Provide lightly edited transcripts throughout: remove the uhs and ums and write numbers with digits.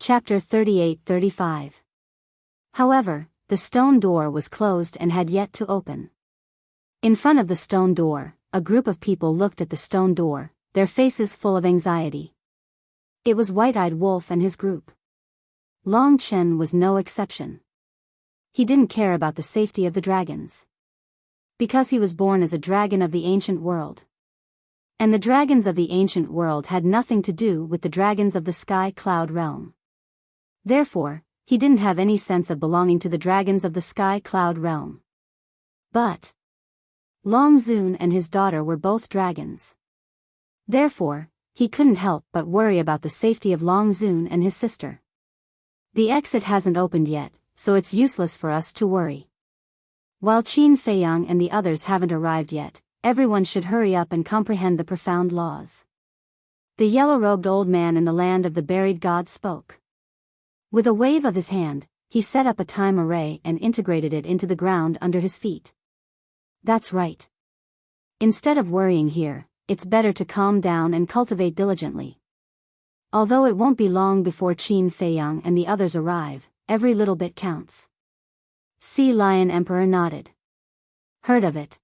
Chapter 38-35. However, the stone door was closed and had yet to open. In front of the stone door, a group of people looked at the stone door, their faces full of anxiety. It was White-Eyed Wolf and his group. Long Chen was no exception. He didn't care about the safety of the dragons. Because he was born as a dragon of the ancient world. And the dragons of the ancient world had nothing to do with the dragons of the sky cloud realm. Therefore, he didn't have any sense of belonging to the dragons of the sky cloud realm. But Long Zun and his daughter were both dragons. Therefore, he couldn't help but worry about the safety of Long Zun and his sister. The exit hasn't opened yet, so it's useless for us to worry. While Qin Feiyang and the others haven't arrived yet, everyone should hurry up and comprehend the profound laws. The yellow-robed old man in the land of the buried god spoke. With a wave of his hand, he set up a time array and integrated it into the ground under his feet. That's right. Instead of worrying here, it's better to calm down and cultivate diligently. Although it won't be long before Qin Feiyang and the others arrive, every little bit counts. Sea Lion Emperor nodded. Heard of it.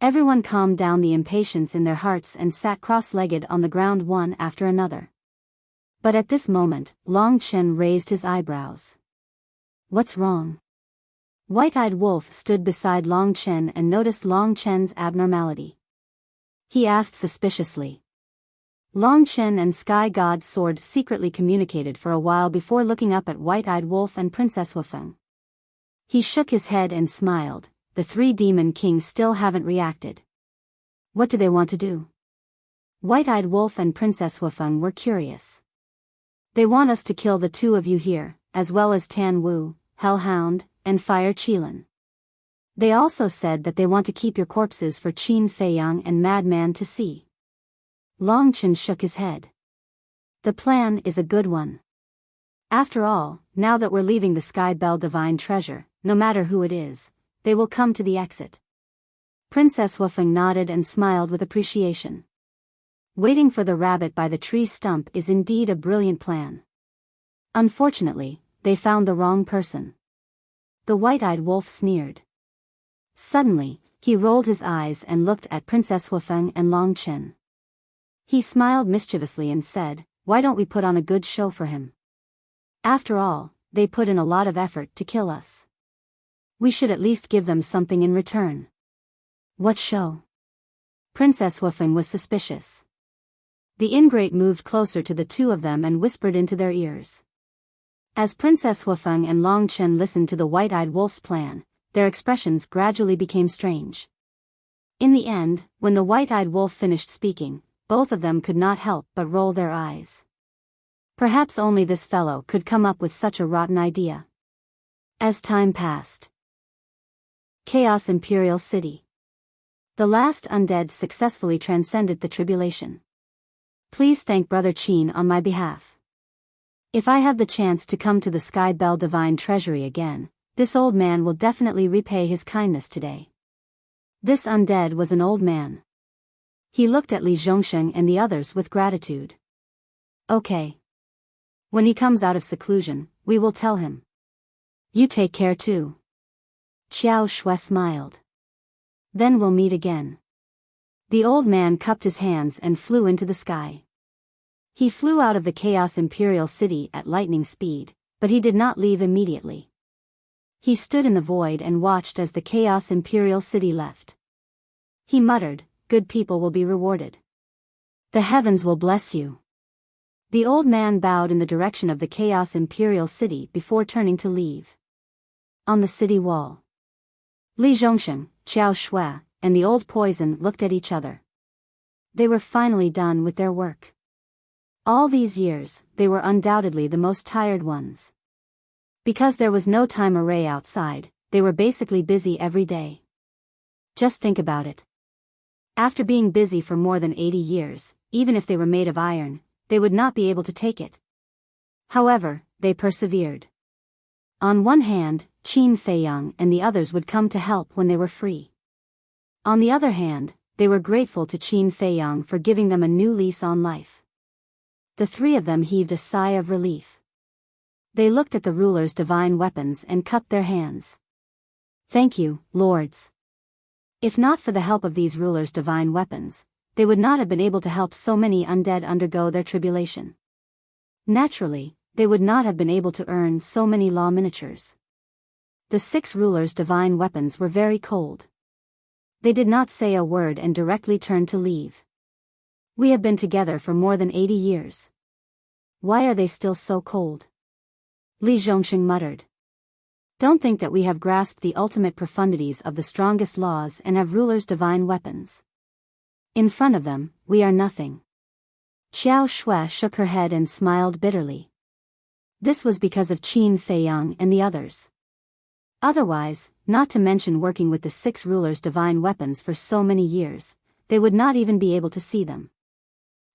Everyone calmed down the impatience in their hearts and sat cross-legged on the ground one after another. But at this moment, Long Chen raised his eyebrows. What's wrong? White-Eyed Wolf stood beside Long Chen and noticed Long Chen's abnormality. He asked suspiciously. Long Chen and Sky God Sword secretly communicated for a while before looking up at White-Eyed Wolf and Princess Wufeng. He shook his head and smiled. The three demon kings still haven't reacted. What do they want to do? White-Eyed Wolf and Princess Wufeng were curious. They want us to kill the two of you here, as well as Tan Wu, Hellhound, and Fire Qilin. They also said that they want to keep your corpses for Qin Feiyang and Madman to see. Long Chen shook his head. The plan is a good one. After all, now that we're leaving the Sky Bell Divine Treasure, no matter who it is, they will come to the exit. Princess Wufeng nodded and smiled with appreciation. Waiting for the rabbit by the tree stump is indeed a brilliant plan. Unfortunately, they found the wrong person. The White-Eyed Wolf sneered. Suddenly, he rolled his eyes and looked at Princess Wufeng and Long Chen. He smiled mischievously and said, "Why don't we put on a good show for him? After all, they put in a lot of effort to kill us. We should at least give them something in return." What show? Princess Wufeng was suspicious. The ingrate moved closer to the two of them and whispered into their ears. As Princess Wufeng and Long Chen listened to the White-Eyed Wolf's plan, their expressions gradually became strange. In the end, when the White-Eyed Wolf finished speaking, both of them could not help but roll their eyes. Perhaps only this fellow could come up with such a rotten idea. As time passed. Chaos Imperial City. The last undead successfully transcended the tribulation. Please thank Brother Qin on my behalf. If I have the chance to come to the Sky Bell Divine Treasury again, this old man will definitely repay his kindness today. This undead was an old man. He looked at Li Zhongsheng and the others with gratitude. Okay. When he comes out of seclusion, we will tell him. You take care too. Xiao Shui smiled. Then we'll meet again. The old man cupped his hands and flew into the sky. He flew out of the Chaos Imperial City at lightning speed, but he did not leave immediately. He stood in the void and watched as the Chaos Imperial City left. He muttered, "Good people will be rewarded. The heavens will bless you." The old man bowed in the direction of the Chaos Imperial City before turning to leave. On the city wall, Li Zhongsheng, Xiao Shui, and the old poison looked at each other. They were finally done with their work. All these years, they were undoubtedly the most tired ones. Because there was no time array outside, they were basically busy every day. Just think about it. After being busy for more than 80 years, even if they were made of iron, they would not be able to take it. However, they persevered. On one hand, Qin Feiyang and the others would come to help when they were free. On the other hand, they were grateful to Qin Feiyang for giving them a new lease on life. The three of them heaved a sigh of relief. They looked at the ruler's divine weapons and cupped their hands. Thank you, lords. If not for the help of these rulers' divine weapons, they would not have been able to help so many undead undergo their tribulation. Naturally, they would not have been able to earn so many law miniatures. The 6 rulers' divine weapons were very cold. They did not say a word and directly turned to leave. We have been together for more than 80 years. Why are they still so cold? Li Zhongxing muttered. Don't think that we have grasped the ultimate profundities of the strongest laws and have rulers' divine weapons. In front of them, we are nothing. Xiao Shui shook her head and smiled bitterly. This was because of Qin Feiyang and the others. Otherwise, not to mention working with the 6 rulers' divine weapons for so many years, they would not even be able to see them.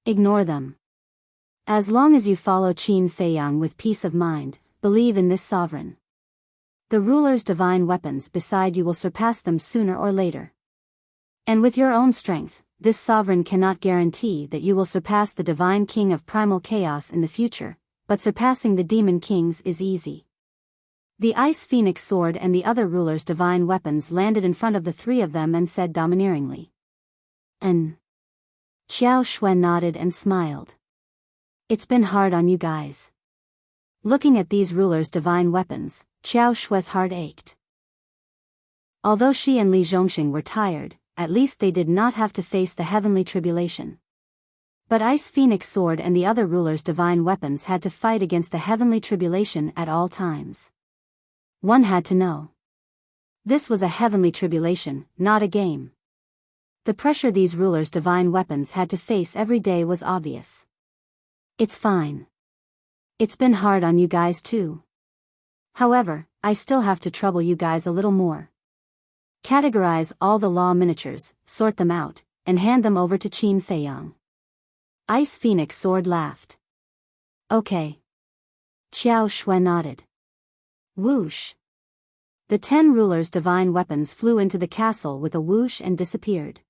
Ignore them. As long as you follow Qin Feiyang with peace of mind, believe in this sovereign. The ruler's divine weapons beside you will surpass them sooner or later. And with your own strength, this sovereign cannot guarantee that you will surpass the divine king of primal chaos in the future, but surpassing the demon kings is easy. The ice phoenix sword and the other ruler's divine weapons landed in front of the 3 of them and said domineeringly. Xiao Shui nodded and smiled. It's been hard on you guys. Looking at these rulers' divine weapons, Xiao Shui's heart ached. Although she and Li Zhongxing were tired, at least they did not have to face the heavenly tribulation. But Ice Phoenix Sword and the other rulers' divine weapons had to fight against the heavenly tribulation at all times. One had to know. This was a heavenly tribulation, not a game. The pressure these rulers' divine weapons had to face every day was obvious. It's fine. It's been hard on you guys too. However, I still have to trouble you guys a little more. Categorize all the law miniatures, sort them out, and hand them over to Qin Feiyang. Ice Phoenix Sword laughed. Okay. Xiao Shui nodded. Whoosh. The 10 rulers' divine weapons flew into the castle with a whoosh and disappeared.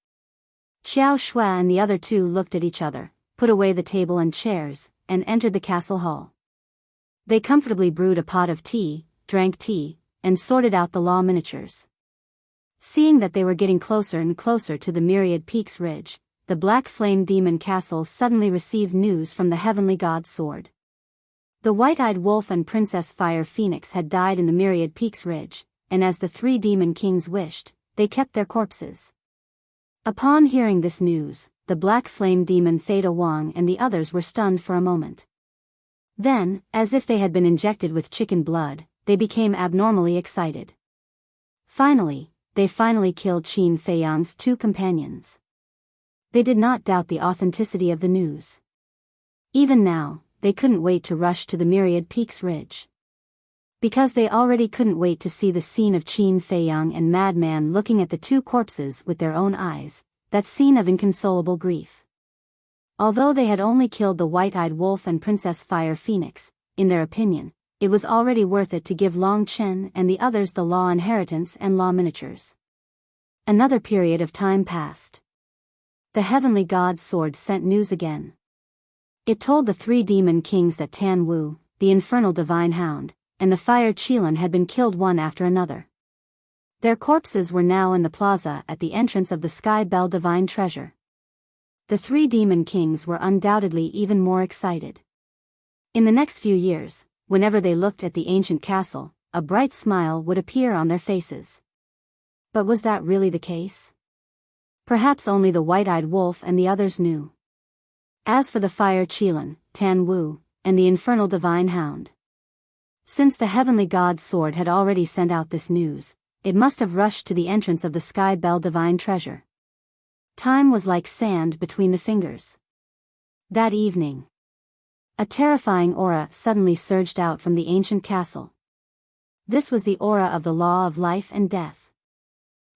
Xiao Shui and the other 2 looked at each other, put away the table and chairs, and entered the castle hall. They comfortably brewed a pot of tea, drank tea, and sorted out the law miniatures. Seeing that they were getting closer and closer to the Myriad Peaks Ridge, the Black Flame Demon Castle suddenly received news from the Heavenly God Sword. The White-Eyed Wolf and Princess Fire Phoenix had died in the Myriad Peaks Ridge, and as the 3 demon kings wished, they kept their corpses. Upon hearing this news, the Black Flame Demon Theta Wang and the others were stunned for a moment. Then, as if they had been injected with chicken blood, they became abnormally excited. Finally, they killed Qin Feiyang's 2 companions. They did not doubt the authenticity of the news. Even now, they couldn't wait to rush to the Myriad Peaks Ridge. Because they already couldn't wait to see the scene of Qin Feiyang and Madman looking at the 2 corpses with their own eyes, that scene of inconsolable grief. Although they had only killed the White-Eyed Wolf and Princess Fire Phoenix, in their opinion, it was already worth it to give Long Chen and the others the law inheritance and law miniatures. Another period of time passed. The Heavenly God Sword sent news again. It told the 3 demon kings that Tan Wu, the Infernal Divine Hound, and the Fire Qilin had been killed one after another. Their corpses were now in the plaza at the entrance of the Sky Bell Divine Treasure. The 3 demon kings were undoubtedly even more excited. In the next few years, whenever they looked at the ancient castle, a bright smile would appear on their faces. But was that really the case? Perhaps only the White-Eyed Wolf and the others knew. As for the Fire Qilin, Tan Wu, and the Infernal Divine Hound, since the Heavenly God Sword had already sent out this news, it must have rushed to the entrance of the Sky Bell Divine Treasure. Time was like sand between the fingers. That evening, a terrifying aura suddenly surged out from the ancient castle. This was the aura of the law of life and death.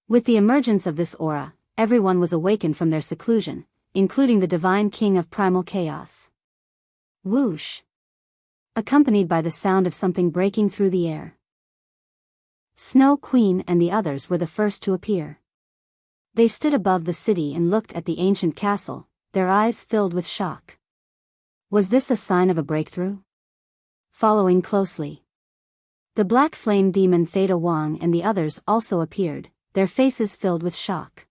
With the emergence of this aura, everyone was awakened from their seclusion, including the divine king of primal chaos. Whoosh! Accompanied by the sound of something breaking through the air. Snow Queen and the others were the first to appear. They stood above the city and looked at the ancient castle, their eyes filled with shock. Was this a sign of a breakthrough? following closely. The black flame demon Theta Wang and the others also appeared, their faces filled with shock.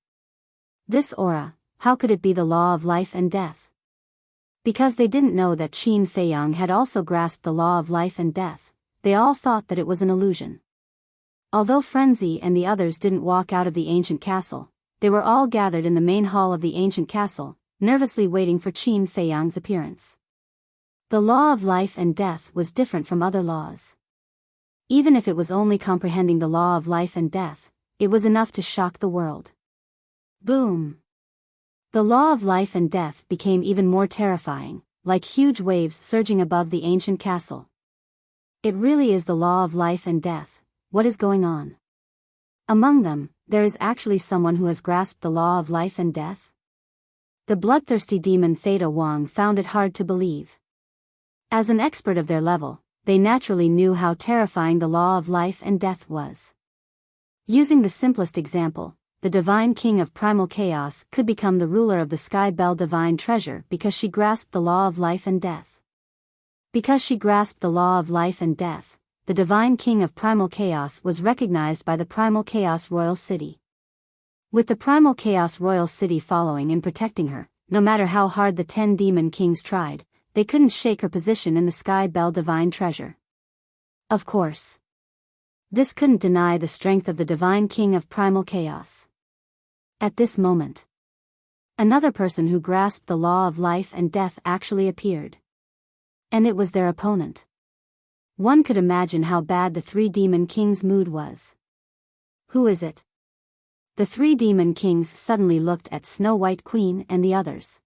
This aura, how could it be the law of life and death? Because they didn't know that Qin Feiyang had also grasped the law of life and death, they all thought that it was an illusion. Although Frenzy and the others didn't walk out of the ancient castle, they were all gathered in the main hall of the ancient castle, nervously waiting for Qin Feiyang's appearance. The law of life and death was different from other laws. Even if it was only comprehending the law of life and death, it was enough to shock the world. Boom! The law of life and death became even more terrifying, like huge waves surging above the ancient castle. It really is the law of life and death. What is going on? Among them, there is actually someone who has grasped the law of life and death? The bloodthirsty demon Theta Wang found it hard to believe. As an expert of their level, they naturally knew how terrifying the law of life and death was. Using the simplest example, the divine king of primal chaos could become the ruler of the Sky Bell divine treasure because she grasped the law of life and death. Because she grasped the law of life and death, the divine king of primal chaos was recognized by the primal chaos royal city. With the primal chaos royal city following and protecting her, no matter how hard the 10 demon kings tried, they couldn't shake her position in the Sky Bell divine treasure. Of course, this couldn't deny the strength of the divine king of primal chaos. At this moment, another person who grasped the law of life and death actually appeared. And it was their opponent. One could imagine how bad the 3 demon kings' mood was. Who is it? The 3 demon kings suddenly looked at Snow White Queen and the others.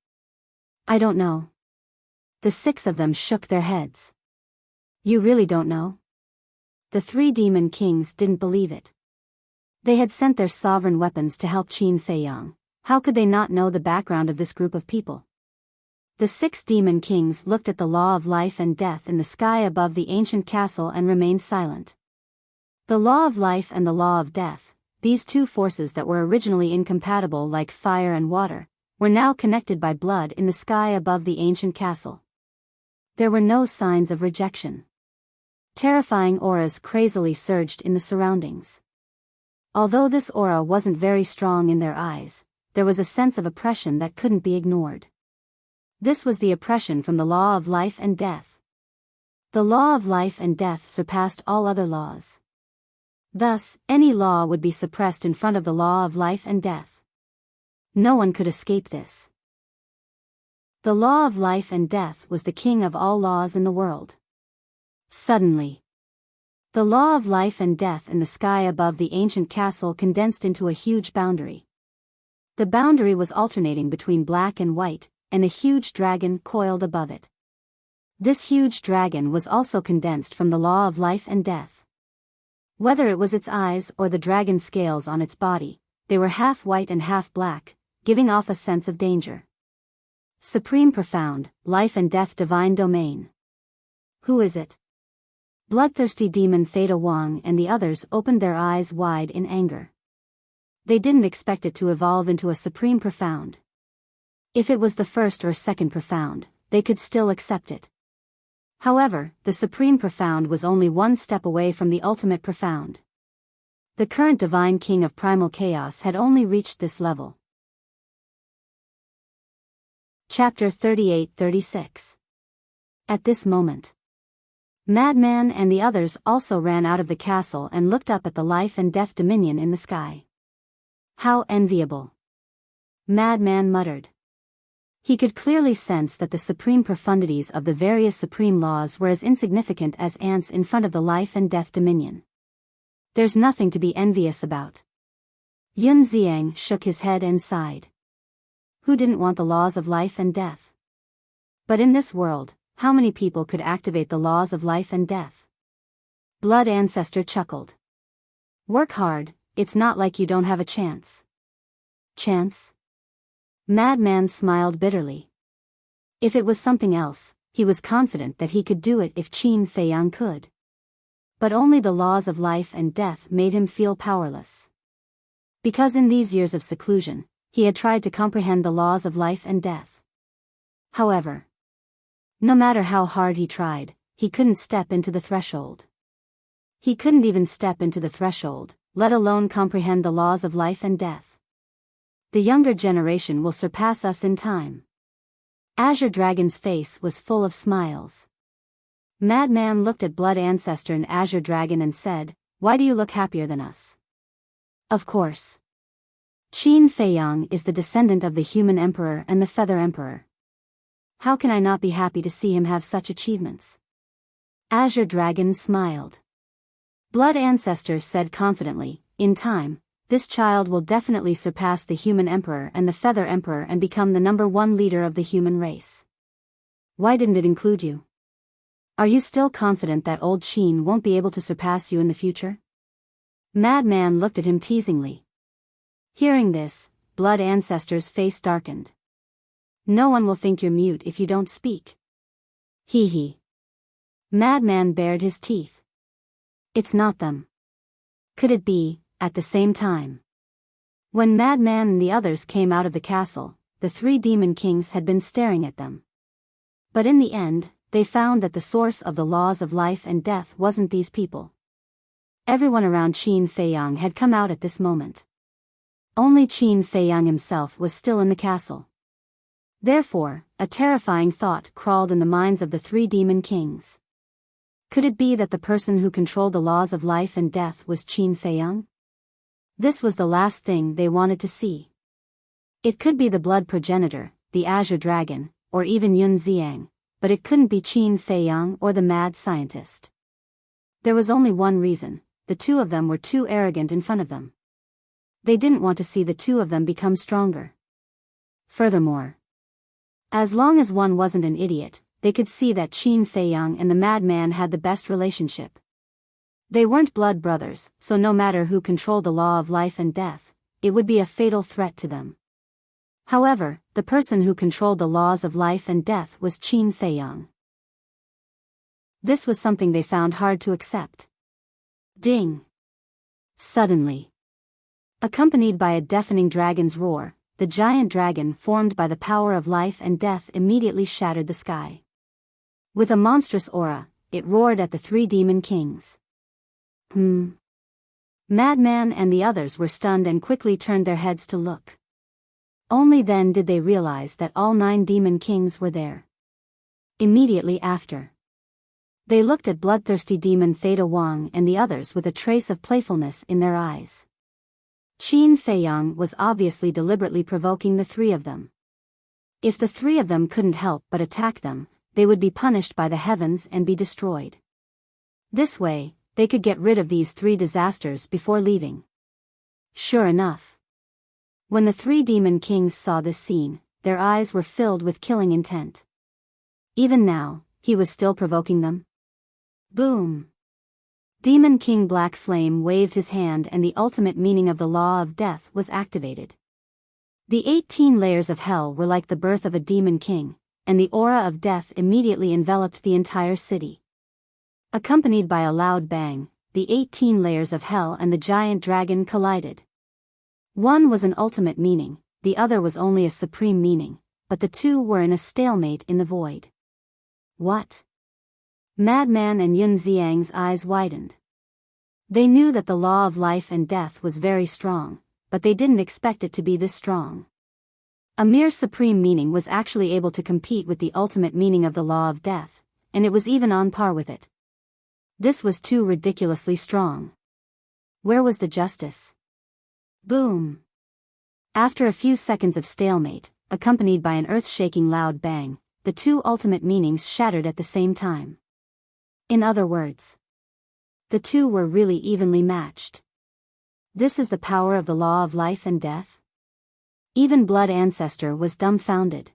I don't know. The 6 of them shook their heads. You really don't know? The 3 demon kings didn't believe it. They had sent their sovereign weapons to help Qin Feiyang. How could they not know the background of this group of people? The 6 demon kings looked at the law of life and death in the sky above the ancient castle and remained silent. The law of life and the law of death, these 2 forces that were originally incompatible like fire and water, were now connected by blood in the sky above the ancient castle. There were no signs of rejection. Terrifying auras crazily surged in the surroundings. Although this aura wasn't very strong in their eyes, there was a sense of oppression that couldn't be ignored. This was the oppression from the law of life and death. The law of life and death surpassed all other laws. Thus, any law would be suppressed in front of the law of life and death. No one could escape this. The law of life and death was the king of all laws in the world. Suddenly, the law of life and death in the sky above the ancient castle condensed into a huge boundary. The boundary was alternating between black and white, and a huge dragon coiled above it. This huge dragon was also condensed from the law of life and death. Whether it was its eyes or the dragon's scales on its body, they were half white and half black, giving off a sense of danger. Supreme profound, life and death divine domain. Who is it? Bloodthirsty demon Theta Wang and the others opened their eyes wide in anger. They didn't expect it to evolve into a supreme profound. If it was the first or second profound, they could still accept it. However, the supreme profound was only one step away from the ultimate profound. The current divine king of primal chaos had only reached this level. Chapter 38-36. At this moment, Madman and the others also ran out of the castle and looked up at the life and death dominion in the sky. How enviable! Madman muttered. He could clearly sense that the supreme profundities of the various supreme laws were as insignificant as ants in front of the life and death dominion. There's nothing to be envious about. Yun Xiang shook his head and sighed. Who didn't want the laws of life and death? But in this world, how many people could activate the laws of life and death? Blood Ancestor chuckled. Work hard, it's not like you don't have a chance. Chance? Madman smiled bitterly. If it was something else, he was confident that he could do it if Qin Feiyang could. But only the laws of life and death made him feel powerless. Because in these years of seclusion, he had tried to comprehend the laws of life and death. However, no matter how hard he tried, he couldn't step into the threshold. He couldn't even step into the threshold, let alone comprehend the laws of life and death. The younger generation will surpass us in time. Azure Dragon's face was full of smiles. Madman looked at Blood Ancestor and Azure Dragon and said, "Why do you look happier than us?" Of course. Qin Feiyang is the descendant of the Human Emperor and the Feather Emperor. How can I not be happy to see him have such achievements? Azure Dragon smiled. Blood Ancestor said confidently, "In time, this child will definitely surpass the Human Emperor and the Feather Emperor and become the #1 leader of the human race." Why didn't it include you? Are you still confident that old Qin won't be able to surpass you in the future? Madman looked at him teasingly. Hearing this, Blood Ancestor's face darkened. No one will think you're mute if you don't speak. Hee hee. Madman bared his teeth. It's not them. Could it be, at the same time? When Madman and the others came out of the castle, the 3 demon kings had been staring at them. But in the end, they found that the source of the laws of life and death wasn't these people. Everyone around Qin Feiyang had come out at this moment. Only Qin Feiyang himself was still in the castle. Therefore, a terrifying thought crawled in the minds of the 3 demon kings. Could it be that the person who controlled the laws of life and death was Qin Feiyang? This was the last thing they wanted to see. It could be the blood progenitor, the Azure Dragon, or even Yun Xiang, but it couldn't be Qin Feiyang or the mad scientist. There was only one reason: the 2 of them were too arrogant in front of them. They didn't want to see the 2 of them become stronger. Furthermore, as long as one wasn't an idiot, they could see that Qin Feiyang and the madman had the best relationship. They weren't blood brothers, so no matter who controlled the law of life and death, it would be a fatal threat to them. However, the person who controlled the laws of life and death was Qin Feiyang. This was something they found hard to accept. Ding! Suddenly, accompanied by a deafening dragon's roar, the giant dragon formed by the power of life and death immediately shattered the sky. With a monstrous aura, it roared at the 3 demon kings. Madman and the others were stunned and quickly turned their heads to look. Only then did they realize that all 9 demon kings were there. Immediately after, they looked at bloodthirsty demon Theta Wang and the others with a trace of playfulness in their eyes. Qin Feiyang was obviously deliberately provoking the 3 of them. If the 3 of them couldn't help but attack them, they would be punished by the heavens and be destroyed. This way, they could get rid of these 3 disasters before leaving. Sure enough, when the 3 demon kings saw this scene, their eyes were filled with killing intent. Even now, he was still provoking them. Boom! Demon King Black Flame waved his hand and the ultimate meaning of the law of death was activated. The 18 layers of hell were like the birth of a demon king, and the aura of death immediately enveloped the entire city. Accompanied by a loud bang, the 18 layers of hell and the giant dragon collided. One was an ultimate meaning, the other was only a supreme meaning, but the 2 were in a stalemate in the void. What? Madman and Yun Xiang's eyes widened. They knew that the law of life and death was very strong, but they didn't expect it to be this strong. A mere supreme meaning was actually able to compete with the ultimate meaning of the law of death, and it was even on par with it. This was too ridiculously strong. Where was the justice? Boom! After a few seconds of stalemate, accompanied by an earth-shaking loud bang, the 2 ultimate meanings shattered at the same time. In other words, the 2 were really evenly matched. This is the power of the law of life and death? Even Blood Ancestor was dumbfounded.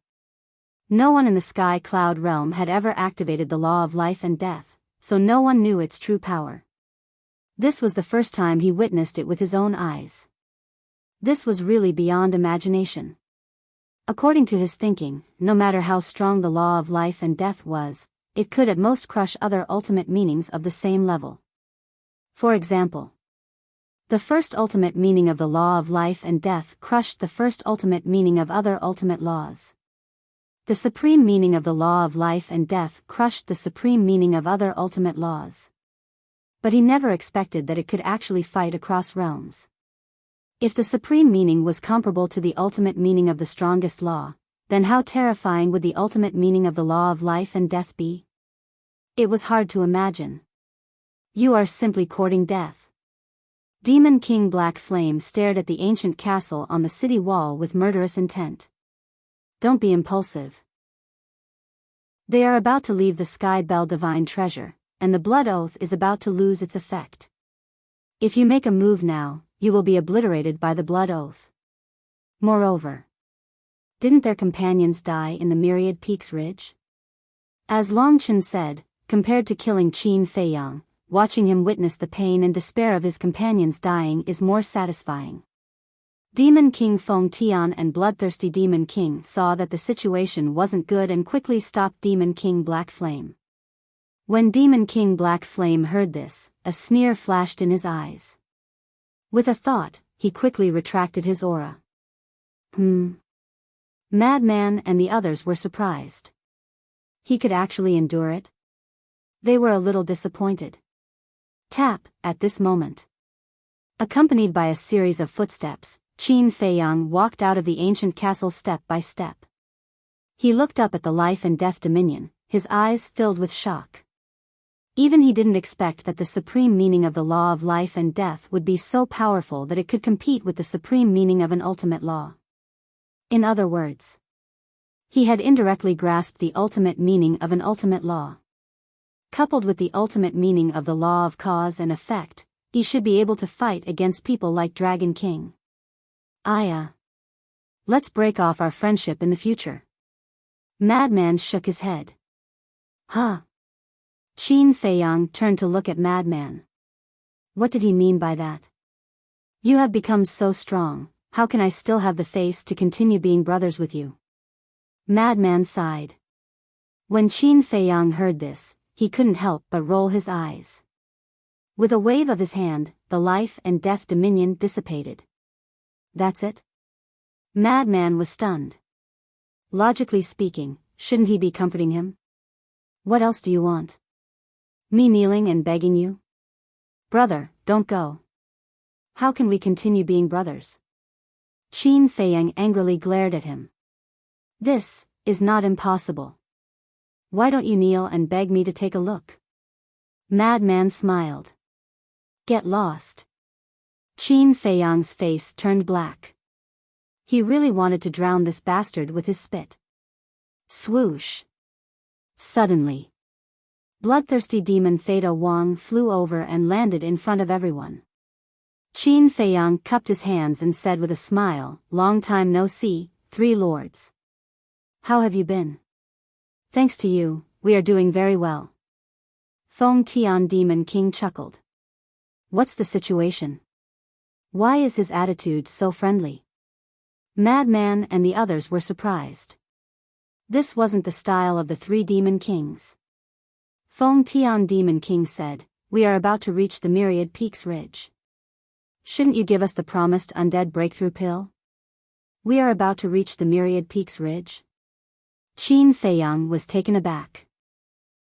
No one in the Sky Cloud realm had ever activated the law of life and death, so no one knew its true power. This was the first time he witnessed it with his own eyes. This was really beyond imagination. According to his thinking, no matter how strong the law of life and death was, it could at most crush other ultimate meanings of the same level. For example, the first ultimate meaning of the law of life and death crushed the first ultimate meaning of other ultimate laws. The supreme meaning of the law of life and death crushed the supreme meaning of other ultimate laws. But he never expected that it could actually fight across realms. If the supreme meaning was comparable to the ultimate meaning of the strongest law, then how terrifying would the ultimate meaning of the law of life and death be? It was hard to imagine. You are simply courting death. Demon King Black Flame stared at the ancient castle on the city wall with murderous intent. Don't be impulsive. They are about to leave the Sky Bell Divine Treasure, and the Blood Oath is about to lose its effect. If you make a move now, you will be obliterated by the Blood Oath. Moreover, didn't their companions die in the Myriad Peaks Ridge? As Long Chen said, compared to killing Qin Feiyang, watching him witness the pain and despair of his companions dying is more satisfying. Demon King Feng Tian and Bloodthirsty Demon King saw that the situation wasn't good and quickly stopped Demon King Black Flame. When Demon King Black Flame heard this, a sneer flashed in his eyes. With a thought, he quickly retracted his aura. Madman and the others were surprised. He could actually endure it? They were a little disappointed. Tap, at this moment. Accompanied by a series of footsteps, Qin Feiyang walked out of the ancient castle step by step. He looked up at the life and death dominion, his eyes filled with shock. Even he didn't expect that the supreme meaning of the law of life and death would be so powerful that it could compete with the supreme meaning of an ultimate law. In other words, he had indirectly grasped the ultimate meaning of an ultimate law. Coupled with the ultimate meaning of the law of cause and effect, he should be able to fight against people like Dragon King. Let's break off our friendship in the future. Madman shook his head. Huh? Qin Feiyang turned to look at Madman. What did he mean by that? You have become so strong, how can I still have the face to continue being brothers with you? Madman sighed. When Qin Feiyang heard this, he couldn't help but roll his eyes. With a wave of his hand, the life and death dominion dissipated. That's it? Madman was stunned. Logically speaking, shouldn't he be comforting him? What else do you want? Me kneeling and begging you? Brother, don't go. How can we continue being brothers? Qin Feiyang angrily glared at him. This is not impossible. Why don't you kneel and beg me to take a look? Madman smiled. Get lost. Qin Feiyang's face turned black. He really wanted to drown this bastard with his spit. Swoosh. Suddenly, bloodthirsty demon Theta Wang flew over and landed in front of everyone. Qin Feiyang cupped his hands and said with a smile, "Long time no see, three lords. How have you been?" "Thanks to you, we are doing very well." Feng Tian Demon King chuckled. "What's the situation? Why is his attitude so friendly?" Madman and the others were surprised. This wasn't the style of the three Demon Kings. Feng Tian Demon King said, "We are about to reach the Myriad Peaks Ridge. Shouldn't you give us the promised undead breakthrough pill?" "We are about to reach the Myriad Peaks Ridge?" Qin Feiyang was taken aback.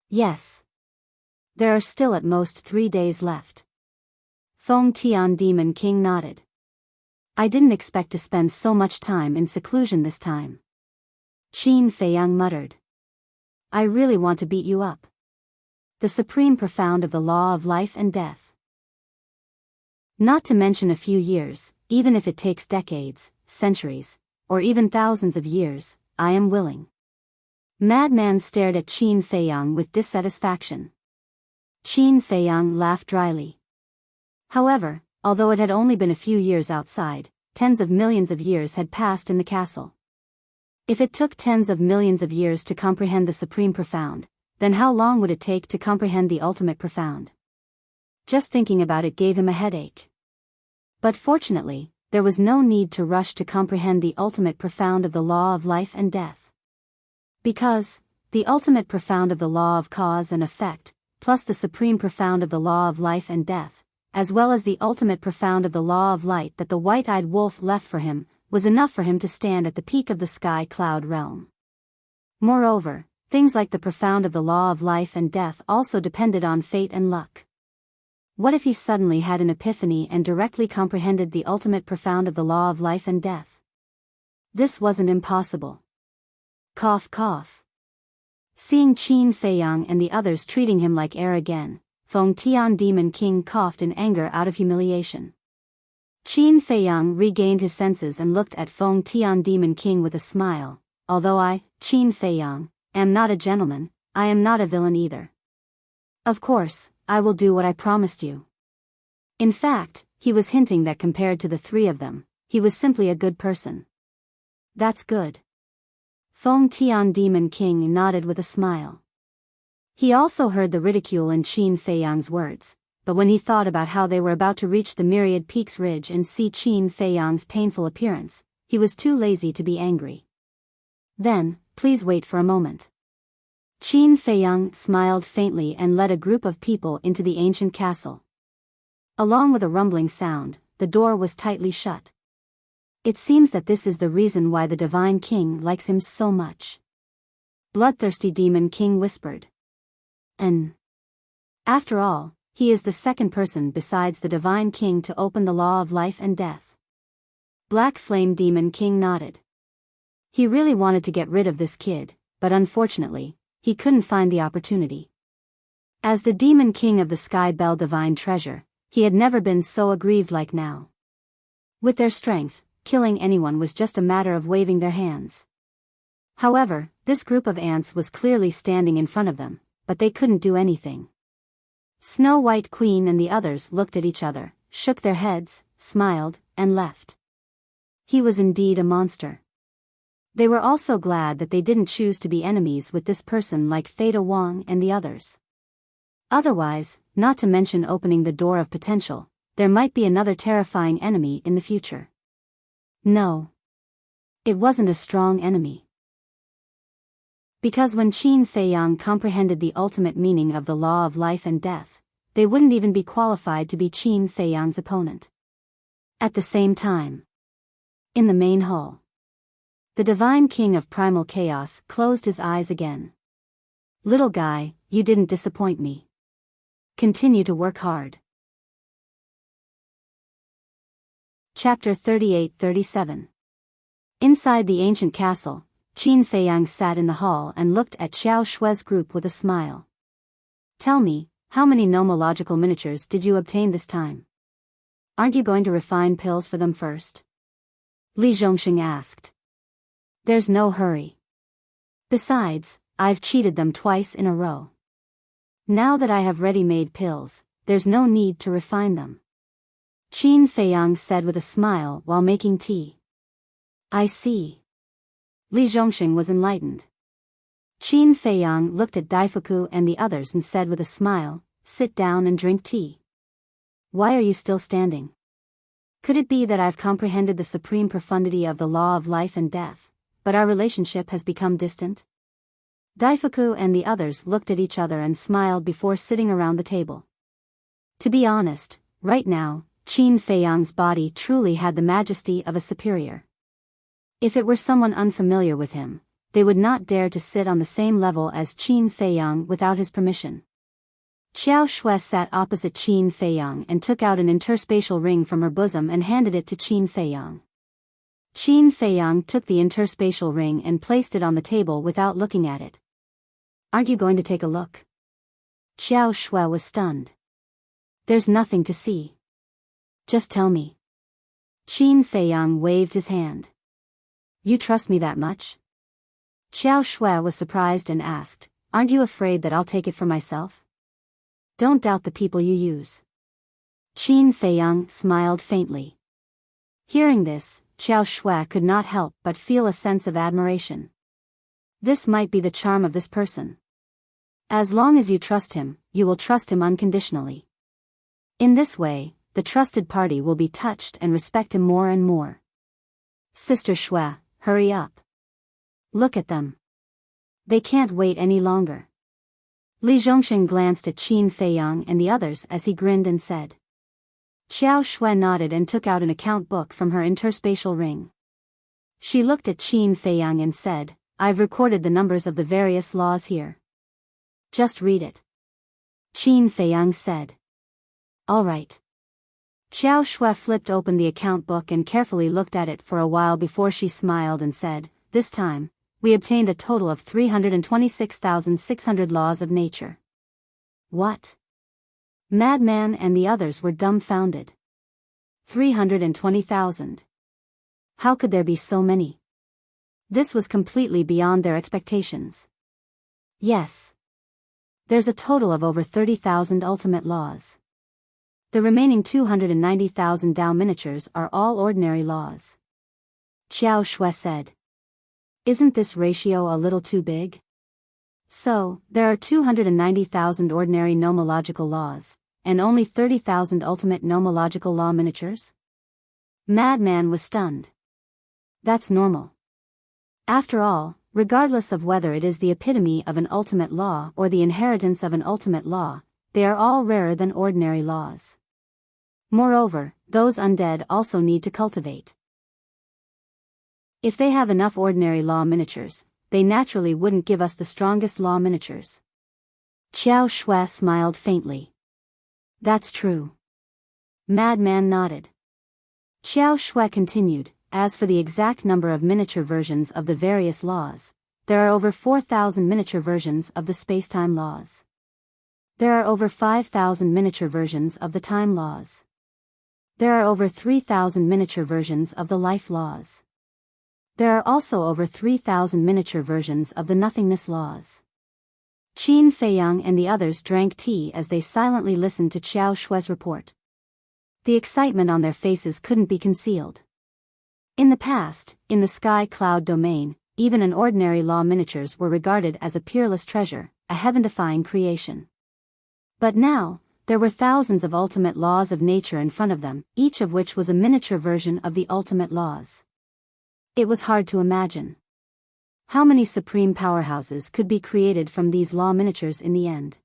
"Yes. There are still at most 3 days left." Feng Tian Demon King nodded. "I didn't expect to spend so much time in seclusion this time." Qin Feiyang muttered. "I really want to beat you up. The supreme profound of the law of life and death. Not to mention a few years, even if it takes decades, centuries, or even thousands of years, I am willing." Madman stared at Qin Feiyang with dissatisfaction. Qin Feiyang laughed dryly. However, although it had only been a few years outside, tens of millions of years had passed in the castle. If it took tens of millions of years to comprehend the supreme profound, then how long would it take to comprehend the ultimate profound? Just thinking about it gave him a headache. But fortunately, there was no need to rush to comprehend the ultimate profound of the law of life and death. Because, the ultimate profound of the law of cause and effect, plus the supreme profound of the law of life and death, as well as the ultimate profound of the law of light that the white-eyed wolf left for him, was enough for him to stand at the peak of the sky cloud realm. Moreover, things like the profound of the law of life and death also depended on fate and luck. What if he suddenly had an epiphany and directly comprehended the ultimate profound of the law of life and death? This wasn't impossible. Cough cough. Seeing Qin Feiyang and the others treating him like air again, Feng Tian Demon King coughed in anger out of humiliation. Qin Feiyang regained his senses and looked at Feng Tian Demon King with a smile. Although I, Qin Feiyang, am not a gentleman, I am not a villain either. Of course, I will do what I promised you. In fact, he was hinting that compared to the three of them, he was simply a good person. That's good. Feng Tian Demon King nodded with a smile. He also heard the ridicule in Qin Feiyang's words, but when he thought about how they were about to reach the Myriad Peaks Ridge and see Qin Feiyang's painful appearance, he was too lazy to be angry. Then, please wait for a moment. Qin Feiyang smiled faintly and led a group of people into the ancient castle. Along with a rumbling sound, the door was tightly shut. It seems that this is the reason why the Divine King likes him so much. Bloodthirsty Demon King whispered. After all, he is the second person besides the Divine King to open the law of life and death. Black Flame Demon King nodded. He really wanted to get rid of this kid, but unfortunately, he couldn't find the opportunity. As the Demon King of the Sky Bell Divine Treasure, he had never been so aggrieved like now. With their strength, killing anyone was just a matter of waving their hands. However, this group of ants was clearly standing in front of them, but they couldn't do anything. Snow White Queen and the others looked at each other, shook their heads, smiled, and left. He was indeed a monster. They were also glad that they didn't choose to be enemies with this person like Theta Wang and the others. Otherwise, not to mention opening the door of potential, there might be another terrifying enemy in the future. No. It wasn't a strong enemy. Because when Qin Feiyang comprehended the ultimate meaning of the law of life and death, they wouldn't even be qualified to be Qin Feiyang's opponent. At the same time, in the main hall, the Divine King of Primal Chaos closed his eyes again. Little guy, you didn't disappoint me. Continue to work hard. Chapter 38-37. Inside the ancient castle, Qin Feiyang sat in the hall and looked at Xiao Shue's group with a smile. Tell me, how many nomological miniatures did you obtain this time? Aren't you going to refine pills for them first? Li Zhongxing asked. There's no hurry. Besides, I've cheated them twice in a row. Now that I have ready-made pills, there's no need to refine them. Qin Feiyang said with a smile while making tea. I see. Li Zhongxing was enlightened. Qin Feiyang looked at Daifuku and the others and said with a smile, sit down and drink tea. Why are you still standing? Could it be that I've comprehended the supreme profundity of the law of life and death, but our relationship has become distant? Daifuku and the others looked at each other and smiled before sitting around the table. To be honest, right now, Qin Feiyang's body truly had the majesty of a superior. If it were someone unfamiliar with him, they would not dare to sit on the same level as Qin Feiyang without his permission. Xiao Shui sat opposite Qin Feiyang and took out an interspatial ring from her bosom and handed it to Qin Feiyang. Qin Feiyang took the interspatial ring and placed it on the table without looking at it. Aren't you going to take a look? Xiao Shui was stunned. There's nothing to see. Just tell me. Qin Feiyang waved his hand. You trust me that much? Xiao Shui was surprised and asked, aren't you afraid that I'll take it for myself? Don't doubt the people you use. Qin Feiyang smiled faintly. Hearing this, Xiao Shui could not help but feel a sense of admiration. This might be the charm of this person. As long as you trust him, you will trust him unconditionally. In this way, the trusted party will be touched and respect him more and more. Sister Shui, hurry up. Look at them. They can't wait any longer. Li Zhongxing glanced at Qin Feiyang and the others as he grinned and said. Xiao Shui nodded and took out an account book from her interspatial ring. She looked at Qin Feiyang and said, I've recorded the numbers of the various laws here. Just read it. Qin Feiyang said. All right. Xiao Shui flipped open the account book and carefully looked at it for a while before she smiled and said, this time, we obtained a total of 326,600 laws of nature. What? Madman and the others were dumbfounded. 320,000. How could there be so many? This was completely beyond their expectations. Yes. There's a total of over 30,000 ultimate laws. The remaining 290,000 Dao miniatures are all ordinary laws. Xiao Shui said. Isn't this ratio a little too big? So, there are 290,000 ordinary nomological laws, and only 30,000 ultimate nomological law miniatures? Madman was stunned. That's normal. After all, regardless of whether it is the epitome of an ultimate law or the inheritance of an ultimate law, they are all rarer than ordinary laws. Moreover, those undead also need to cultivate. If they have enough ordinary law miniatures, they naturally wouldn't give us the strongest law miniatures. Xiao Shui smiled faintly. That's true. Madman nodded. Xiao Shui continued, as for the exact number of miniature versions of the various laws, there are over 4,000 miniature versions of the space-time laws. There are over 5,000 miniature versions of the time laws. There are over 3,000 miniature versions of the life laws. There are also over 3,000 miniature versions of the nothingness laws. Qin Feiyang and the others drank tea as they silently listened to Xiao Shui's report. The excitement on their faces couldn't be concealed. In the past, in the sky cloud domain, even an ordinary law miniatures were regarded as a peerless treasure, a heaven-defying creation. But now, there were thousands of ultimate laws of nature in front of them, each of which was a miniature version of the ultimate laws. It was hard to imagine. How many supreme powerhouses could be created from these law miniatures in the end?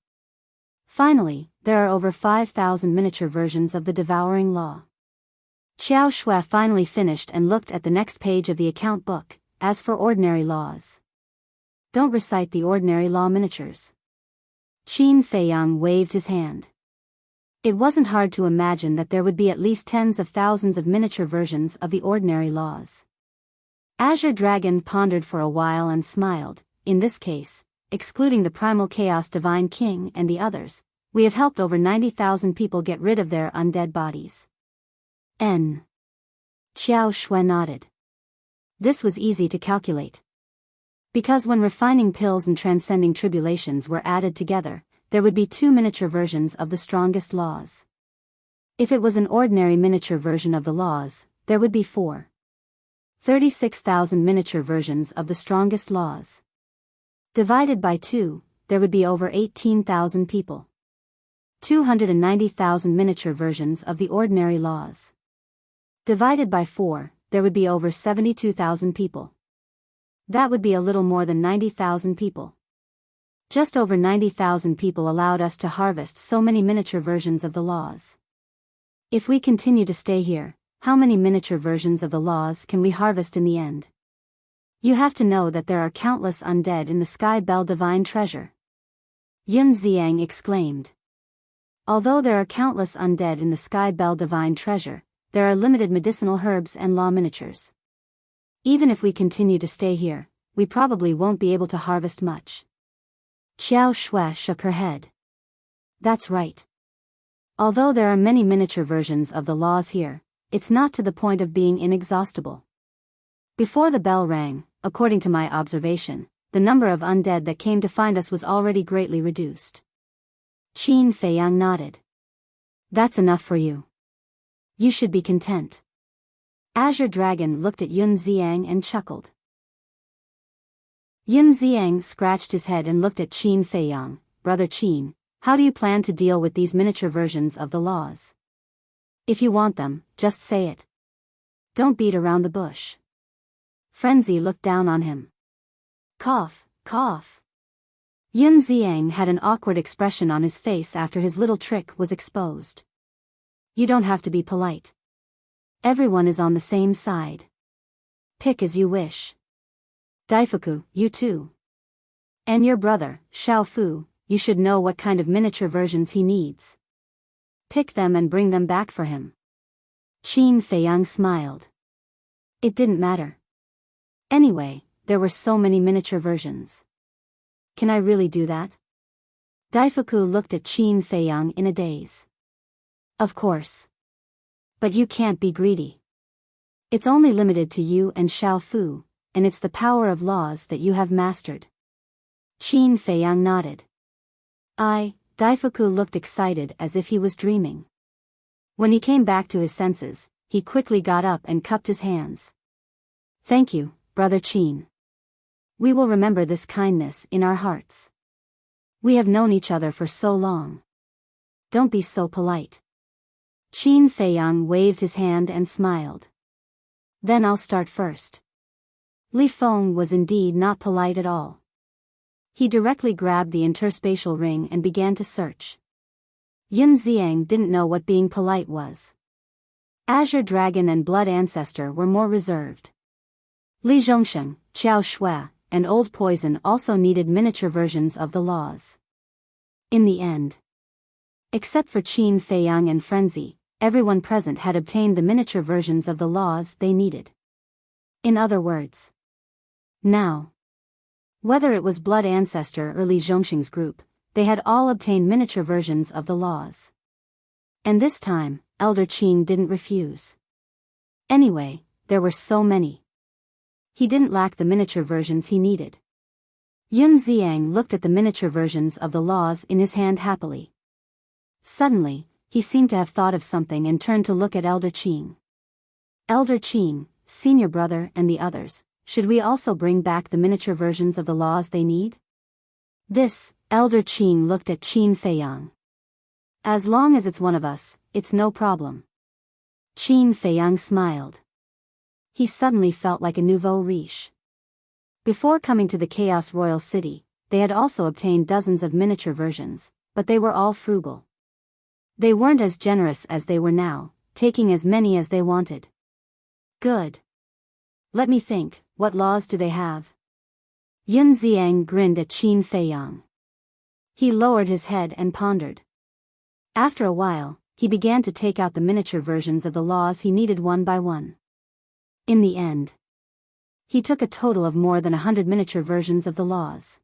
Finally, there are over 5,000 miniature versions of the devouring law. Xiao Shui finally finished and looked at the next page of the account book. As for ordinary laws, don't recite the ordinary law miniatures. Qin Feiyang waved his hand. It wasn't hard to imagine that there would be at least tens of thousands of miniature versions of the ordinary laws. Azure Dragon pondered for a while and smiled. In this case, excluding the Primal Chaos Divine King and the others, we have helped over 90,000 people get rid of their undead bodies. Xiao Shui nodded. This was easy to calculate. Because when refining pills and transcending tribulations were added together, there would be 2 miniature versions of the strongest laws. If it was an ordinary miniature version of the laws, there would be 36,000 miniature versions of the strongest laws. Divided by 2, there would be over 18,000 people. 290,000 miniature versions of the ordinary laws. Divided by 4, there would be over 72,000 people. That would be a little more than 90,000 people. Just over 90,000 people allowed us to harvest so many miniature versions of the laws. If we continue to stay here, how many miniature versions of the laws can we harvest in the end? You have to know that there are countless undead in the Sky Bell Divine Treasure. Yun Xiang exclaimed. Although there are countless undead in the Sky Bell Divine Treasure, there are limited medicinal herbs and law miniatures. Even if we continue to stay here, we probably won't be able to harvest much. Xiao Shui shook her head. That's right. Although there are many miniature versions of the laws here, it's not to the point of being inexhaustible. Before the bell rang, according to my observation, the number of undead that came to find us was already greatly reduced. Qin Feiyang nodded. That's enough for you. You should be content. Azure Dragon looked at Yun Xiang and chuckled. Yun Xiang scratched his head and looked at Qin Feiyang. Brother Qin, how do you plan to deal with these miniature versions of the laws? If you want them, just say it. Don't beat around the bush. Frenzy looked down on him. Cough, cough. Yun Xiang had an awkward expression on his face after his little trick was exposed. You don't have to be polite. Everyone is on the same side. Pick as you wish. Daifuku, you too. And your brother, Xiaofu, you should know what kind of miniature versions he needs. Pick them and bring them back for him. Qin Feiyang smiled. It didn't matter. Anyway, there were so many miniature versions. Can I really do that? Daifuku looked at Qin Feiyang in a daze. Of course. But you can't be greedy. It's only limited to you and Xiaofu, and it's the power of laws that you have mastered. Qin Feiyang nodded. Daifuku looked excited as if he was dreaming. When he came back to his senses, he quickly got up and cupped his hands. Thank you, Brother Qin. We will remember this kindness in our hearts. We have known each other for so long. Don't be so polite. Qin Feiyang waved his hand and smiled. Then I'll start first. Li Feng was indeed not polite at all. He directly grabbed the interspatial ring and began to search. Yun Xiang didn't know what being polite was. Azure Dragon and Blood Ancestor were more reserved. Li Zhongsheng, Qiao Shui, and Old Poison also needed miniature versions of the laws. In the end, except for Qin Feiyang and Frenzy, everyone present had obtained the miniature versions of the laws they needed. In other words, now, whether it was Blood Ancestor or Li Zhongsheng's group, they had all obtained miniature versions of the laws. And this time, Elder Qin didn't refuse. Anyway, there were so many. He didn't lack the miniature versions he needed. Yun Xiang looked at the miniature versions of the laws in his hand happily. Suddenly, he seemed to have thought of something and turned to look at Elder Qin. Elder Qin, senior brother and the others, should we also bring back the miniature versions of the laws they need? This, Elder Qin looked at Qin Feiyang. As long as it's one of us, it's no problem. Qin Feiyang smiled. He suddenly felt like a nouveau riche. Before coming to the Chaos Royal City, they had also obtained dozens of miniature versions, but they were all frugal. They weren't as generous as they were now, taking as many as they wanted. Good. Let me think, what laws do they have? Yun Xiang grinned at Qin Feiyang. He lowered his head and pondered. After a while, he began to take out the miniature versions of the laws he needed one by one. In the end, he took a total of more than 100 miniature versions of the laws.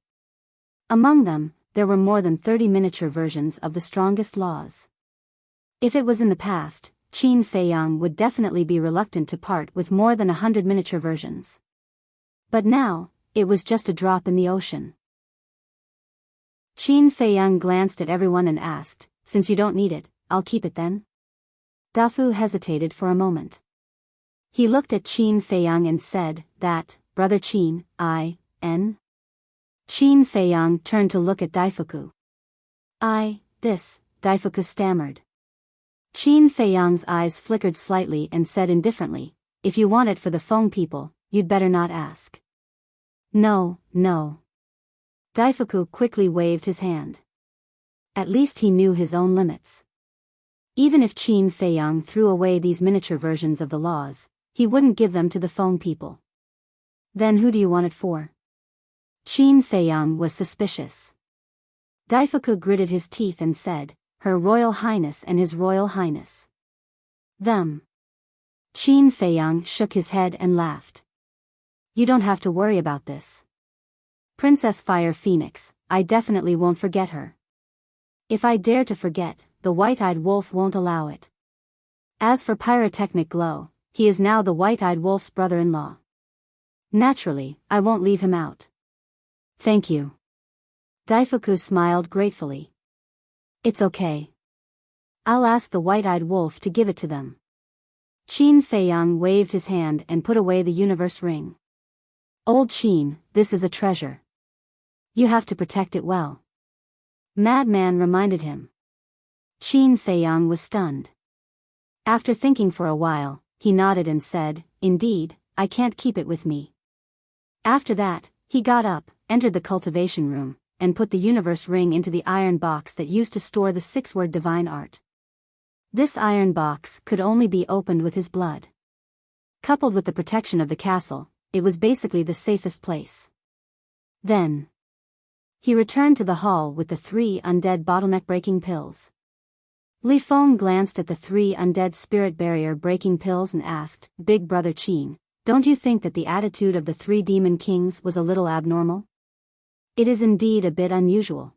Among them, there were more than 30 miniature versions of the strongest laws. If it was in the past, Qin Feiyang would definitely be reluctant to part with more than 100 miniature versions. But now, it was just a drop in the ocean. Qin Feiyang glanced at everyone and asked, since you don't need it, I'll keep it then? Dafu hesitated for a moment. He looked at Qin Feiyang and said, that, Brother Qin, Qin Feiyang turned to look at Daifuku. Daifuku stammered. Qin Feiyang's eyes flickered slightly and said indifferently, if you want it for the Feng people, you'd better not ask. No. Daifuku quickly waved his hand. At least he knew his own limits. Even if Qin Feiyang threw away these miniature versions of the laws, he wouldn't give them to the Feng people. Then who do you want it for? Qin Feiyang was suspicious. Daifuku gritted his teeth and said, Her Royal Highness and His Royal Highness. Them. Qin Feiyang shook his head and laughed. You don't have to worry about this. Princess Fire Phoenix, I definitely won't forget her. If I dare to forget, the White-Eyed Wolf won't allow it. As for Pyrotechnic Glow, he is now the White-Eyed Wolf's brother-in-law. Naturally, I won't leave him out. Thank you. Daifuku smiled gratefully. It's okay. I'll ask the White-Eyed Wolf to give it to them. Qin Feiyang waved his hand and put away the universe ring. Old Qin, this is a treasure. You have to protect it well. Madman reminded him. Qin Feiyang was stunned. After thinking for a while, he nodded and said, Indeed, I can't keep it with me. After that, he got up, entered the cultivation room, and put the universe ring into the iron box that used to store the 6-word divine art. This iron box could only be opened with his blood. Coupled with the protection of the castle, it was basically the safest place. Then he returned to the hall with the 3 undead bottleneck-breaking pills. Li Feng glanced at the 3 undead spirit barrier-breaking pills and asked, "Big Brother Qin, don't you think that the attitude of the 3 demon kings was a little abnormal?" "It is indeed a bit unusual."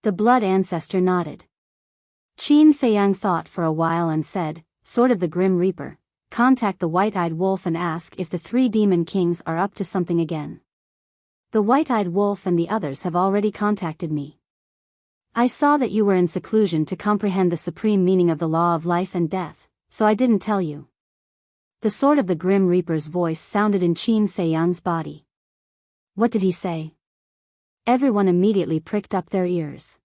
The blood ancestor nodded. Qin Feiyang thought for a while and said, "Sword of the Grim Reaper, contact the White-Eyed Wolf and ask if the 3 demon kings are up to something again. The White-Eyed Wolf and the others have already contacted me. I saw that you were in seclusion to comprehend the supreme meaning of the law of life and death, so I didn't tell you." The Sword of the Grim Reaper's voice sounded in Qin Feiyang's body. What did he say? Everyone immediately pricked up their ears.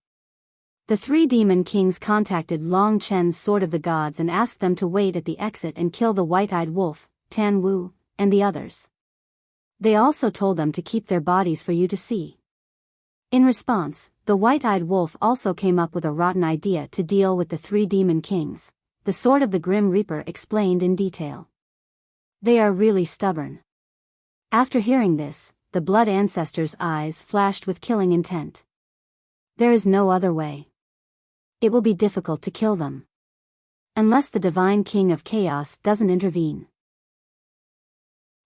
The 3 demon kings contacted Long Chen's Sword of the Gods and asked them to wait at the exit and kill the White-Eyed Wolf, Tan Wu, and the others. They also told them to keep their bodies for you to see. In response, the White-Eyed Wolf also came up with a rotten idea to deal with the 3 demon kings. The Sword of the Grim Reaper explained in detail. They are really stubborn. After hearing this, the blood ancestor's eyes flashed with killing intent. There is no other way. It will be difficult to kill them. Unless the Divine King of Chaos doesn't intervene.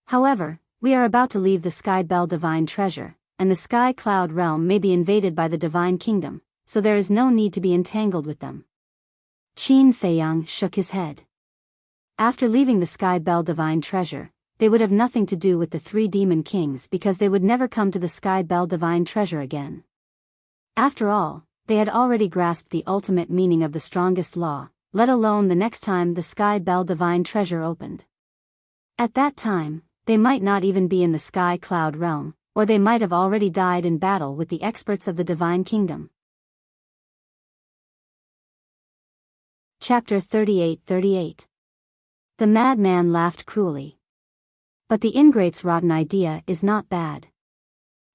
However, we are about to leave the Sky Bell Divine Treasure, and the Sky Cloud Realm may be invaded by the Divine Kingdom, so there is no need to be entangled with them. Qin Feiyang shook his head. After leaving the Sky Bell Divine Treasure, they would have nothing to do with the 3 demon kings because they would never come to the Sky Bell Divine Treasure again. After all, they had already grasped the ultimate meaning of the strongest law, let alone the next time the Sky Bell Divine Treasure opened. At that time, they might not even be in the Sky Cloud Realm, or they might have already died in battle with the experts of the Divine Kingdom. Chapter 38:38. The madman laughed cruelly. But the ingrate's rotten idea is not bad.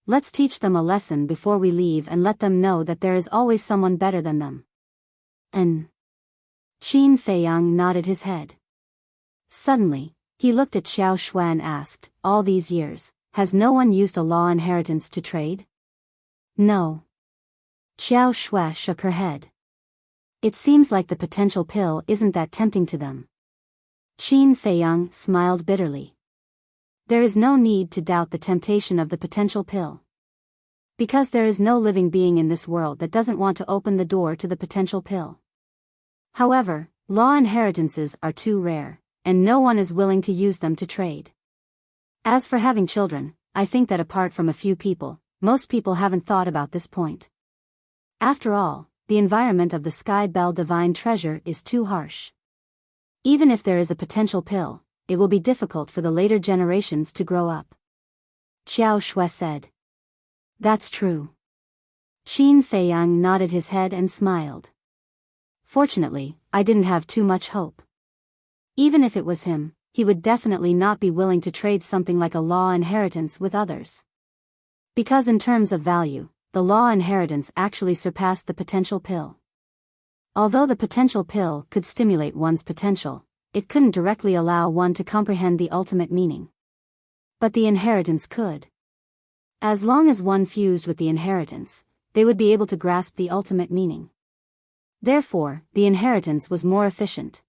Let's teach them a lesson before we leave and let them know that there is always someone better than them. And Qin Feiyang nodded his head. Suddenly, he looked at Xiao Shui and asked, "All these years, has no one used a law inheritance to trade?" "No." Xiao Shui shook her head. "It seems like the potential pill isn't that tempting to them." Qin Feiyang smiled bitterly. There is no need to doubt the temptation of the potential pill. Because there is no living being in this world that doesn't want to open the door to the potential pill. However, law inheritances are too rare, and no one is willing to use them to trade. As for having children, I think that apart from a few people, most people haven't thought about this point. After all, the environment of the Sky Bell Divine Treasure is too harsh. Even if there is a potential pill, it will be difficult for the later generations to grow up. Xiao Shui said. That's true. Qin Feiyang nodded his head and smiled. Fortunately, I didn't have too much hope. Even if it was him, he would definitely not be willing to trade something like a law inheritance with others. Because in terms of value, the law inheritance actually surpassed the potential pill. Although the potential pill could stimulate one's potential, it couldn't directly allow one to comprehend the ultimate meaning. But the inheritance could. As long as one fused with the inheritance, they would be able to grasp the ultimate meaning. Therefore, the inheritance was more efficient.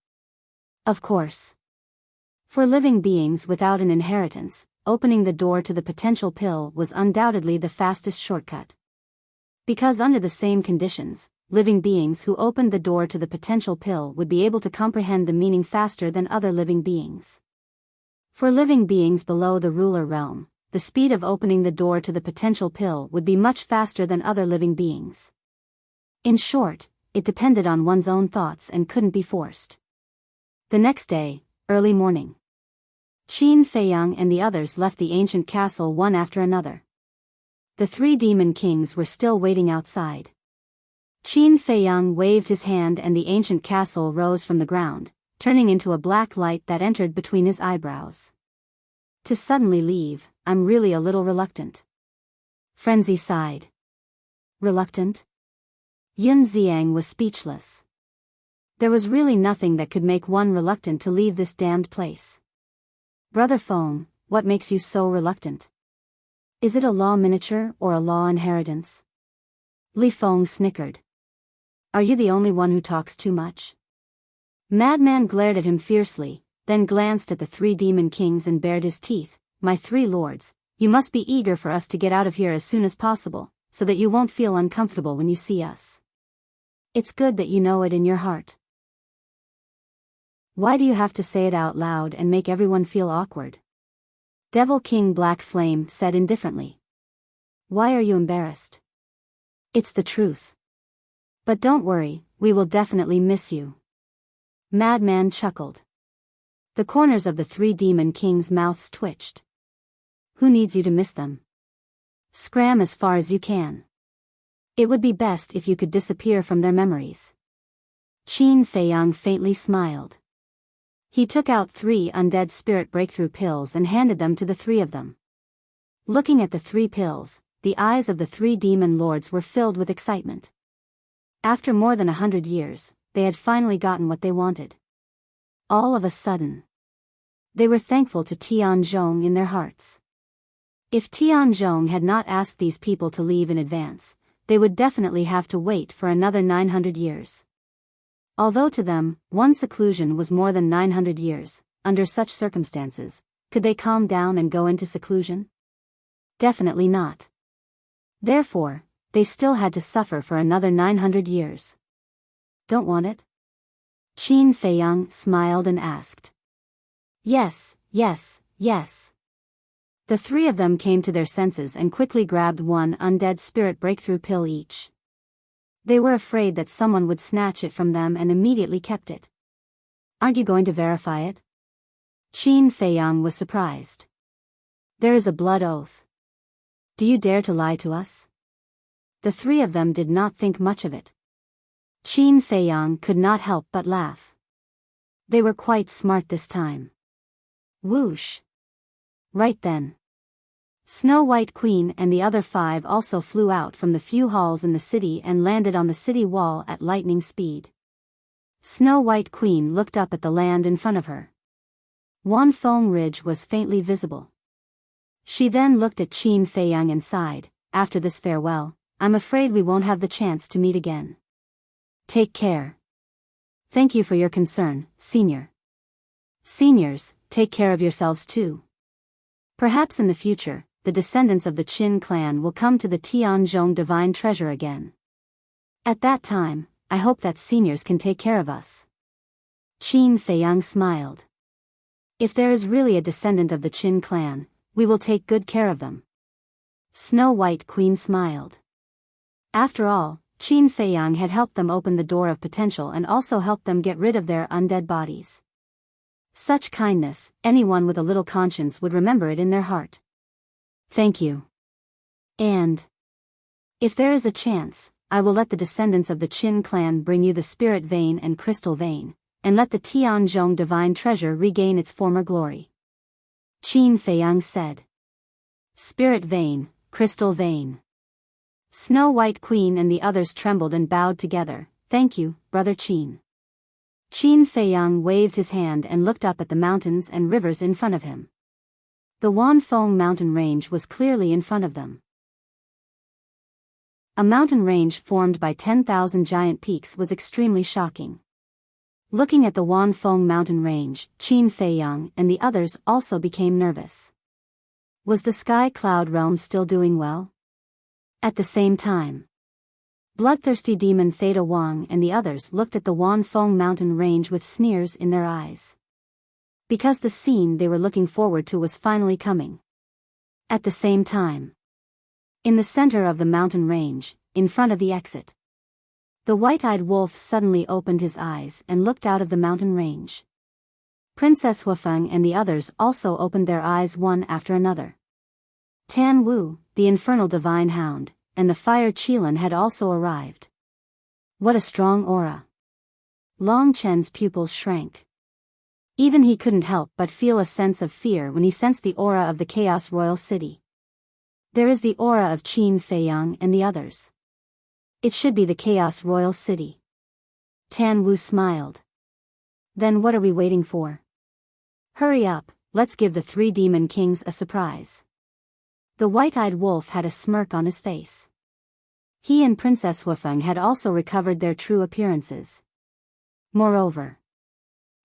Of course. For living beings without an inheritance, opening the door to the potential pill was undoubtedly the fastest shortcut. Because under the same conditions, living beings who opened the door to the potential pill would be able to comprehend the meaning faster than other living beings. For living beings below the ruler realm, the speed of opening the door to the potential pill would be much faster than other living beings. In short, it depended on one's own thoughts and couldn't be forced. The next day, early morning, Qin Feiyang and the others left the ancient castle one after another. The 3 demon kings were still waiting outside. Qin Feiyang waved his hand and the ancient castle rose from the ground, turning into a black light that entered between his eyebrows. To suddenly leave, I'm really a little reluctant. Frenzy sighed. Reluctant? Yun Xiang was speechless. There was really nothing that could make one reluctant to leave this damned place. Brother Feng, what makes you so reluctant? Is it a law miniature or a law inheritance? Li Feng snickered. Are you the only one who talks too much? Madman glared at him fiercely, then glanced at the 3 demon kings and bared his teeth. My 3 lords, you must be eager for us to get out of here as soon as possible, so that you won't feel uncomfortable when you see us. It's good that you know it in your heart. Why do you have to say it out loud and make everyone feel awkward? Devil King Black Flame said indifferently. Why are you embarrassed? It's the truth. But don't worry, we will definitely miss you. Madman chuckled. The corners of the 3 demon kings' mouths twitched. Who needs you to miss them? Scram as far as you can. It would be best if you could disappear from their memories. Qin Feiyang faintly smiled. He took out 3 undead spirit breakthrough pills and handed them to the 3 of them. Looking at the 3 pills, the eyes of the 3 demon lords were filled with excitement. After more than 100 years, they had finally gotten what they wanted. All of a sudden, they were thankful to Tianzhong in their hearts. If Tianzhong had not asked these people to leave in advance, they would definitely have to wait for another 900 years. Although to them, one seclusion was more than 900 years, under such circumstances, could they calm down and go into seclusion? Definitely not. Therefore, they still had to suffer for another 900 years. Don't want it? Qin Feiyang smiled and asked. Yes, yes, yes. The 3 of them came to their senses and quickly grabbed 1 undead spirit breakthrough pill each. They were afraid that someone would snatch it from them and immediately kept it. Aren't you going to verify it? Qin Feiyang was surprised. There is a blood oath. Do you dare to lie to us? The 3 of them did not think much of it. Qin Feiyang could not help but laugh. They were quite smart this time. Whoosh. Right then. Snow White Queen and the other 5 also flew out from the few halls in the city and landed on the city wall at lightning speed. Snow White Queen looked up at the land in front of her. Wanfeng Ridge was faintly visible. She then looked at Qin Feiyang and sighed. After this farewell, I'm afraid we won't have the chance to meet again. Take care. Thank you for your concern, Senior. Seniors, take care of yourselves too. Perhaps in the future, the descendants of the Qin clan will come to the Tianzhong divine treasure again. At that time, I hope that seniors can take care of us. Qin Feiyang smiled. If there is really a descendant of the Qin clan, we will take good care of them. Snow White Queen smiled. After all, Qin Feiyang had helped them open the door of potential and also helped them get rid of their undead bodies. Such kindness, anyone with a little conscience would remember it in their heart. Thank you. And if there is a chance, I will let the descendants of the Qin clan bring you the spirit vein and crystal vein, and let the Tianzhong divine treasure regain its former glory. Qin Feiyang said. Spirit vein, crystal vein. Snow White Queen and the others trembled and bowed together. Thank you, Brother Qin. Qin Feiyang waved his hand and looked up at the mountains and rivers in front of him. The Wanfeng mountain range was clearly in front of them. A mountain range formed by 10,000 giant peaks was extremely shocking. Looking at the Wanfeng mountain range, Qin Feiyang and the others also became nervous. Was the Sky Cloud realm still doing well? At the same time, bloodthirsty demon Theta Wang and the others looked at the Wanfeng mountain range with sneers in their eyes. Because the scene they were looking forward to was finally coming. At the same time, in the center of the mountain range, in front of the exit, the white-eyed wolf suddenly opened his eyes and looked out of the mountain range. Princess Huafeng and the others also opened their eyes one after another. Tan Wu, the infernal divine hound, and the fire Qilin had also arrived. What a strong aura. Long Chen's pupils shrank. Even he couldn't help but feel a sense of fear when he sensed the aura of the Chaos Royal City. There is the aura of Qin Feiyang and the others. It should be the Chaos Royal City. Tan Wu smiled. Then what are we waiting for? Hurry up, let's give the three demon kings a surprise. The white-eyed wolf had a smirk on his face. He and Princess Wufeng had also recovered their true appearances. Moreover,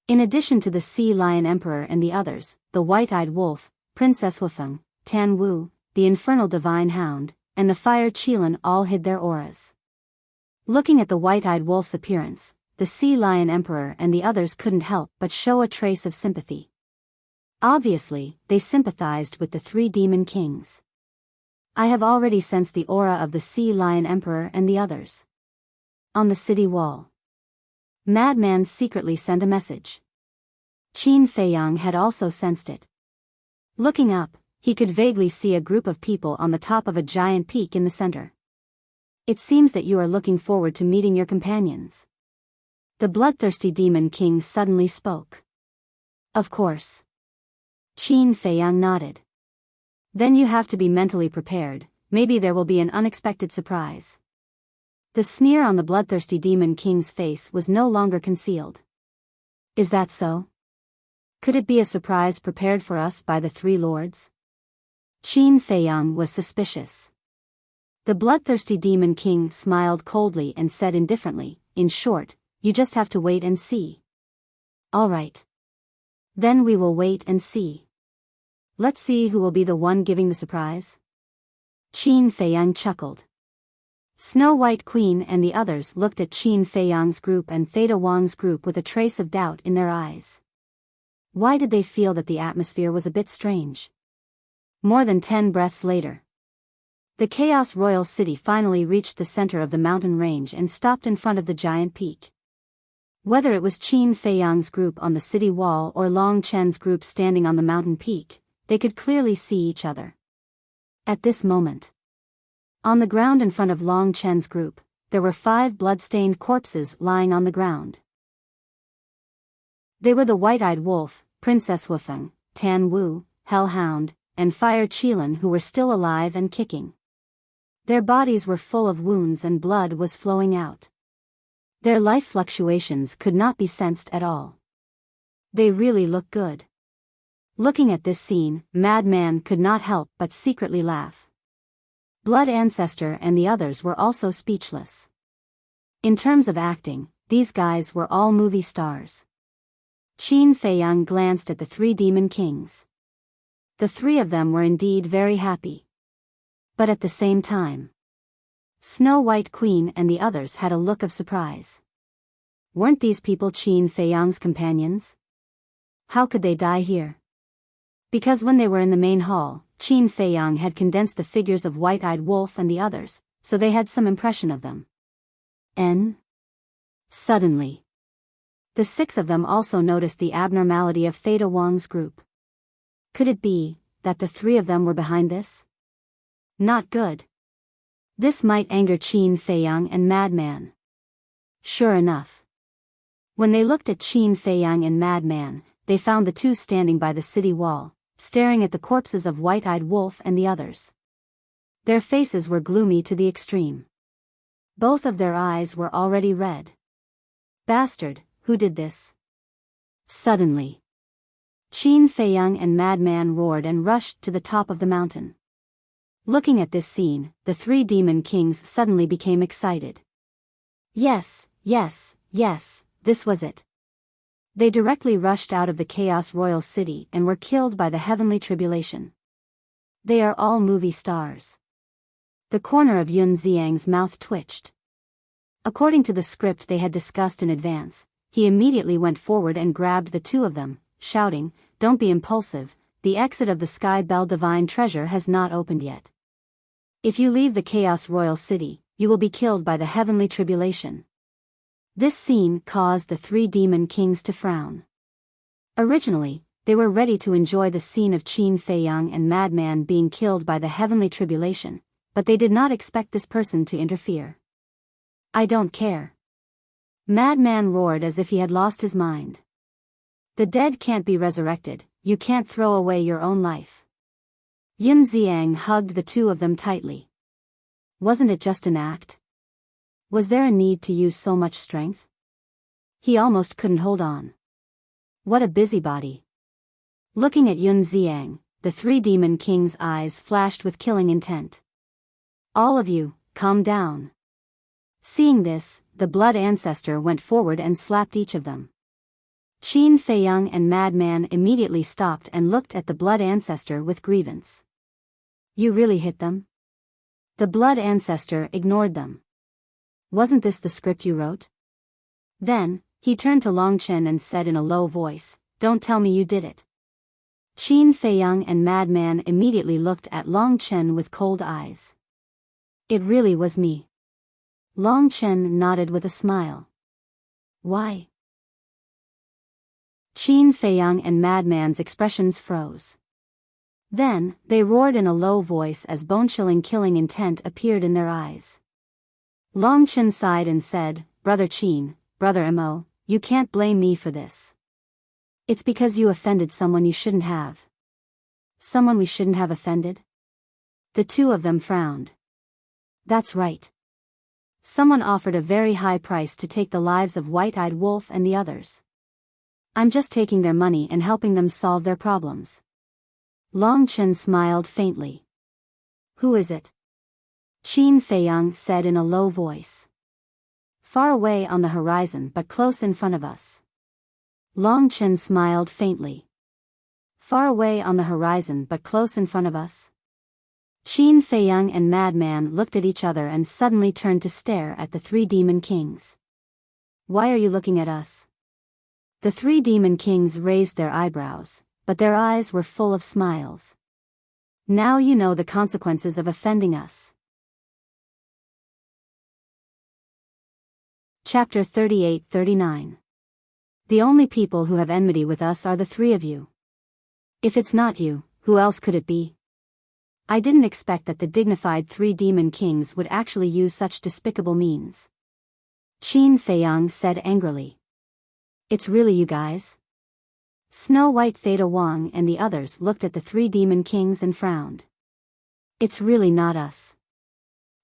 in addition to the Sea Lion Emperor and the others, the white-eyed wolf, Princess Wufeng, Tan Wu, the infernal divine hound, and the fire Qilin all hid their auras. Looking at the white-eyed wolf's appearance, the Sea Lion Emperor and the others couldn't help but show a trace of sympathy. Obviously, they sympathized with the three demon kings. I have already sensed the aura of the Sea Lion Emperor and the others. On the city wall, Madman secretly sent a message. Qin Feiyang had also sensed it. Looking up, he could vaguely see a group of people on the top of a giant peak in the center. It seems that you are looking forward to meeting your companions. The bloodthirsty demon king suddenly spoke. Of course. Qin Feiyang nodded. Then you have to be mentally prepared, maybe there will be an unexpected surprise. The sneer on the bloodthirsty demon king's face was no longer concealed. Is that so? Could it be a surprise prepared for us by the three lords? Qin Feiyang was suspicious. The bloodthirsty demon king smiled coldly and said indifferently, in short, you just have to wait and see. All right. Then we will wait and see. Let's see who will be the one giving the surprise. Qin Feiyang chuckled. Snow White Queen and the others looked at Qin Feiyang's group and Theta Wang's group with a trace of doubt in their eyes. Why did they feel that the atmosphere was a bit strange? More than 10 breaths later, the Chaos Royal City finally reached the center of the mountain range and stopped in front of the giant peak. Whether it was Qin Feiyang's group on the city wall or Long Chen's group standing on the mountain peak, they could clearly see each other. At this moment, on the ground in front of Long Chen's group, there were 5 blood-stained corpses lying on the ground. They were the white-eyed wolf, Princess Wufeng, Tan Wu, Hellhound, and Fire Qilin who were still alive and kicking. Their bodies were full of wounds and blood was flowing out. Their life fluctuations could not be sensed at all. They really look good. Looking at this scene, Madman could not help but secretly laugh. Blood Ancestor and the others were also speechless. In terms of acting, these guys were all movie stars. Qin Feiyang glanced at the three demon kings. The three of them were indeed very happy. But at the same time, Snow White Queen and the others had a look of surprise. Weren't these people Qin Feiyang's companions? How could they die here? Because when they were in the main hall, Qin Feiyang had condensed the figures of White-Eyed Wolf and the others, so they had some impression of them. Suddenly, the 6 of them also noticed the abnormality of Theta Wang's group. Could it be that the 3 of them were behind this? Not good. This might anger Qin Feiyang and Madman. Sure enough, when they looked at Qin Feiyang and Madman, they found the 2 standing by the city wall, staring at the corpses of White-Eyed Wolf and the others. Their faces were gloomy to the extreme. Both of their eyes were already red. Bastard, who did this? Suddenly, Qin Feiyang and Madman roared and rushed to the top of the mountain. Looking at this scene, the 3 demon kings suddenly became excited. Yes, this was it. They directly rushed out of the Chaos Royal City and were killed by the Heavenly Tribulation. They are all movie stars. The corner of Yun Xiang's mouth twitched. According to the script they had discussed in advance, he immediately went forward and grabbed the 2 of them, shouting, "Don't be impulsive, the exit of the Sky Bell Divine Treasure has not opened yet. If you leave the Chaos Royal City, you will be killed by the Heavenly Tribulation." This scene caused the 3 demon kings to frown. Originally, they were ready to enjoy the scene of Qin Feiyang and Madman being killed by the Heavenly Tribulation, but they did not expect this person to interfere. "I don't care." Madman roared as if he had lost his mind. "The dead can't be resurrected, you can't throw away your own life." Yun Xiang hugged the 2 of them tightly. Wasn't it just an act? Was there a need to use so much strength? He almost couldn't hold on. What a busybody. Looking at Yun Xiang, the three demon kings' eyes flashed with killing intent. All of you, calm down. Seeing this, the blood ancestor went forward and slapped each of them. Qin Feiyang and Madman immediately stopped and looked at the blood ancestor with grievance. You really hit them? The blood ancestor ignored them. Wasn't this the script you wrote? Then, he turned to Long Chen and said in a low voice, Don't tell me you did it. Qin Feiyang and Madman immediately looked at Long Chen with cold eyes. It really was me. Long Chen nodded with a smile. Why? Qin Feiyang and Madman's expressions froze. Then, they roared in a low voice as bone-chilling killing intent appeared in their eyes. Long Chen sighed and said, Brother Qin, Brother Mo, you can't blame me for this. It's because you offended someone you shouldn't have. Someone we shouldn't have offended? The two of them frowned. That's right. Someone offered a very high price to take the lives of White-Eyed Wolf and the others. I'm just taking their money and helping them solve their problems. Long Chen smiled faintly. Who is it? Qin Feiyang said in a low voice. Far away on the horizon but close in front of us. Long Chen smiled faintly. Far away on the horizon but close in front of us? Qin Feiyang and Madman looked at each other and suddenly turned to stare at the three demon kings. Why are you looking at us? The three demon kings raised their eyebrows, but their eyes were full of smiles. Now you know the consequences of offending us. Chapter 38-39. The only people who have enmity with us are the three of you. If it's not you, who else could it be? I didn't expect that the dignified three demon kings would actually use such despicable means. Qin Feiyang said angrily. It's really you guys? Snow White Theta Wang and the others looked at the three demon kings and frowned. It's really not us.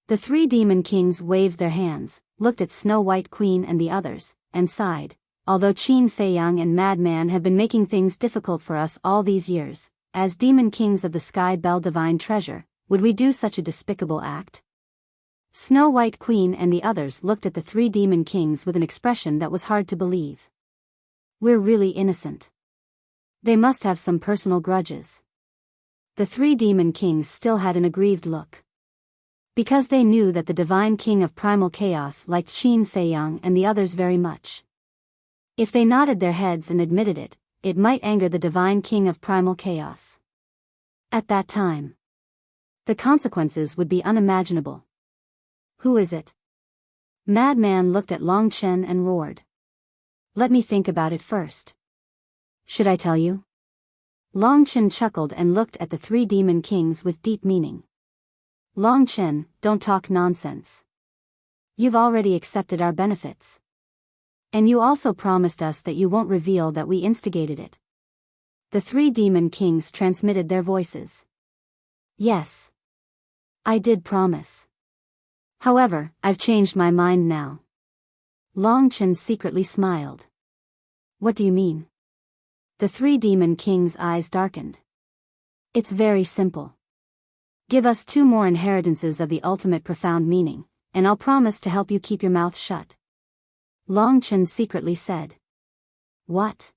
The three demon kings waved their hands, looked at Snow White Queen and the others, and sighed. Although Qin Feiyang and Madman have been making things difficult for us all these years, as demon kings of the Sky Bell Divine Treasure, would we do such a despicable act? Snow White Queen and the others looked at the three demon kings with an expression that was hard to believe. We're really innocent. They must have some personal grudges. The three demon kings still had an aggrieved look. Because they knew that the divine king of primal chaos liked Qin Feiyang and the others very much. If they nodded their heads and admitted it, it might anger the divine king of primal chaos. At that time, the consequences would be unimaginable. Who is it? Madman looked at Long Chen and roared. Let me think about it first. Should I tell you? Long Chen chuckled and looked at the three demon kings with deep meaning. Long Chen, don't talk nonsense. You've already accepted our benefits. And you also promised us that you won't reveal that we instigated it. The three demon kings transmitted their voices. Yes. I did promise. However, I've changed my mind now. Long Chen secretly smiled. What do you mean? The three demon kings' eyes darkened. It's very simple. Give us 2 more inheritances of the ultimate profound meaning, and I'll promise to help you keep your mouth shut. Long Chen secretly said. What?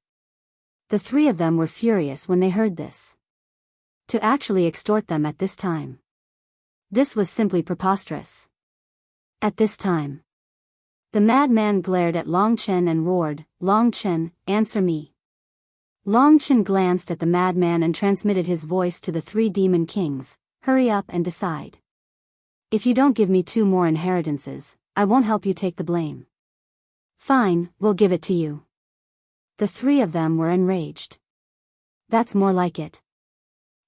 The three of them were furious when they heard this. To actually extort them at this time. This was simply preposterous. At this time. The madman glared at Long Chen and roared, Long Chen, answer me. Long Chen glanced at the madman and transmitted his voice to the three demon kings, hurry up and decide. If you don't give me 2 more inheritances, I won't help you take the blame. Fine, we'll give it to you. The three of them were enraged. That's more like it.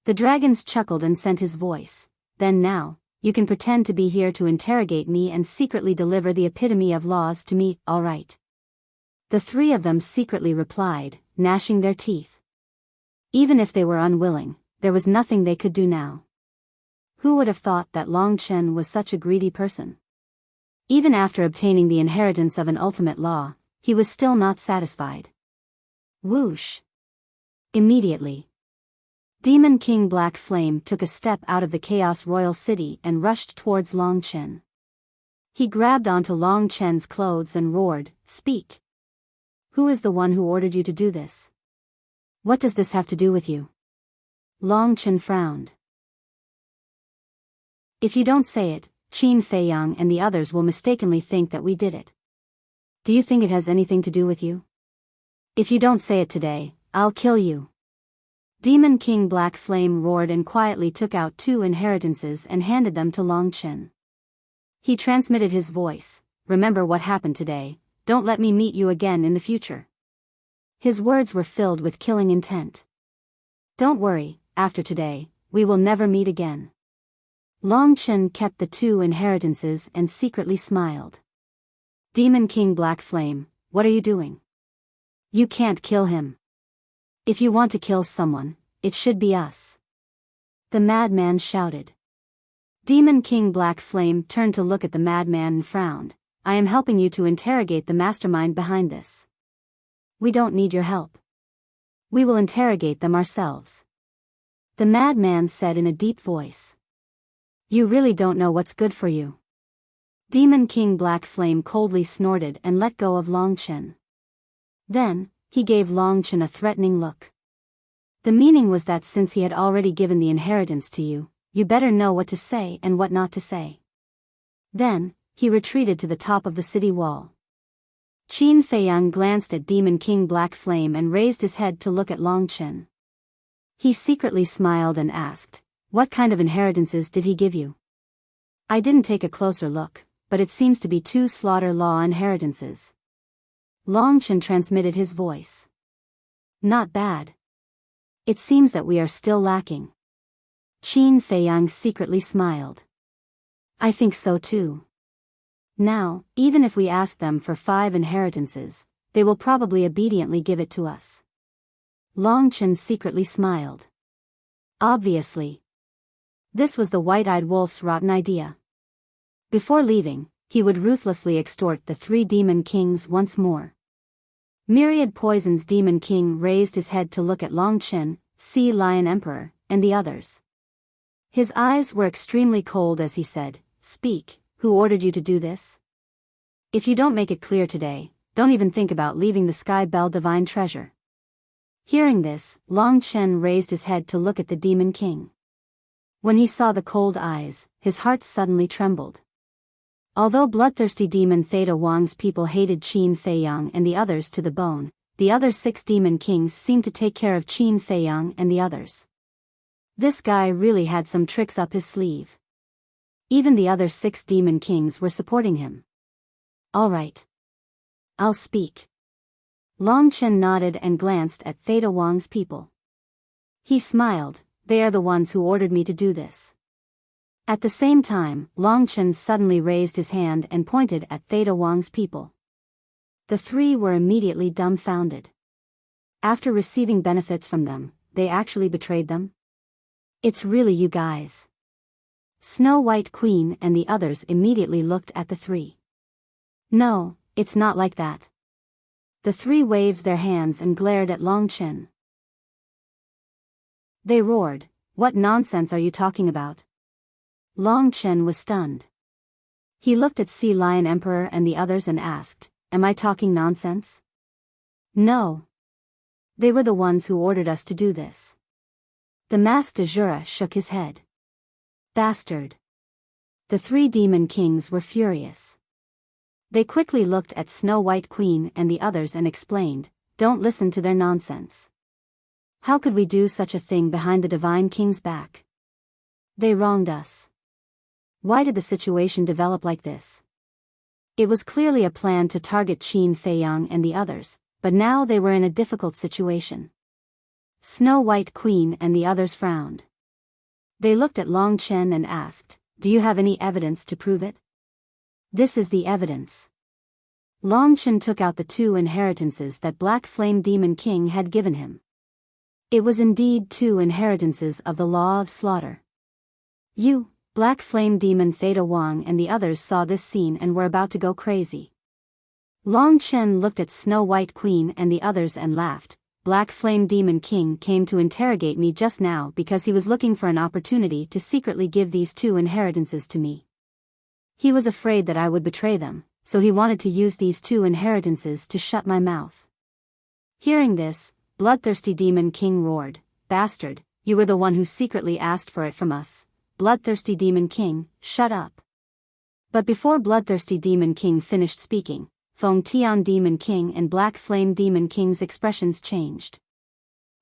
The dragons chuckled and sent his voice. Then now, you can pretend to be here to interrogate me and secretly deliver the epitome of laws to me, all right. The three of them secretly replied, gnashing their teeth. Even if they were unwilling, there was nothing they could do now. Who would have thought that Long Chen was such a greedy person? Even after obtaining the inheritance of an ultimate law, he was still not satisfied. Whoosh! Immediately, Demon King Black Flame took a step out of the Chaos Royal City and rushed towards Long Chen. He grabbed onto Long Chen's clothes and roared, "Speak! Who is the one who ordered you to do this? What does this have to do with you?" Long Chen frowned. "If you don't say it, Qin Feiyang and the others will mistakenly think that we did it. Do you think it has anything to do with you? If you don't say it today, I'll kill you." Demon King Black Flame roared and quietly took out 2 inheritances and handed them to Long Chen. He transmitted his voice, "Remember what happened today, don't let me meet you again in the future." His words were filled with killing intent. "Don't worry, after today, we will never meet again." Long Chen kept the 2 inheritances and secretly smiled. "Demon King Black Flame, what are you doing? You can't kill him. If you want to kill someone, it should be us." The madman shouted. Demon King Black Flame turned to look at the madman and frowned. "I am helping you to interrogate the mastermind behind this. We don't need your help. We will interrogate them ourselves." The madman said in a deep voice. "You really don't know what's good for you." Demon King Black Flame coldly snorted and let go of Long Chen. Then, he gave Long Chen a threatening look. The meaning was that since he had already given the inheritance to you, you better know what to say and what not to say. Then, he retreated to the top of the city wall. Qin Feiyang glanced at Demon King Black Flame and raised his head to look at Long Chen. He secretly smiled and asked, "What kind of inheritances did he give you?" "I didn't take a closer look, but it seems to be 2 slaughter law inheritances." Long Chen transmitted his voice. "Not bad. It seems that we are still lacking." Qin Feiyang secretly smiled. "I think so too. Now, even if we ask them for 5 inheritances, they will probably obediently give it to us." Long Chen secretly smiled. Obviously. This was the white-eyed wolf's rotten idea. Before leaving, he would ruthlessly extort the 3 demon kings once more. Myriad Poison's Demon King raised his head to look at Long Chen, Sea Lion Emperor, and the others. His eyes were extremely cold as he said, "Speak, who ordered you to do this? If you don't make it clear today, don't even think about leaving the Sky Bell Divine Treasure." Hearing this, Long Chen raised his head to look at the Demon King. When he saw the cold eyes, his heart suddenly trembled. Although bloodthirsty demon Theta Wang's people hated Qin Feiyang and the others to the bone, the other 6 demon kings seemed to take care of Qin Feiyang and the others. This guy really had some tricks up his sleeve. Even the other 6 demon kings were supporting him. "All right. I'll speak." Long Chen nodded and glanced at Theta Wang's people. He smiled, "They are the ones who ordered me to do this." At the same time, Long Chen suddenly raised his hand and pointed at Theta Wang's people. The 3 were immediately dumbfounded. After receiving benefits from them, they actually betrayed them? "It's really you guys." Snow White Queen and the others immediately looked at the 3. "No, it's not like that." The 3 waved their hands and glared at Long Chen. They roared, "What nonsense are you talking about?" Long Chen was stunned. He looked at Sea Lion Emperor and the others and asked, "Am I talking nonsense?" "No. They were the ones who ordered us to do this." The Mask de Jura shook his head. "Bastard." The 3 demon kings were furious. They quickly looked at Snow White Queen and the others and explained, "Don't listen to their nonsense. How could we do such a thing behind the Divine King's back? They wronged us. Why did the situation develop like this?" It was clearly a plan to target Qin Feiyang and the others, but now they were in a difficult situation. Snow White Queen and the others frowned. They looked at Long Chen and asked, "Do you have any evidence to prove it?" "This is the evidence." Long Chen took out the 2 inheritances that Black Flame Demon King had given him. It was indeed 2 inheritances of the Law of Slaughter. "You, Black Flame Demon Theta Wang and the others saw this scene and were about to go crazy. Long Chen looked at Snow White Queen and the others and laughed, Black Flame Demon King came to interrogate me just now because he was looking for an opportunity to secretly give these 2 inheritances to me. He was afraid that I would betray them, so he wanted to use these 2 inheritances to shut my mouth." Hearing this, Bloodthirsty Demon King roared, "Bastard, you were the one who secretly asked for it from us. Bloodthirsty Demon King, shut up." But before Bloodthirsty Demon King finished speaking, Feng Tian Demon King and Black Flame Demon King's expressions changed.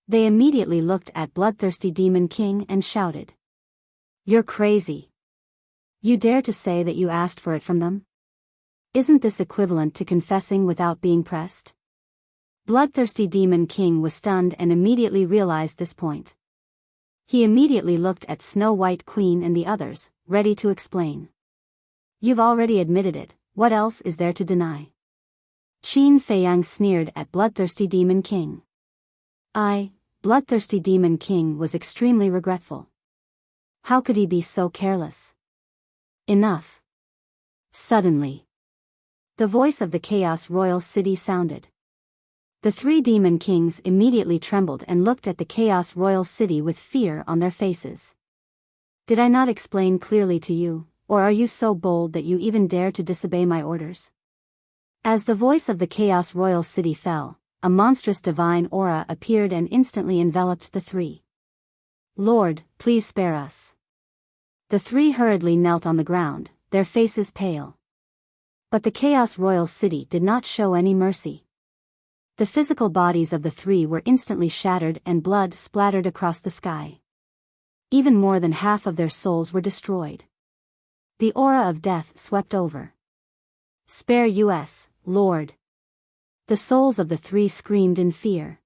They immediately looked at Bloodthirsty Demon King and shouted, "You're crazy. You dare to say that you asked for it from them? Isn't this equivalent to confessing without being pressed?" Bloodthirsty Demon King was stunned and immediately realized this point. He immediately looked at Snow White Queen and the others, ready to explain. "You've already admitted it, what else is there to deny?" Qin Feiyang sneered at Bloodthirsty Demon King. Bloodthirsty Demon King was extremely regretful. How could he be so careless? Enough. Suddenly, the voice of the Chaos Royal City sounded. The 3 Demon Kings immediately trembled and looked at the Chaos Royal City with fear on their faces. "Did I not explain clearly to you, or are you so bold that you even dare to disobey my orders?" As the voice of the Chaos Royal City fell, a monstrous divine aura appeared and instantly enveloped the 3. "Lord, please spare us." The 3 hurriedly knelt on the ground, their faces pale. But the Chaos Royal City did not show any mercy. The physical bodies of the 3 were instantly shattered and blood splattered across the sky. Even more than half of their souls were destroyed. The aura of death swept over. "Spare us, Lord." The souls of the 3 screamed in fear.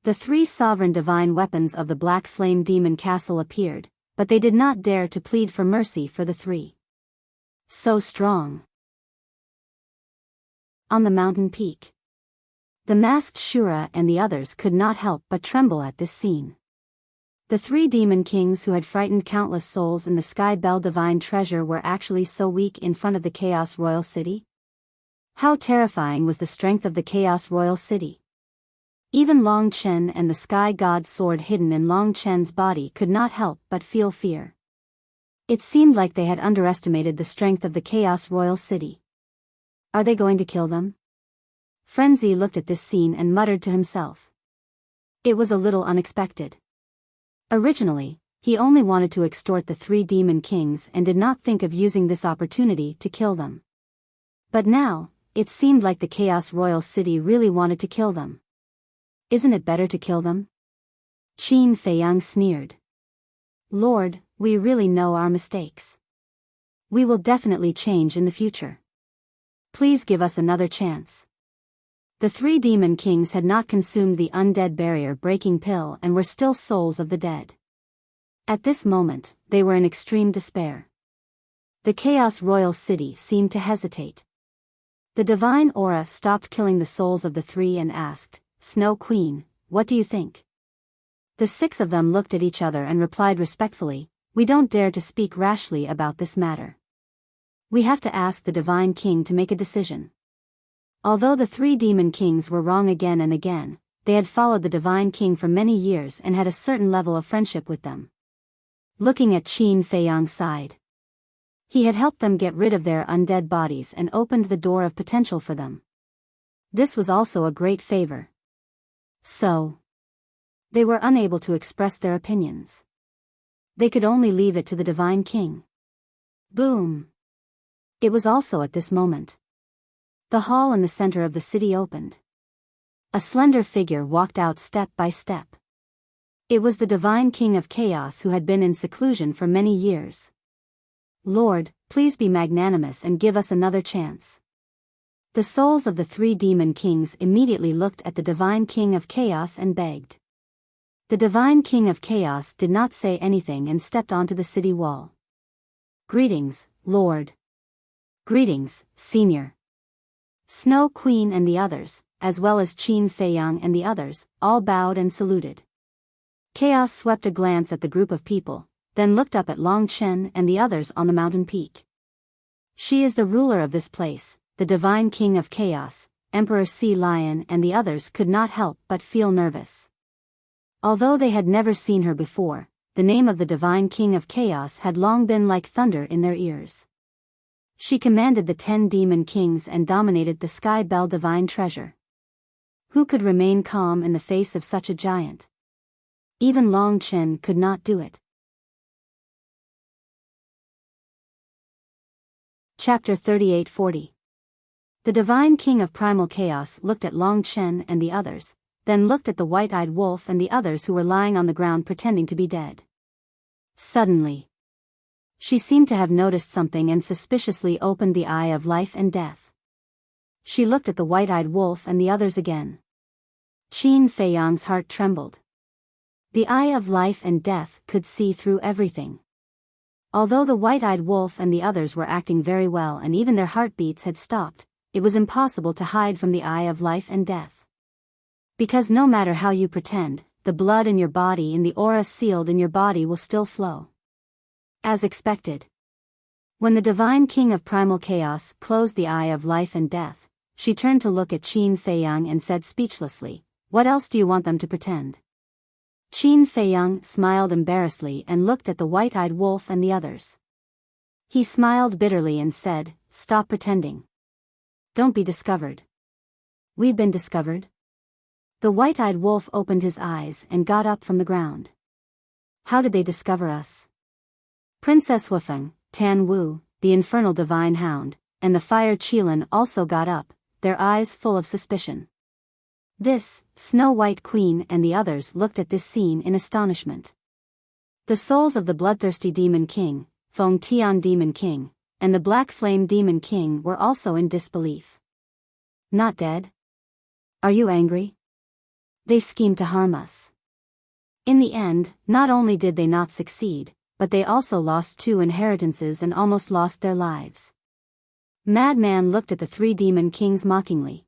The 3 sovereign divine weapons of the Black Flame Demon Castle appeared, but they did not dare to plead for mercy for the 3. So strong. On the mountain peak, the masked Shura and the others could not help but tremble at this scene. The 3 demon kings who had frightened countless souls in the Sky Bell Divine Treasure were actually so weak in front of the Chaos Royal City? How terrifying was the strength of the Chaos Royal City! Even Long Chen and the Sky God sword hidden in Long Chen's body could not help but feel fear. It seemed like they had underestimated the strength of the Chaos Royal City. Are they going to kill them? Frenzy looked at this scene and muttered to himself. It was a little unexpected. Originally, he only wanted to extort the 3 demon kings and did not think of using this opportunity to kill them. But now, it seemed like the Chaos Royal City really wanted to kill them. Isn't it better to kill them? Qin Feiyang sneered. Lord, we really know our mistakes. We will definitely change in the future. Please give us another chance. The 3 demon kings had not consumed the undead barrier breaking pill and were still souls of the dead. At this moment, they were in extreme despair. The Chaos Royal City seemed to hesitate. The divine aura stopped killing the souls of the 3 and asked, Snow Queen, what do you think? The 6 of them looked at each other and replied respectfully, we don't dare to speak rashly about this matter. We have to ask the Divine King to make a decision. Although the 3 demon kings were wrong again and again, they had followed the Divine King for many years and had a certain level of friendship with them. Looking at Qin Feiyang sighed. He had helped them get rid of their undead bodies and opened the door of potential for them. This was also a great favor. So, they were unable to express their opinions. They could only leave it to the Divine King. Boom! It was also at this moment. The hall in the center of the city opened. A slender figure walked out step by step. It was the Divine King of Chaos who had been in seclusion for many years. Lord, please be magnanimous and give us another chance. The souls of the 3 demon kings immediately looked at the Divine King of Chaos and begged. The Divine King of Chaos did not say anything and stepped onto the city wall. Greetings, Lord. Greetings, Senior. Snow Queen and the others, as well as Qin Feiyang and the others, all bowed and saluted. Chaos swept a glance at the group of people, then looked up at Long Chen and the others on the mountain peak. She is the ruler of this place, the Divine King of Chaos, Emperor Sea Lion and the others could not help but feel nervous. Although they had never seen her before, the name of the Divine King of Chaos had long been like thunder in their ears. She commanded the 10 demon kings and dominated the Sky Bell Divine Treasure. Who could remain calm in the face of such a giant? Even Long Chen could not do it. Chapter 38-40. The Divine King of Primal Chaos looked at Long Chen and the others, then looked at the white-eyed wolf and the others who were lying on the ground pretending to be dead. Suddenly, she seemed to have noticed something and suspiciously opened the Eye of Life and Death. She looked at the white-eyed wolf and the others again. Qin Feiyang's heart trembled. The Eye of Life and Death could see through everything. Although the white-eyed wolf and the others were acting very well and even their heartbeats had stopped, it was impossible to hide from the Eye of Life and Death. Because no matter how you pretend, the blood in your body and the aura sealed in your body will still flow. As expected. When the Divine King of Primal Chaos closed the Eye of Life and Death, she turned to look at Qin Feiyang and said speechlessly, "What else do you want them to pretend?" Qin Feiyang smiled embarrassedly and looked at the white-eyed wolf and the others. He smiled bitterly and said, "Stop pretending. Don't be discovered." "We've been discovered?" The white-eyed wolf opened his eyes and got up from the ground. "How did they discover us?" Princess Wufeng, Tan Wu, the infernal divine hound, and the fire Qilin also got up, their eyes full of suspicion. This, Snow White Queen and the others looked at this scene in astonishment. The souls of the bloodthirsty Demon King, Feng Tian Demon King, and the Black Flame Demon King were also in disbelief. "Not dead? Are you angry? They schemed to harm us." In the end, not only did they not succeed, but they also lost 2 inheritances and almost lost their lives. Madman looked at the 3 demon kings mockingly.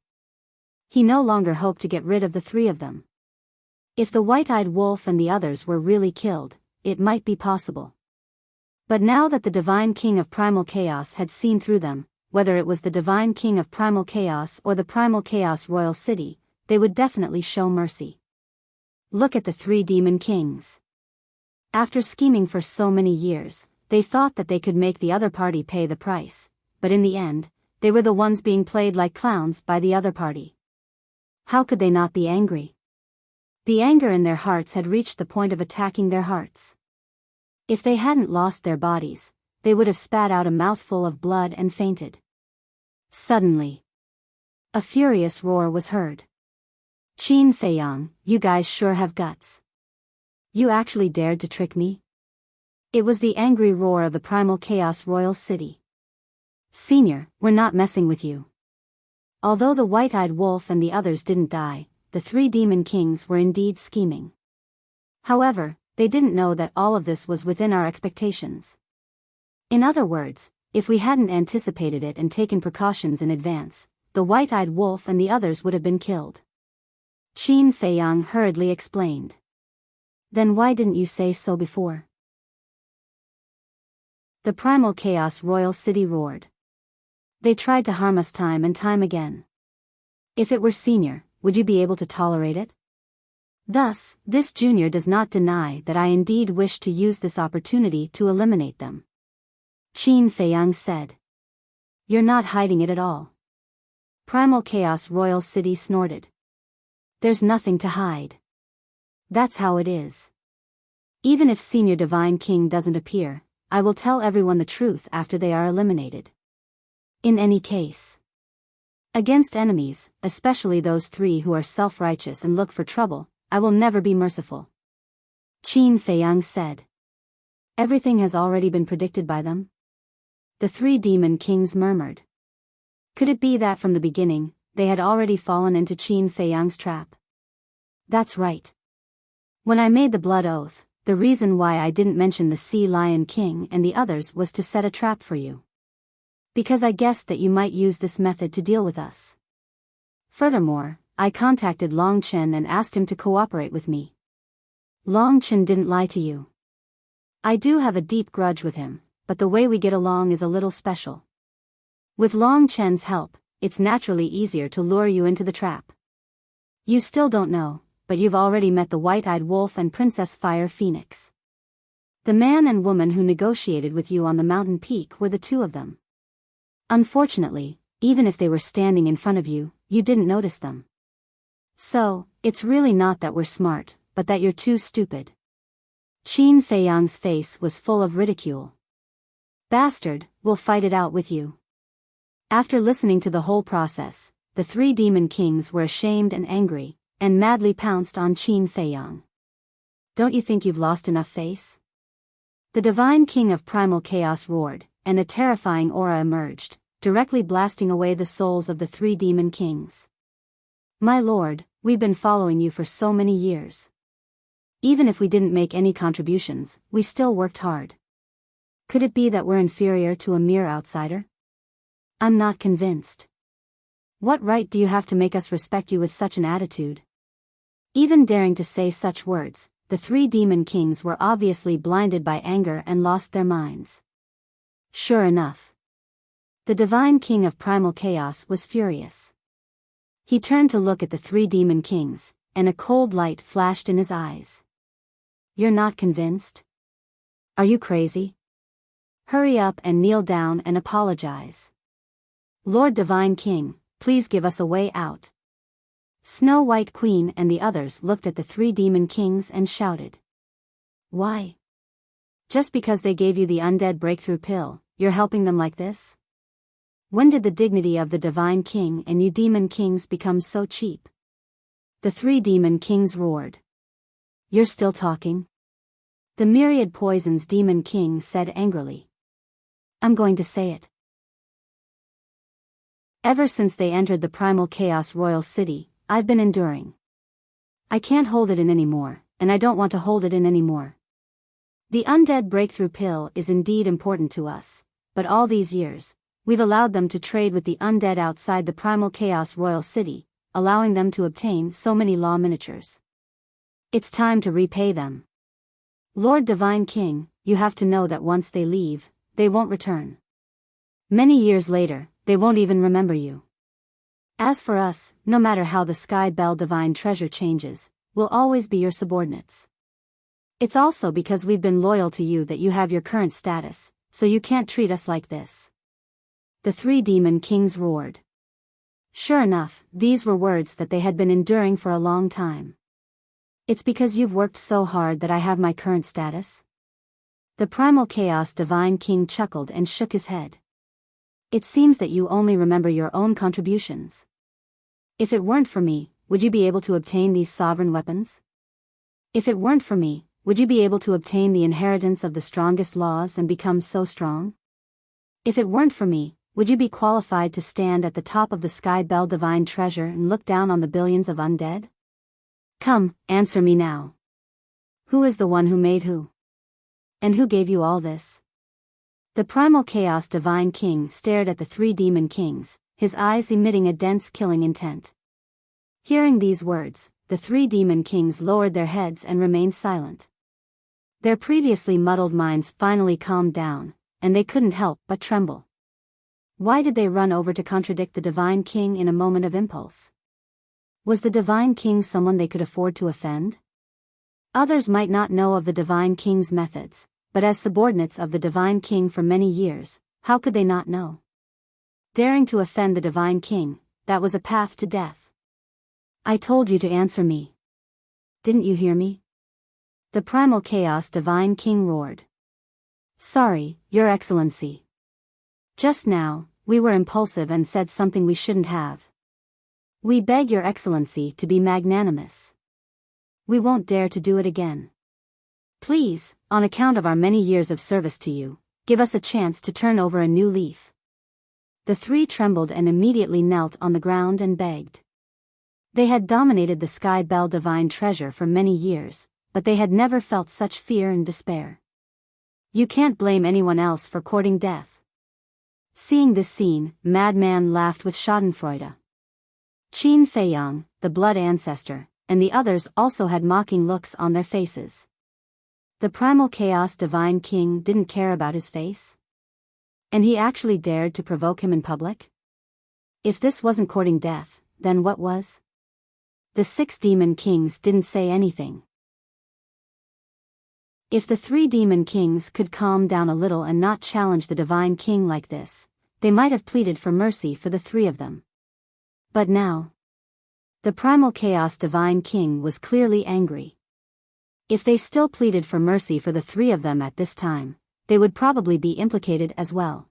He no longer hoped to get rid of the 3 of them. If the white-eyed wolf and the others were really killed, it might be possible. But now that the Divine King of Primal Chaos had seen through them, whether it was the Divine King of Primal Chaos or the Primal Chaos Royal City, they would definitely show mercy. Look at the 3 demon kings. After scheming for so many years, they thought that they could make the other party pay the price, but in the end, they were the ones being played like clowns by the other party. How could they not be angry? The anger in their hearts had reached the point of attacking their hearts. If they hadn't lost their bodies, they would have spat out a mouthful of blood and fainted. Suddenly, a furious roar was heard. "Qin Feiyang, you guys sure have guts. You actually dared to trick me?" It was the angry roar of the Primal Chaos Royal City. "Senior, we're not messing with you." Although the white-eyed wolf and the others didn't die, the 3 demon kings were indeed scheming. However, they didn't know that all of this was within our expectations. In other words, if we hadn't anticipated it and taken precautions in advance, the white-eyed wolf and the others would have been killed. Qin Feiyang hurriedly explained. "Then why didn't you say so before?" The Primal Chaos Royal City roared. "They tried to harm us time and time again. If it were Senior, would you be able to tolerate it? Thus, this Junior does not deny that I indeed wish to use this opportunity to eliminate them." Qin Feiyang said. "You're not hiding it at all." Primal Chaos Royal City snorted. "There's nothing to hide. That's how it is. Even if Senior Divine King doesn't appear, I will tell everyone the truth after they are eliminated. In any case, against enemies, especially those 3 who are self-righteous and look for trouble, I will never be merciful." Qin Feiyang said. "Everything has already been predicted by them?" The 3 demon kings murmured. Could it be that from the beginning, they had already fallen into Qin Feiyang's trap? "That's right. When I made the blood oath, the reason why I didn't mention the Sea Lion King and the others was to set a trap for you. Because I guessed that you might use this method to deal with us. Furthermore, I contacted Long Chen and asked him to cooperate with me. Long Chen didn't lie to you. I do have a deep grudge with him, but the way we get along is a little special. With Long Chen's help, it's naturally easier to lure you into the trap. You still don't know, but you've already met the white-eyed wolf and Princess Fire Phoenix. The man and woman who negotiated with you on the mountain peak were the two of them. Unfortunately, even if they were standing in front of you, you didn't notice them. So, it's really not that we're smart, but that you're too stupid. Qin Feiyang's face was full of ridicule. Bastard, we'll fight it out with you. After listening to the whole process, the three demon kings were ashamed and angry, and madly pounced on Qin Feiyang. Don't you think you've lost enough face? The divine king of primal chaos roared, and a terrifying aura emerged, directly blasting away the souls of the three demon kings. My lord, we've been following you for so many years. Even if we didn't make any contributions, we still worked hard. Could it be that we're inferior to a mere outsider? I'm not convinced. What right do you have to make us respect you with such an attitude? Even daring to say such words, the three demon kings were obviously blinded by anger and lost their minds. Sure enough. The divine king of primal chaos was furious. He turned to look at the three demon kings, and a cold light flashed in his eyes. You're not convinced? Are you crazy? Hurry up and kneel down and apologize. Lord Divine King, please give us a way out. Snow White Queen and the others looked at the three demon kings and shouted. Why? Just because they gave you the undead breakthrough pill, you're helping them like this? When did the dignity of the Divine King and you demon kings become so cheap? The three demon kings roared. You're still talking? The myriad poisons demon king said angrily. I'm going to say it. Ever since they entered the primal chaos royal city, I've been enduring. I can't hold it in anymore, and I don't want to hold it in anymore. The undead breakthrough pill is indeed important to us, but all these years, we've allowed them to trade with the undead outside the primal chaos royal city, allowing them to obtain so many law miniatures. It's time to repay them. Lord Divine King, you have to know that once they leave, they won't return. Many years later, they won't even remember you. As for us, no matter how the Sky Bell Divine Treasure changes, we'll always be your subordinates. It's also because we've been loyal to you that you have your current status, so you can't treat us like this. The three demon kings roared. Sure enough, these were words that they had been enduring for a long time. It's because you've worked so hard that I have my current status? The primal chaos divine king chuckled and shook his head. It seems that you only remember your own contributions. If it weren't for me, would you be able to obtain these sovereign weapons? If it weren't for me, would you be able to obtain the inheritance of the strongest laws and become so strong? If it weren't for me, would you be qualified to stand at the top of the Sky Bell Divine Treasure and look down on the billions of undead? Come, answer me now. Who is the one who made who? And who gave you all this? The primal chaos divine king stared at the three demon kings, his eyes emitting a dense killing intent. Hearing these words, the three demon kings lowered their heads and remained silent. Their previously muddled minds finally calmed down, and they couldn't help but tremble. Why did they run over to contradict the divine king in a moment of impulse? Was the divine king someone they could afford to offend? Others might not know of the divine king's methods, but as subordinates of the divine king for many years, how could they not know? Daring to offend the divine king, that was a path to death. I told you to answer me. Didn't you hear me? The primal chaos divine king roared. Sorry, Your Excellency. Just now, we were impulsive and said something we shouldn't have. We beg Your Excellency to be magnanimous. We won't dare to do it again. Please, on account of our many years of service to you, give us a chance to turn over a new leaf. The three trembled and immediately knelt on the ground and begged. They had dominated the Sky Bell Divine Treasure for many years, but they had never felt such fear and despair. You can't blame anyone else for courting death. Seeing this scene, Madman laughed with schadenfreude. Qin Feiyang, the blood ancestor, and the others also had mocking looks on their faces. The primal chaos divine king didn't care about his face? And he actually dared to provoke him in public? If this wasn't courting death, then what was? The 6 demon kings didn't say anything. If the 3 demon kings could calm down a little and not challenge the divine king like this, they might have pleaded for mercy for the 3 of them. But now, the primal chaos divine king was clearly angry. If they still pleaded for mercy for the 3 of them at this time, they would probably be implicated as well.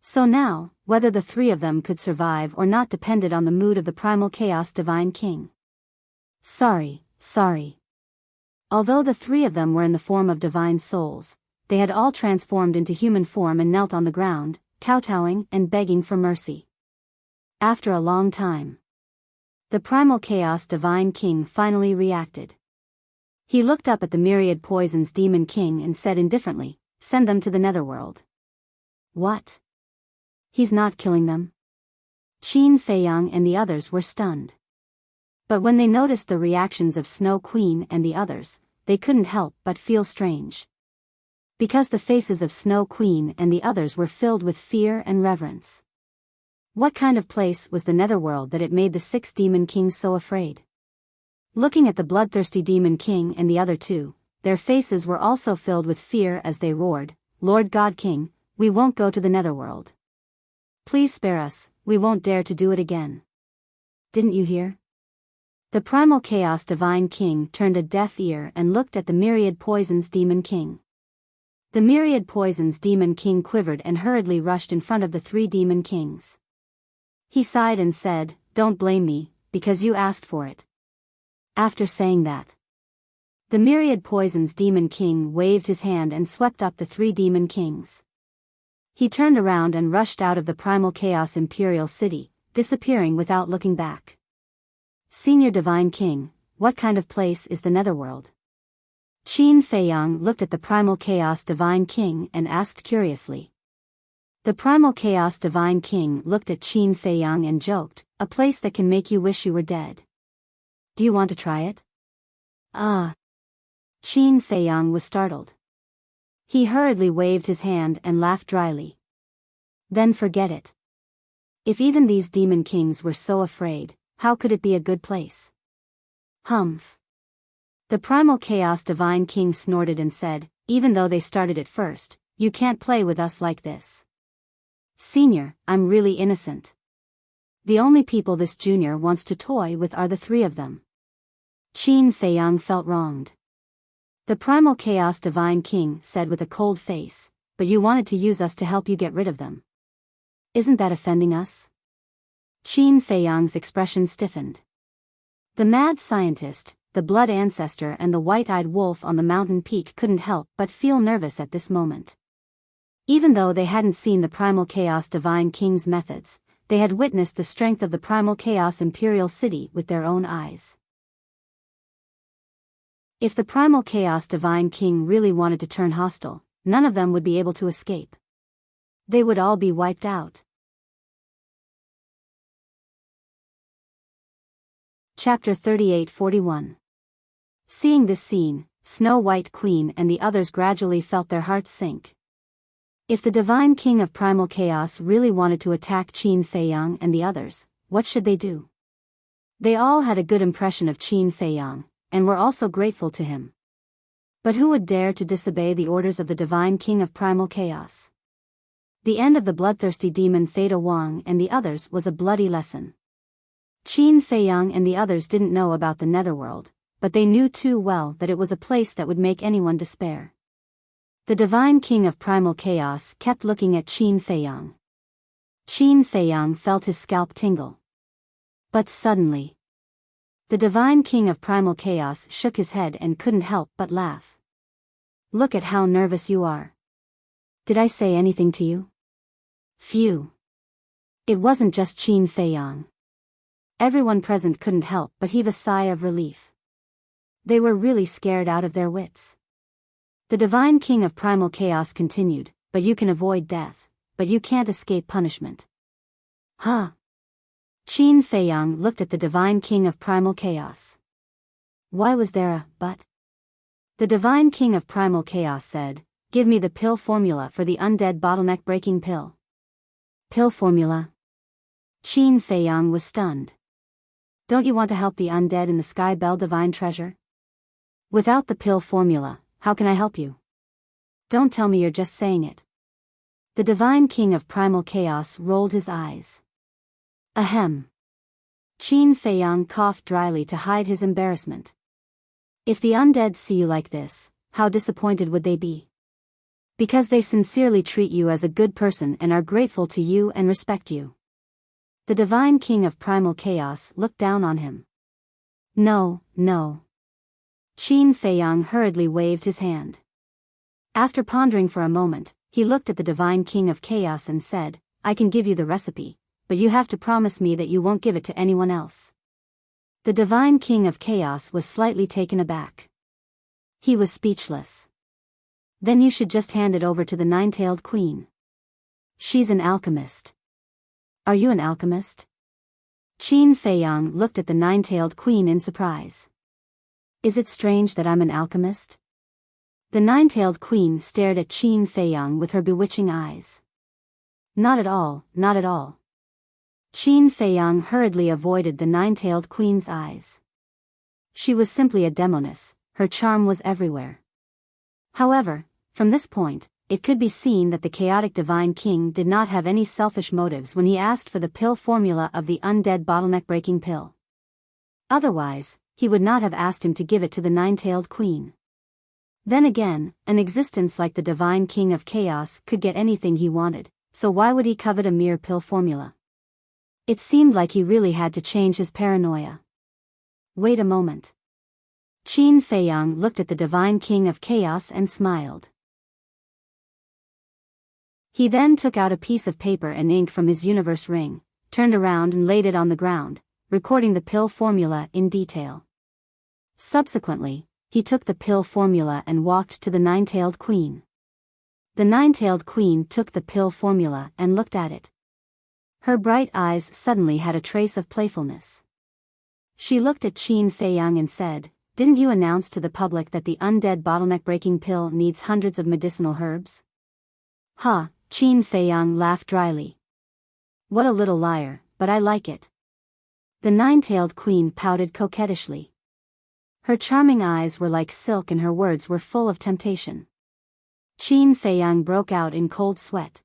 So now, whether the 3 of them could survive or not depended on the mood of the primal chaos divine king. Sorry. Although the 3 of them were in the form of divine souls, they had all transformed into human form and knelt on the ground, kowtowing and begging for mercy. After a long time, the primal chaos divine king finally reacted. He looked up at the myriad poisons demon king and said indifferently, "Send them to the netherworld." What? He's not killing them? Qin Feiyang and the others were stunned. But when they noticed the reactions of Snow Queen and the others, they couldn't help but feel strange. Because the faces of Snow Queen and the others were filled with fear and reverence. What kind of place was the netherworld that it made the 6 demon kings so afraid? Looking at the bloodthirsty demon king and the other 2, their faces were also filled with fear as they roared, "Lord God King, we won't go to the netherworld. Please spare us, we won't dare to do it again." Didn't you hear? The primal chaos divine king turned a deaf ear and looked at the myriad poisons demon king. The myriad poisons demon king quivered and hurriedly rushed in front of the 3 demon kings. He sighed and said, "Don't blame me, because you asked for it." After saying that, the myriad poisons demon king waved his hand and swept up the 3 demon kings. He turned around and rushed out of the primal chaos imperial city, disappearing without looking back. Senior Divine King, what kind of place is the netherworld? Qin Feiyang looked at the primal chaos divine king and asked curiously. The primal chaos divine king looked at Qin Feiyang and joked, "A place that can make you wish you were dead. Do you want to try it?" Qin Feiyang was startled. He hurriedly waved his hand and laughed dryly. Then forget it. If even these demon kings were so afraid, how could it be a good place? Humph. The primal chaos divine king snorted and said, "Even though they started it first, you can't play with us like this. Senior, I'm really innocent. The only people this junior wants to toy with are the 3 of them." Qin Feiyang felt wronged. The primal chaos divine king said with a cold face, "But you wanted to use us to help you get rid of them. Isn't that offending us?" Qin Feiyang's expression stiffened. The mad scientist, the blood ancestor and the white-eyed wolf on the mountain peak couldn't help but feel nervous at this moment. Even though they hadn't seen the primal chaos divine king's methods, they had witnessed the strength of the primal chaos imperial city with their own eyes. If the primal chaos divine king really wanted to turn hostile, none of them would be able to escape. They would all be wiped out. Chapter 38-41. Seeing this scene, Snow White Queen and the others gradually felt their hearts sink. If the divine king of primal chaos really wanted to attack Qin Feiyang and the others, what should they do? They all had a good impression of Qin Feiyang, and were also grateful to him. But who would dare to disobey the orders of the divine king of primal chaos? The end of the bloodthirsty demon Theta Wang and the others was a bloody lesson. Qin Feiyang and the others didn't know about the netherworld, but they knew too well that it was a place that would make anyone despair. The divine king of primal chaos kept looking at Qin Feiyang. Qin Feiyang felt his scalp tingle. But suddenly, the divine king of primal chaos shook his head and couldn't help but laugh. "Look at how nervous you are. Did I say anything to you?" Phew. It wasn't just Qin Feiyang. Everyone present couldn't help but heave a sigh of relief. They were really scared out of their wits. The divine king of primal chaos continued, "But you can avoid death, but you can't escape punishment." Huh? Qin Feiyang looked at the divine king of primal chaos. Why was there a but? The divine king of primal chaos said, "Give me the pill formula for the undead bottleneck breaking pill." Pill formula? Qin Feiyang was stunned. Don't you want to help the undead in the Sky Bell Divine Treasure? Without the pill formula, how can I help you? Don't tell me you're just saying it. The Divine King of Primal Chaos rolled his eyes. Ahem. Qin Feiyang coughed dryly to hide his embarrassment. If the undead see you like this, how disappointed would they be? Because they sincerely treat you as a good person and are grateful to you and respect you. The Divine King of Primal Chaos looked down on him. No, no. Qin Feiyang hurriedly waved his hand. After pondering for a moment, he looked at the Divine King of Chaos and said, I can give you the recipe, but you have to promise me that you won't give it to anyone else. The Divine King of Chaos was slightly taken aback. He was speechless. Then you should just hand it over to the Nine-Tailed Queen. She's an alchemist. Are you an alchemist? Qin Feiyang looked at the Nine-Tailed Queen in surprise. Is it strange that I'm an alchemist? The Nine-Tailed Queen stared at Qin Feiyang with her bewitching eyes. Not at all, not at all. Qin Feiyang hurriedly avoided the Nine-Tailed Queen's eyes. She was simply a demoness, her charm was everywhere. However, from this point, it could be seen that the chaotic Divine King did not have any selfish motives when he asked for the pill formula of the undead bottleneck-breaking pill. Otherwise, he would not have asked him to give it to the Nine-Tailed Queen. Then again, an existence like the Divine King of Chaos could get anything he wanted, so why would he covet a mere pill formula? It seemed like he really had to change his paranoia. Wait a moment. Qin Feiyang looked at the Divine King of Chaos and smiled. He then took out a piece of paper and ink from his universe ring, turned around and laid it on the ground, recording the pill formula in detail. Subsequently, he took the pill formula and walked to the Nine-Tailed Queen. The Nine-Tailed Queen took the pill formula and looked at it. Her bright eyes suddenly had a trace of playfulness. She looked at Qin Feiyang and said, Didn't you announce to the public that the undead bottleneck-breaking pill needs hundreds of medicinal herbs? Ha, Qin Feiyang laughed dryly. What a little liar, but I like it. The Nine-Tailed Queen pouted coquettishly. Her charming eyes were like silk and her words were full of temptation. Qin Feiyang broke out in cold sweat.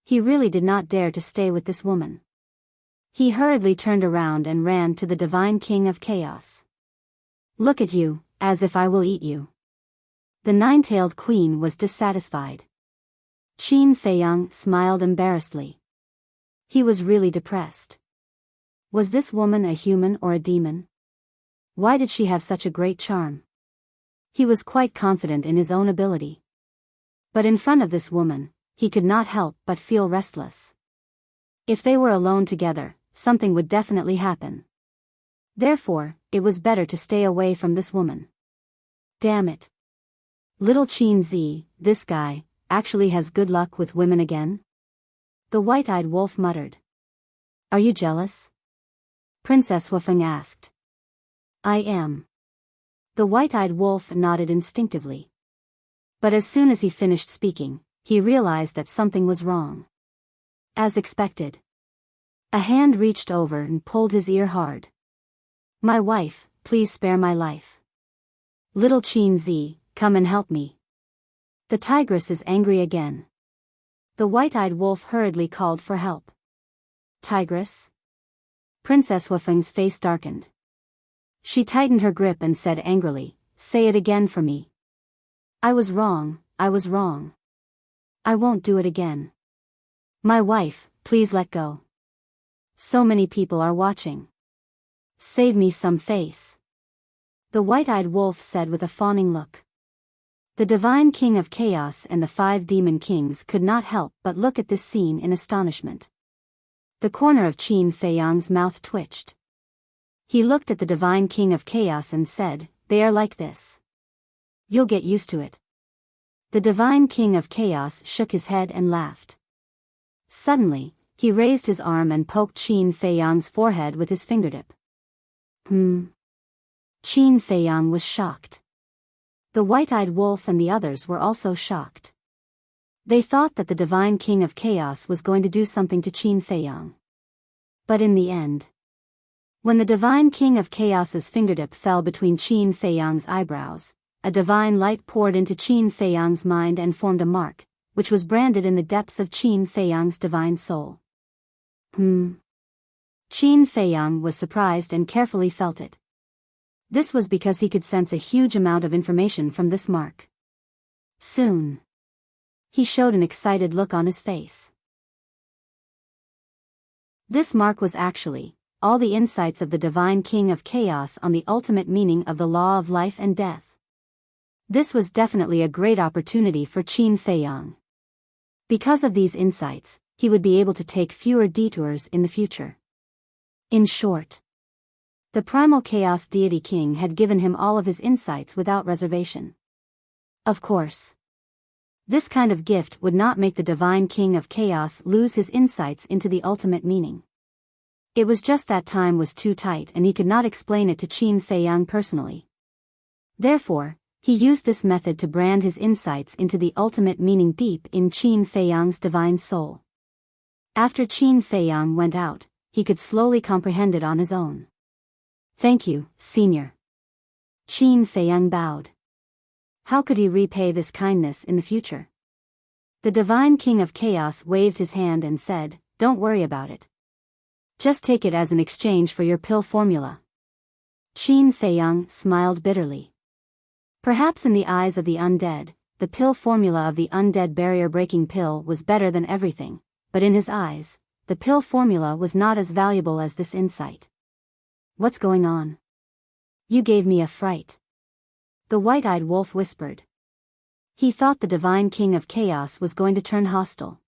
He really did not dare to stay with this woman. He hurriedly turned around and ran to the Divine King of Chaos. Look at you, as if I will eat you. The Nine-Tailed Queen was dissatisfied. Qin Feiyang smiled embarrassedly. He was really depressed. Was this woman a human or a demon? Why did she have such a great charm? He was quite confident in his own ability. But in front of this woman, he could not help but feel restless. If they were alone together, something would definitely happen. Therefore, it was better to stay away from this woman. Damn it. Little Qin Zi, this guy, actually has good luck with women again? The white-eyed wolf muttered. Are you jealous? Princess Wufeng asked. I am. The white-eyed wolf nodded instinctively. But as soon as he finished speaking, he realized that something was wrong. As expected. A hand reached over and pulled his ear hard. My wife, please spare my life. Little Qin Zi, come and help me. The tigress is angry again. The white-eyed wolf hurriedly called for help. Tigress? Princess Wufeng's face darkened. She tightened her grip and said angrily, Say it again for me. I was wrong, I was wrong. I won't do it again. My wife, please let go. So many people are watching. Save me some face. The white-eyed wolf said with a fawning look. The Divine King of Chaos and the 5 Demon Kings could not help but look at this scene in astonishment. The corner of Qin Feiyang's mouth twitched. He looked at the Divine King of Chaos and said, They are like this. You'll get used to it. The Divine King of Chaos shook his head and laughed. Suddenly, he raised his arm and poked Qin Feiyang's forehead with his fingertip. Qin Feiyang was shocked. The white-eyed wolf and the others were also shocked. They thought that the Divine King of Chaos was going to do something to Qin Feiyang. But in the end, when the divine king of chaos's fingertip fell between Qin Feiyang's eyebrows, a divine light poured into Qin Feiyang's mind and formed a mark, which was branded in the depths of Qin Feiyang's divine soul. Qin Feiyang was surprised and carefully felt it. This was because he could sense a huge amount of information from this mark. Soon, he showed an excited look on his face. This mark was actually all the insights of the divine king of chaos on the ultimate meaning of the law of life and death. This was definitely a great opportunity for Qin Feiyang. Because of these insights, he would be able to take fewer detours in the future. In short, the primal chaos deity king had given him all of his insights without reservation. Of course, this kind of gift would not make the divine king of chaos lose his insights into the ultimate meaning. It was just that time was too tight and he could not explain it to Qin Feiyang personally. Therefore, he used this method to brand his insights into the ultimate meaning deep in Qin Feiyang's divine soul. After Qin Feiyang went out, he could slowly comprehend it on his own. Thank you, Senior. Qin Feiyang bowed. How could he repay this kindness in the future? The divine king of chaos waved his hand and said, "Don't worry about it. Just take it as an exchange for your pill formula." Qin Feiyang smiled bitterly. Perhaps in the eyes of the undead, the pill formula of the undead barrier-breaking pill was better than everything, but in his eyes, the pill formula was not as valuable as this insight. What's going on? You gave me a fright. The white-eyed wolf whispered. He thought the divine king of chaos was going to turn hostile.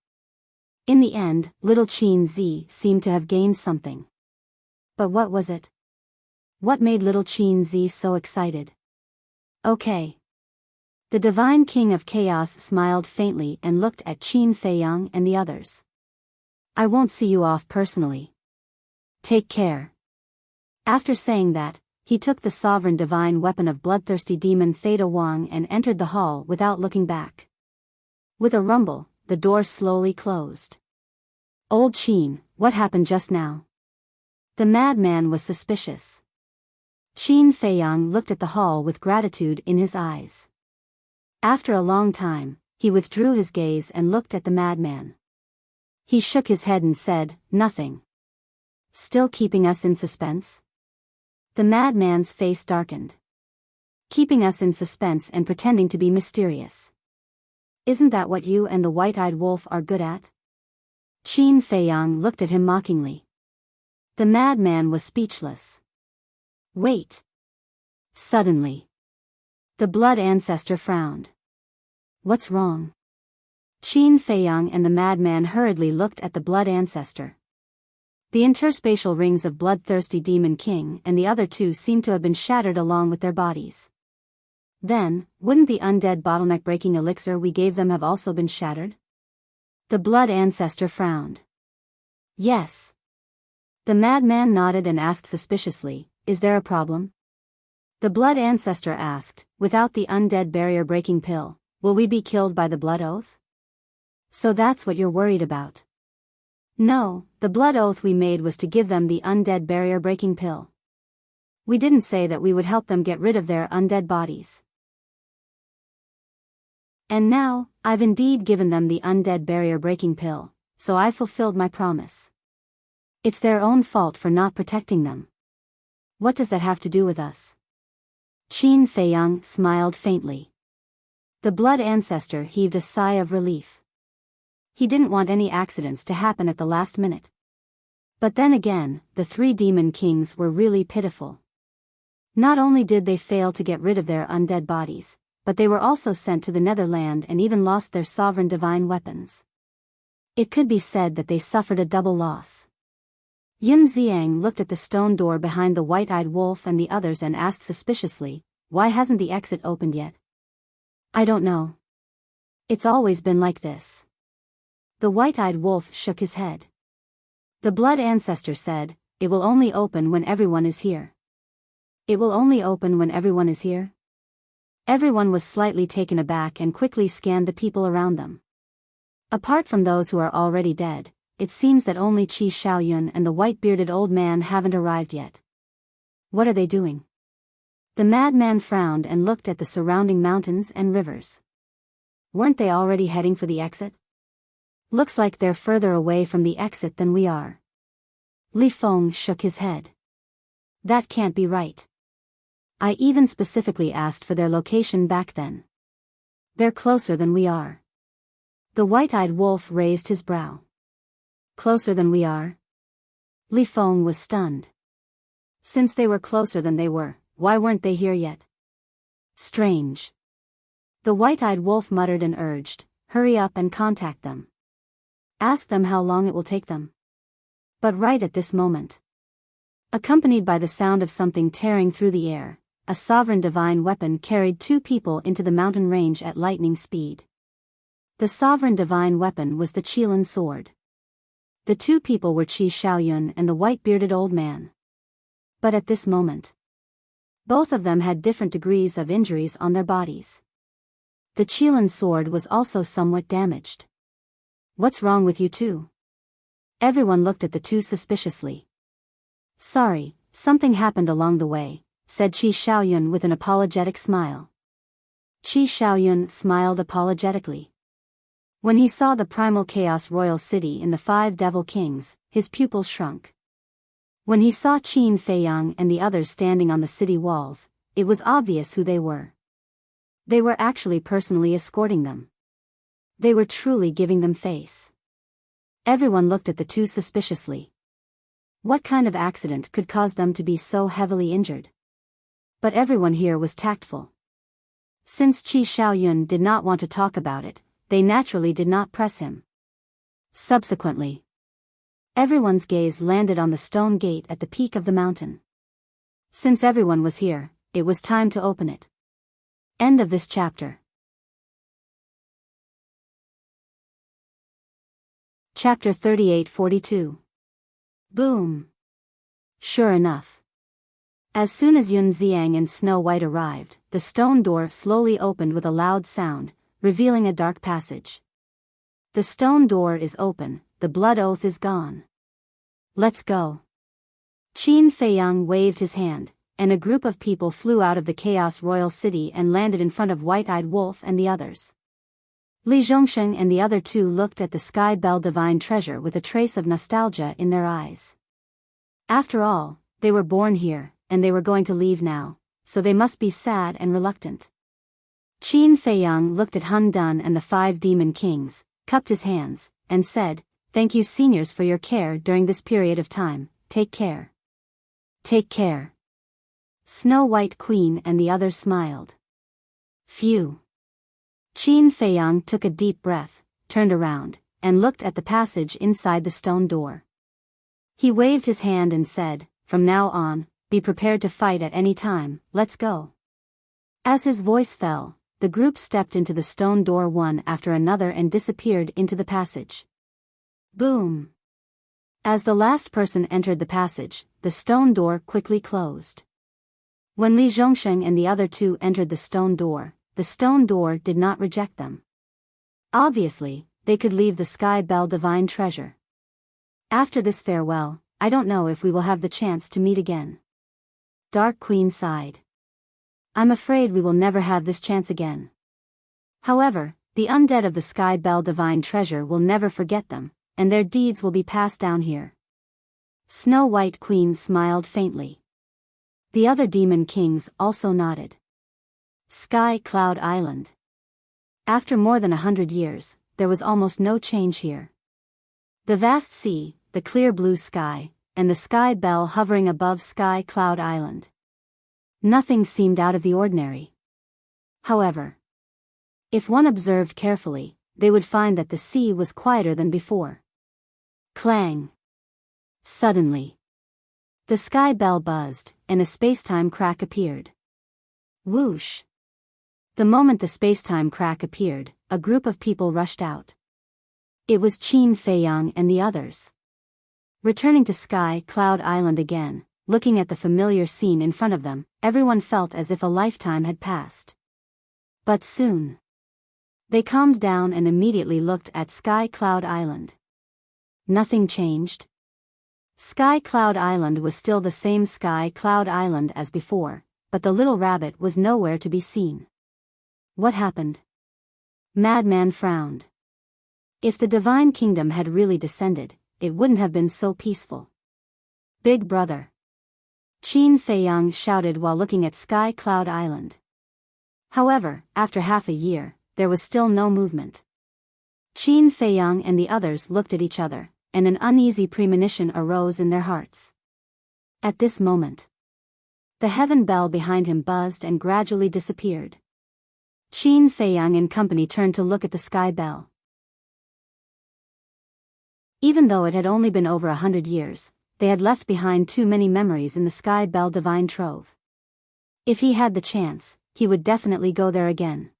In the end, little Qin Zi seemed to have gained something. But what was it? What made little Qin Zi so excited? Okay. The divine king of chaos smiled faintly and looked at Qin Feiyang and the others. I won't see you off personally. Take care. After saying that, he took the sovereign divine weapon of bloodthirsty demon Theta Wang and entered the hall without looking back. With a rumble, the door slowly closed. Old Qin, what happened just now? The madman was suspicious. Qin Feiyang looked at the hall with gratitude in his eyes. After a long time, he withdrew his gaze and looked at the madman. He shook his head and said, "Nothing." Still keeping us in suspense? The madman's face darkened. Keeping us in suspense and pretending to be mysterious. Isn't that what you and the white-eyed wolf are good at? Qin Feiyang looked at him mockingly. The madman was speechless. Wait. Suddenly, the blood ancestor frowned. What's wrong? Qin Feiyang and the madman hurriedly looked at the blood ancestor. The interspatial rings of bloodthirsty demon king and the other two seemed to have been shattered along with their bodies. Then, wouldn't the undead bottleneck-breaking elixir we gave them have also been shattered? The blood ancestor frowned. Yes. The madman nodded and asked suspiciously, "Is there a problem?" The blood ancestor asked, "Without the undead barrier-breaking pill, will we be killed by the blood oath?" So that's what you're worried about. No, the blood oath we made was to give them the undead barrier-breaking pill. We didn't say that we would help them get rid of their undead bodies. And now, I've indeed given them the undead barrier-breaking pill, so I've fulfilled my promise. It's their own fault for not protecting them. What does that have to do with us? Qin Feiyang smiled faintly. The blood ancestor heaved a sigh of relief. He didn't want any accidents to happen at the last minute. But then again, the three demon kings were really pitiful. Not only did they fail to get rid of their undead bodies, but they were also sent to the Netherland and even lost their sovereign divine weapons. It could be said that they suffered a double loss. Yun Xiang looked at the stone door behind the white-eyed wolf and the others and asked suspiciously, "Why hasn't the exit opened yet?" "I don't know. It's always been like this." The white-eyed wolf shook his head. The blood ancestor said, "It will only open when everyone is here." "It will only open when everyone is here?" Everyone was slightly taken aback and quickly scanned the people around them. Apart from those who are already dead, it seems that only Qi Shaoyun and the white-bearded old man haven't arrived yet. What are they doing? The madman frowned and looked at the surrounding mountains and rivers. Weren't they already heading for the exit? Looks like they're further away from the exit than we are. Li Feng shook his head. That can't be right. I even specifically asked for their location back then. They're closer than we are. The white-eyed wolf raised his brow. Closer than we are? Li Feng was stunned. Since they were closer than they were, why weren't they here yet? Strange. The white-eyed wolf muttered and urged, hurry up and contact them. Ask them how long it will take them. But right at this moment, accompanied by the sound of something tearing through the air, a sovereign divine weapon carried two people into the mountain range at lightning speed. The sovereign divine weapon was the Qilin sword. The two people were Qi Shaoyun and the white-bearded old man. But at this moment, both of them had different degrees of injuries on their bodies. The Qilin sword was also somewhat damaged. What's wrong with you two? Everyone looked at the two suspiciously. Sorry, something happened along the way, said Qi Shaoyun with an apologetic smile. Qi Shaoyun smiled apologetically. When he saw the primal chaos royal city in the 5 devil kings, his pupils shrunk. When he saw Qin Feiyang and the others standing on the city walls, it was obvious who they were. They were actually personally escorting them. They were truly giving them face. Everyone looked at the two suspiciously. What kind of accident could cause them to be so heavily injured? But everyone here was tactful. Since Qi Shaoyun did not want to talk about it, they naturally did not press him. Subsequently, everyone's gaze landed on the stone gate at the peak of the mountain. Since everyone was here, it was time to open it. End of this chapter. Chapter 38-42. Boom. Sure enough. As soon as Yun Xiang and Snow White arrived, the stone door slowly opened with a loud sound, revealing a dark passage. The stone door is open, the blood oath is gone. Let's go. Qin Feiyang waved his hand, and a group of people flew out of the Chaos Royal City and landed in front of White-Eyed Wolf and the others. Li Zhongsheng and the other two looked at the Sky Bell Divine Treasure with a trace of nostalgia in their eyes. After all, they were born here, and they were going to leave now, so they must be sad and reluctant. Qin Feiyang looked at Hun Dun and the 5 demon kings, cupped his hands, and said, "Thank you seniors for your care during this period of time, take care." Take care. Snow White Queen and the others smiled. Phew. Qin Feiyang took a deep breath, turned around, and looked at the passage inside the stone door. He waved his hand and said, "From now on, be prepared to fight at any time, let's go." As his voice fell, the group stepped into the stone door one after another and disappeared into the passage. Boom. As the last person entered the passage, the stone door quickly closed. When Li Zhongsheng and the other two entered the stone door did not reject them. Obviously, they could leave the Sky Bell Divine Treasure. After this farewell, I don't know if we will have the chance to meet again. Dark Queen sighed. I'm afraid we will never have this chance again. However, the undead of the Sky Bell Divine Treasure will never forget them, and their deeds will be passed down here. Snow White Queen smiled faintly. The other demon kings also nodded. Sky Cloud Island. After more than 100 years, there was almost no change here. The vast sea, the clear blue sky, and the Sky Bell hovering above Sky Cloud Island. Nothing seemed out of the ordinary. However, if one observed carefully, they would find that the sea was quieter than before. Clang. Suddenly, the Sky Bell buzzed, and a spacetime crack appeared. Whoosh. The moment the spacetime crack appeared, a group of people rushed out. It was Qin Feiyang and the others. Returning to Sky Cloud Island again, looking at the familiar scene in front of them, everyone felt as if a lifetime had passed. But soon, they calmed down and immediately looked at Sky Cloud Island. Nothing changed. Sky Cloud Island was still the same Sky Cloud Island as before, but the little rabbit was nowhere to be seen. What happened? Madman frowned. If the divine kingdom had really descended, it wouldn't have been so peaceful. Big brother. Qin Feiyang shouted while looking at Sky Cloud Island. However, after half a year, there was still no movement. Qin Feiyang and the others looked at each other, and an uneasy premonition arose in their hearts. At this moment, the heaven bell behind him buzzed and gradually disappeared. Qin Feiyang and company turned to look at the sky bell. Even though it had only been over 100 years, they had left behind too many memories in the sky bell divine trove. If he had the chance, he would definitely go there again.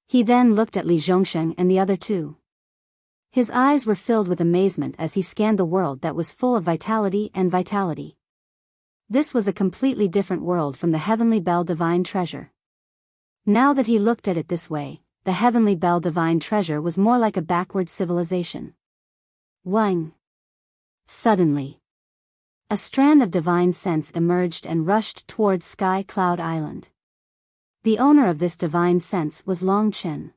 He then looked at Li Zhongsheng and the other two. His eyes were filled with amazement as he scanned the world that was full of vitality and vitality. This was a completely different world from the Heavenly Bell Divine Treasure. Now that he looked at it this way, the Heavenly Bell Divine Treasure was more like a backward civilization. Wang. Suddenly, a strand of divine sense emerged and rushed towards Sky Cloud Island. The owner of this divine sense was Long Chen.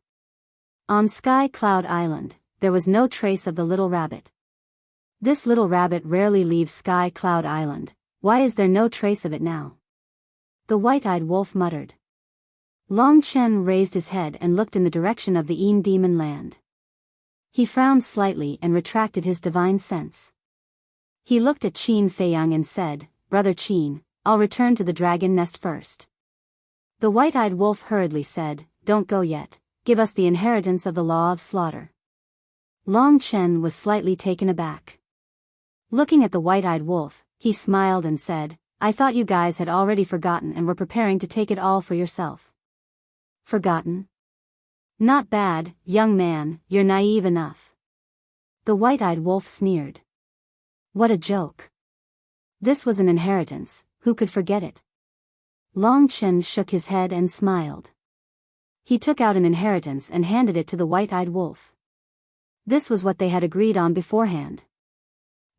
On Sky Cloud Island, there was no trace of the little rabbit. This little rabbit rarely leaves Sky Cloud Island. Why is there no trace of it now? The white-eyed wolf muttered. Long Chen raised his head and looked in the direction of the Een Demon Land. He frowned slightly and retracted his divine sense. He looked at Qin Feiyang and said, Brother Qin, I'll return to the dragon nest first. The white-eyed wolf hurriedly said, Don't go yet, give us the inheritance of the law of slaughter. Long Chen was slightly taken aback. Looking at the white-eyed wolf, he smiled and said, I thought you guys had already forgotten and were preparing to take it all for yourself. Forgotten? Not bad, young man, you're naive enough. The white-eyed wolf sneered. What a joke. This was an inheritance, who could forget it? Long Chen shook his head and smiled. He took out an inheritance and handed it to the white-eyed wolf. This was what they had agreed on beforehand.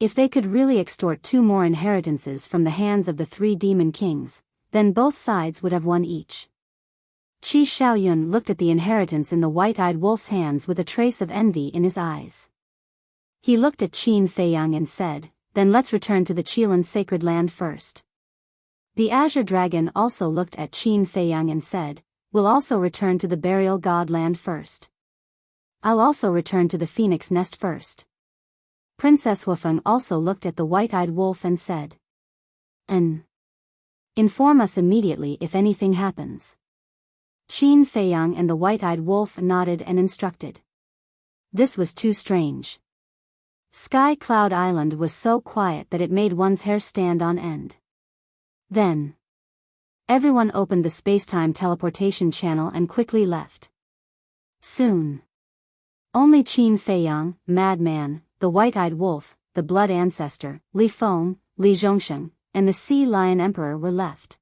If they could really extort 2 more inheritances from the hands of the 3 demon kings, then both sides would have one each. Qi Xiaoyun looked at the inheritance in the white-eyed wolf's hands with a trace of envy in his eyes. He looked at Qin Feiyang and said, Then let's return to the Qilin sacred land first. The Azure Dragon also looked at Qin Feiyang and said, We'll also return to the Burial God land first. I'll also return to the Phoenix Nest first. Princess Wufeng also looked at the white-eyed wolf and said, Inform us immediately if anything happens. Qin Feiyang and the white-eyed wolf nodded and instructed. This was too strange. Sky Cloud Island was so quiet that it made one's hair stand on end. Then, everyone opened the space-time teleportation channel and quickly left. Soon, only Qin Feiyang, Madman, the white-eyed wolf, the blood ancestor, Li Feng, Li Zhongsheng, and the Sea Lion Emperor were left.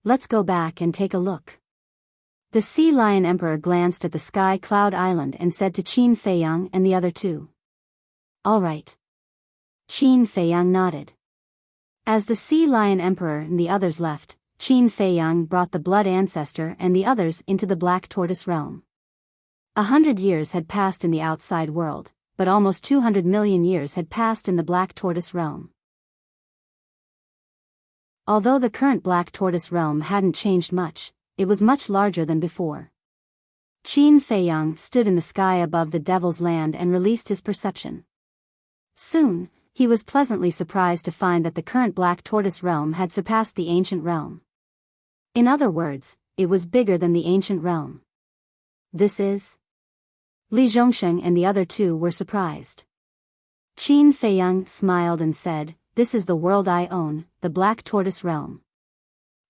Let's go back and take a look. The Sea Lion Emperor glanced at the Sky Cloud Island and said to Qin Feiyang and the other two. All right. Qin Feiyang nodded. As the Sea Lion Emperor and the others left, Qin Feiyang brought the Blood Ancestor and the others into the Black Tortoise realm. 100 years had passed in the outside world, but almost 200 million years had passed in the Black Tortoise realm. Although the current Black Tortoise realm hadn't changed much, it was much larger than before. Qin Feiyang stood in the sky above the Devil's Land and released his perception. Soon, he was pleasantly surprised to find that the current Black Tortoise realm had surpassed the ancient realm. In other words, it was bigger than the ancient realm. This is? Li Zhongsheng and the other two were surprised. Qin Feiyang smiled and said, This is the world I own, the Black Tortoise realm.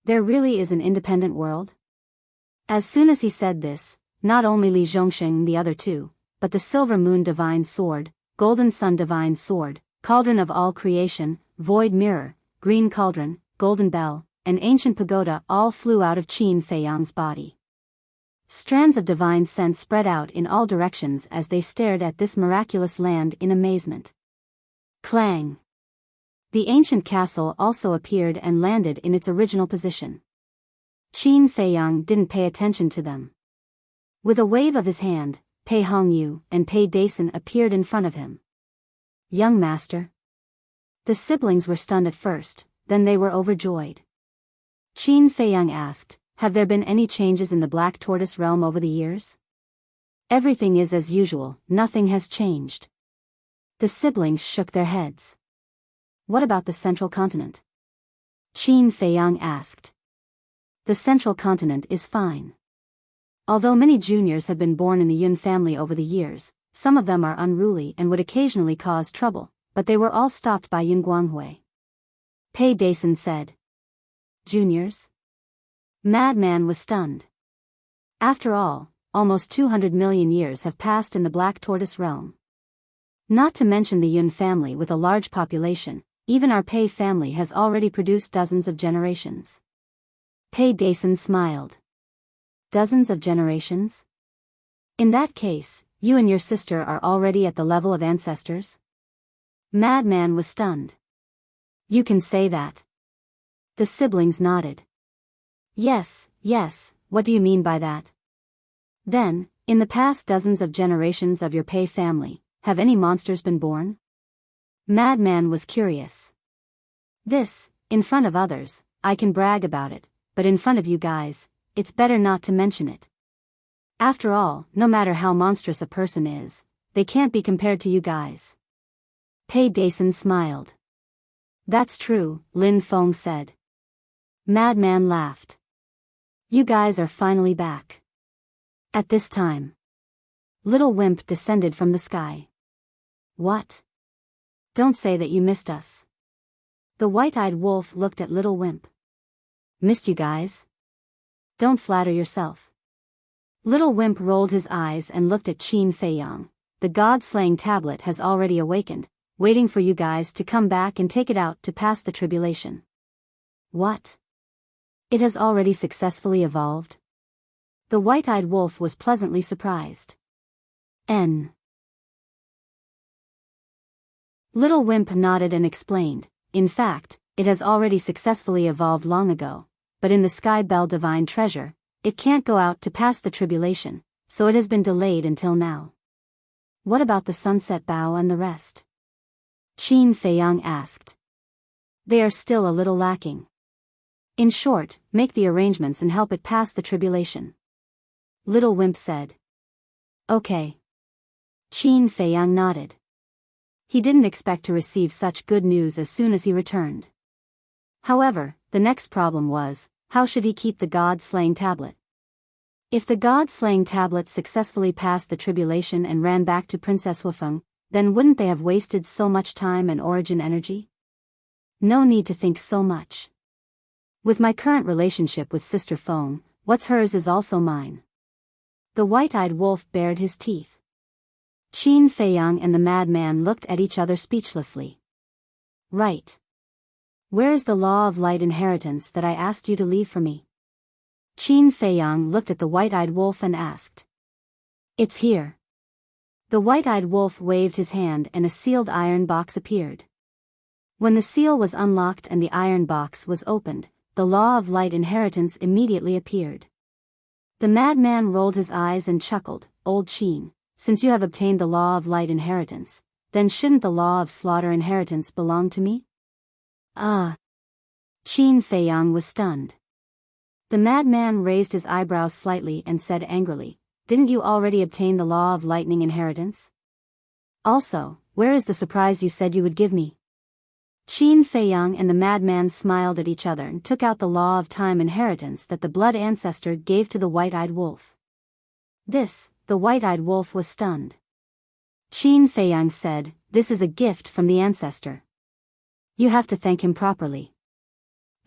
There really is an independent world? As soon as he said this, not only Li Zhongsheng and the other two, but the Silver Moon Divine Sword, Golden Sun Divine Sword, Cauldron of All Creation, Void Mirror, Green Cauldron, Golden Bell, and Ancient Pagoda all flew out of Qin Feiyang's body. Strands of divine scent spread out in all directions as they stared at this miraculous land in amazement. Clang! The ancient castle also appeared and landed in its original position. Qin Feiyang didn't pay attention to them. With a wave of his hand, Pei Hongyu and Pei Dason appeared in front of him. Young master. The siblings were stunned at first, then they were overjoyed. Qin Feiyang asked, have there been any changes in the Black Tortoise realm over the years? Everything is as usual, nothing has changed. The siblings shook their heads. What about the central continent? Qin Feiyang asked. The central continent is fine. Although many juniors have been born in the Yun family over the years, some of them are unruly and would occasionally cause trouble, but they were all stopped by Yun Guanghui. Pei Dason said. Juniors? Madman was stunned. After all, almost 200 million years have passed in the Black Tortoise realm. Not to mention the Yun family with a large population, even our Pei family has already produced dozens of generations. Pei Dason smiled. Dozens of generations? In that case, you and your sister are already at the level of ancestors? Madman was stunned. You can say that. The siblings nodded. Yes, what do you mean by that? Then, in the past dozens of generations of your Pei family, have any monsters been born? Madman was curious. This, in front of others, I can brag about it, but in front of you guys, it's better not to mention it. After all, no matter how monstrous a person is, they can't be compared to you guys. Pei Dason smiled. That's true, Lin Feng said. Madman laughed. You guys are finally back. At this time, Little Wimp descended from the sky. What? Don't say that you missed us. The white-eyed wolf looked at Little Wimp. Missed you guys? Don't flatter yourself. Little Wimp rolled his eyes and looked at Qin Feiyang. The god-slaying tablet has already awakened, waiting for you guys to come back and take it out to pass the tribulation. What? It has already successfully evolved? The white-eyed wolf was pleasantly surprised. Little Wimp nodded and explained, in fact, it has already successfully evolved long ago, but in the Sky Bell Divine Treasure, it can't go out to pass the tribulation, so it has been delayed until now. What about the Sunset Bow and the rest? Qin Feiyang asked. They are still a little lacking. In short, make the arrangements and help it pass the tribulation. Little Wimp said. Okay. Qin Feiyang nodded. He didn't expect to receive such good news as soon as he returned. However, the next problem was, how should he keep the god-slaying tablet? If the god-slaying tablet successfully passed the tribulation and ran back to Princess Wufeng, then wouldn't they have wasted so much time and origin energy? No need to think so much. With my current relationship with Sister Feng, what's hers is also mine. The white-eyed wolf bared his teeth. Qin Feiyang and the madman looked at each other speechlessly. Right. Where is the law of light inheritance that I asked you to leave for me? Qin Feiyang looked at the white-eyed wolf and asked. It's here. The white-eyed wolf waved his hand and a sealed iron box appeared. When the seal was unlocked and the iron box was opened, the law of light inheritance immediately appeared. The madman rolled his eyes and chuckled, Old Qin, since you have obtained the law of light inheritance, then shouldn't the law of slaughter inheritance belong to me? Qin Feiyang was stunned. The madman raised his eyebrows slightly and said angrily, didn't you already obtain the law of lightning inheritance? Also, where is the surprise you said you would give me? Qin Feiyang and the madman smiled at each other and took out the law of time inheritance that the blood ancestor gave to the white-eyed wolf. The white-eyed wolf was stunned. Qin Feiyang said, this is a gift from the ancestor. You have to thank him properly.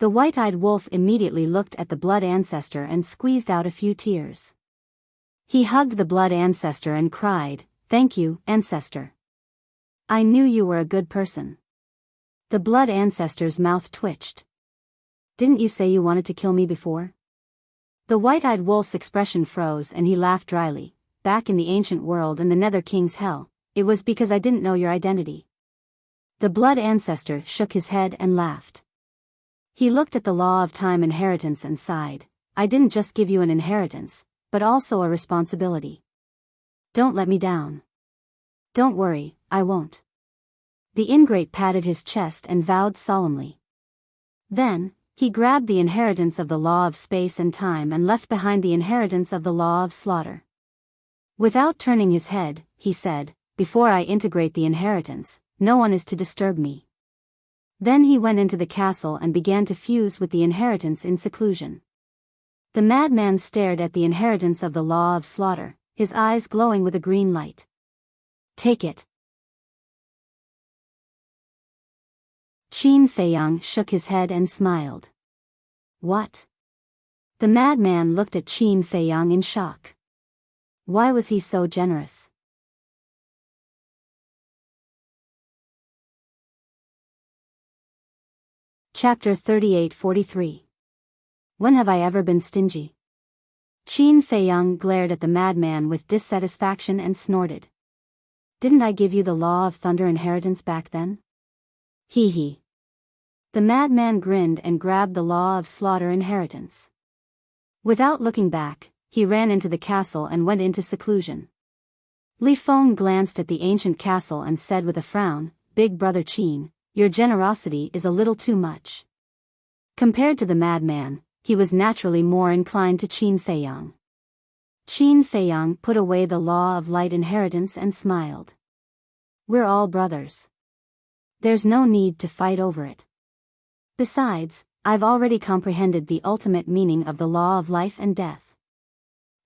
The white-eyed wolf immediately looked at the blood ancestor and squeezed out a few tears. He hugged the blood ancestor and cried, thank you, ancestor. I knew you were a good person. The blood ancestor's mouth twitched. Didn't you say you wanted to kill me before? The white-eyed wolf's expression froze and he laughed dryly. Back in the ancient world and the Nether King's hell, it was because I didn't know your identity. The blood ancestor shook his head and laughed. He looked at the law of time inheritance and sighed. I didn't just give you an inheritance, but also a responsibility. Don't let me down. Don't worry, I won't. The ingrate patted his chest and vowed solemnly. Then, he grabbed the inheritance of the law of space and time and left behind the inheritance of the law of slaughter. Without turning his head, he said, before I integrate the inheritance, no one is to disturb me. Then he went into the castle and began to fuse with the inheritance in seclusion. The madman stared at the inheritance of the law of slaughter, his eyes glowing with a green light. Take it. Qin Feiyang shook his head and smiled. What? The madman looked at Qin Feiyang in shock. Why was he so generous? Chapter 38-43. When have I ever been stingy? Qin Feiyang glared at the madman with dissatisfaction and snorted. Didn't I give you the law of thunder inheritance back then? Hee hee. The madman grinned and grabbed the law of slaughter inheritance. Without looking back, he ran into the castle and went into seclusion. Li Feng glanced at the ancient castle and said with a frown, Big brother Qin, your generosity is a little too much. Compared to the madman, he was naturally more inclined to Qin Feiyang. Qin Feiyang put away the law of light inheritance and smiled. We're all brothers. There's no need to fight over it. Besides, I've already comprehended the ultimate meaning of the law of life and death.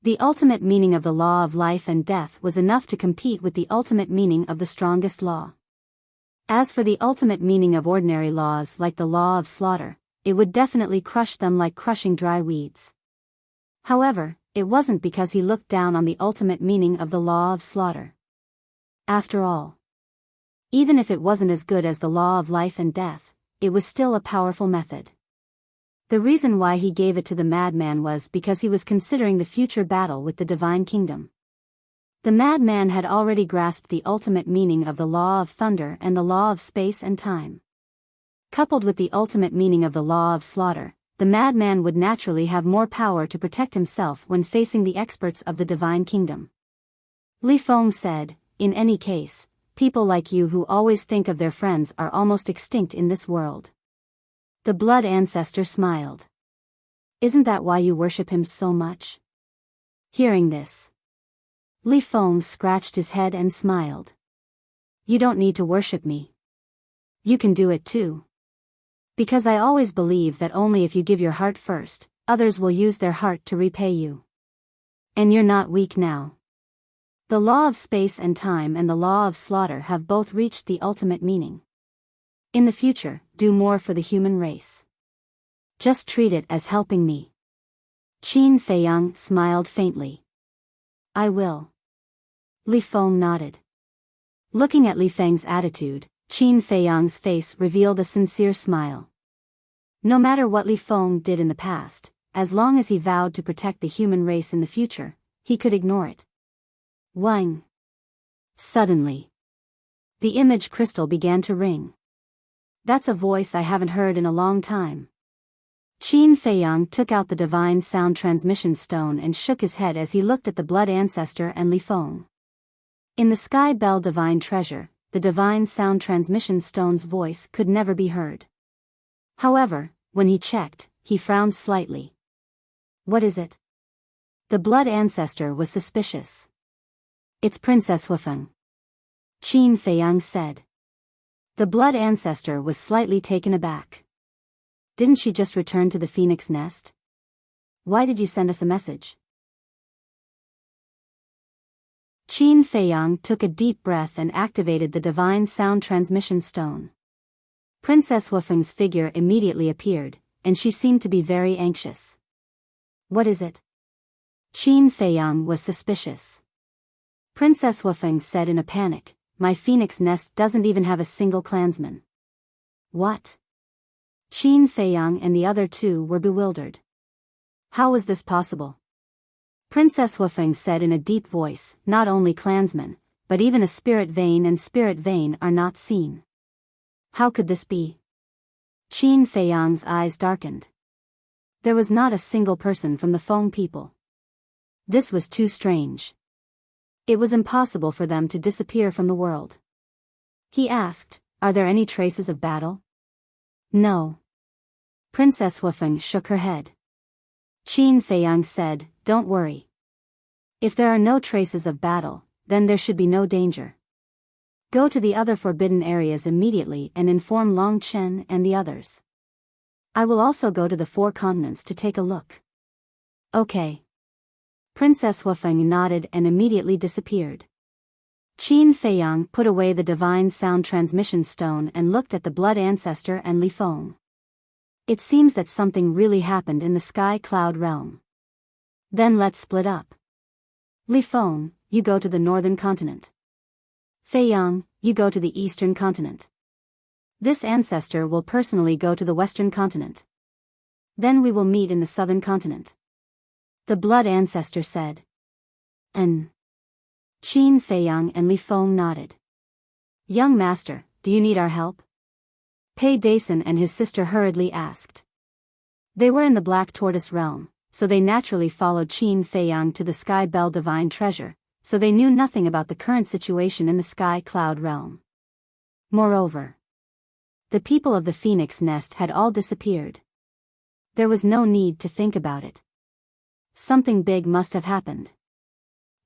The ultimate meaning of the law of life and death was enough to compete with the ultimate meaning of the strongest law. As for the ultimate meaning of ordinary laws like the law of slaughter, it would definitely crush them like crushing dry weeds. However, it wasn't because he looked down on the ultimate meaning of the law of slaughter. After all, even if it wasn't as good as the law of life and death, it was still a powerful method. The reason why he gave it to the madman was because he was considering the future battle with the divine kingdom. The madman had already grasped the ultimate meaning of the law of thunder and the law of space and time. Coupled with the ultimate meaning of the law of slaughter, the madman would naturally have more power to protect himself when facing the experts of the divine kingdom. Li Feng said, in any case, people like you who always think of their friends are almost extinct in this world. The blood ancestor smiled. Isn't that why you worship him so much? Hearing this, Li Feng scratched his head and smiled. You don't need to worship me. You can do it too. Because I always believe that only if you give your heart first, others will use their heart to repay you. And you're not weak now. The law of space and time and the law of slaughter have both reached the ultimate meaning. In the future, do more for the human race. Just treat it as helping me. Qin Feiyang smiled faintly. I will. Li Feng nodded. Looking at Li Feng's attitude, Qin Feiyang's face revealed a sincere smile. No matter what Li Feng did in the past, as long as he vowed to protect the human race in the future, he could ignore it. Wang. Suddenly, the image crystal began to ring. That's a voice I haven't heard in a long time. Qin Feiyang took out the divine sound transmission stone and shook his head as he looked at the blood ancestor and Li Feng. In the sky bell divine treasure, the divine sound transmission stone's voice could never be heard. However, when he checked, he frowned slightly. What is it? The blood ancestor was suspicious. It's Princess Wufeng. Qin Feiyang said. The blood ancestor was slightly taken aback. Didn't she just return to the phoenix nest? Why did you send us a message? Qin Feiyang took a deep breath and activated the divine sound transmission stone. Princess Wufeng's figure immediately appeared, and she seemed to be very anxious. What is it? Qin Feiyang was suspicious. Princess Wufeng said in a panic, my phoenix nest doesn't even have a single clansman. What? Qin Feiyang and the other two were bewildered. How was this possible? Princess Wufeng said in a deep voice, not only clansmen, but even a spirit vein and spirit vein are not seen. How could this be? Qin Feiyang's eyes darkened. There was not a single person from the Feng people. This was too strange. It was impossible for them to disappear from the world. He asked, are there any traces of battle? No. Princess Wufeng shook her head. Qin Feiyang said, don't worry. If there are no traces of battle, then there should be no danger. Go to the other forbidden areas immediately and inform Long Chen and the others. I will also go to the 4 continents to take a look. Okay. Princess Wufeng nodded and immediately disappeared. Qin Feiyang put away the divine sound transmission stone and looked at the blood ancestor and Li Feng. It seems that something really happened in the sky cloud realm. Then let's split up. Li Feng, you go to the northern continent. Feiyang, you go to the eastern continent. This ancestor will personally go to the western continent. Then we will meet in the southern continent. The blood ancestor said. Qin Feiyang and Li Feng nodded. Young master, do you need our help? Pei Dason and his sister hurriedly asked. They were in the Black Tortoise realm, so they naturally followed Qin Feiyang to the Sky Bell Divine Treasure, so they knew nothing about the current situation in the Sky Cloud realm. Moreover, the people of the Phoenix Nest had all disappeared. There was no need to think about it. Something big must have happened.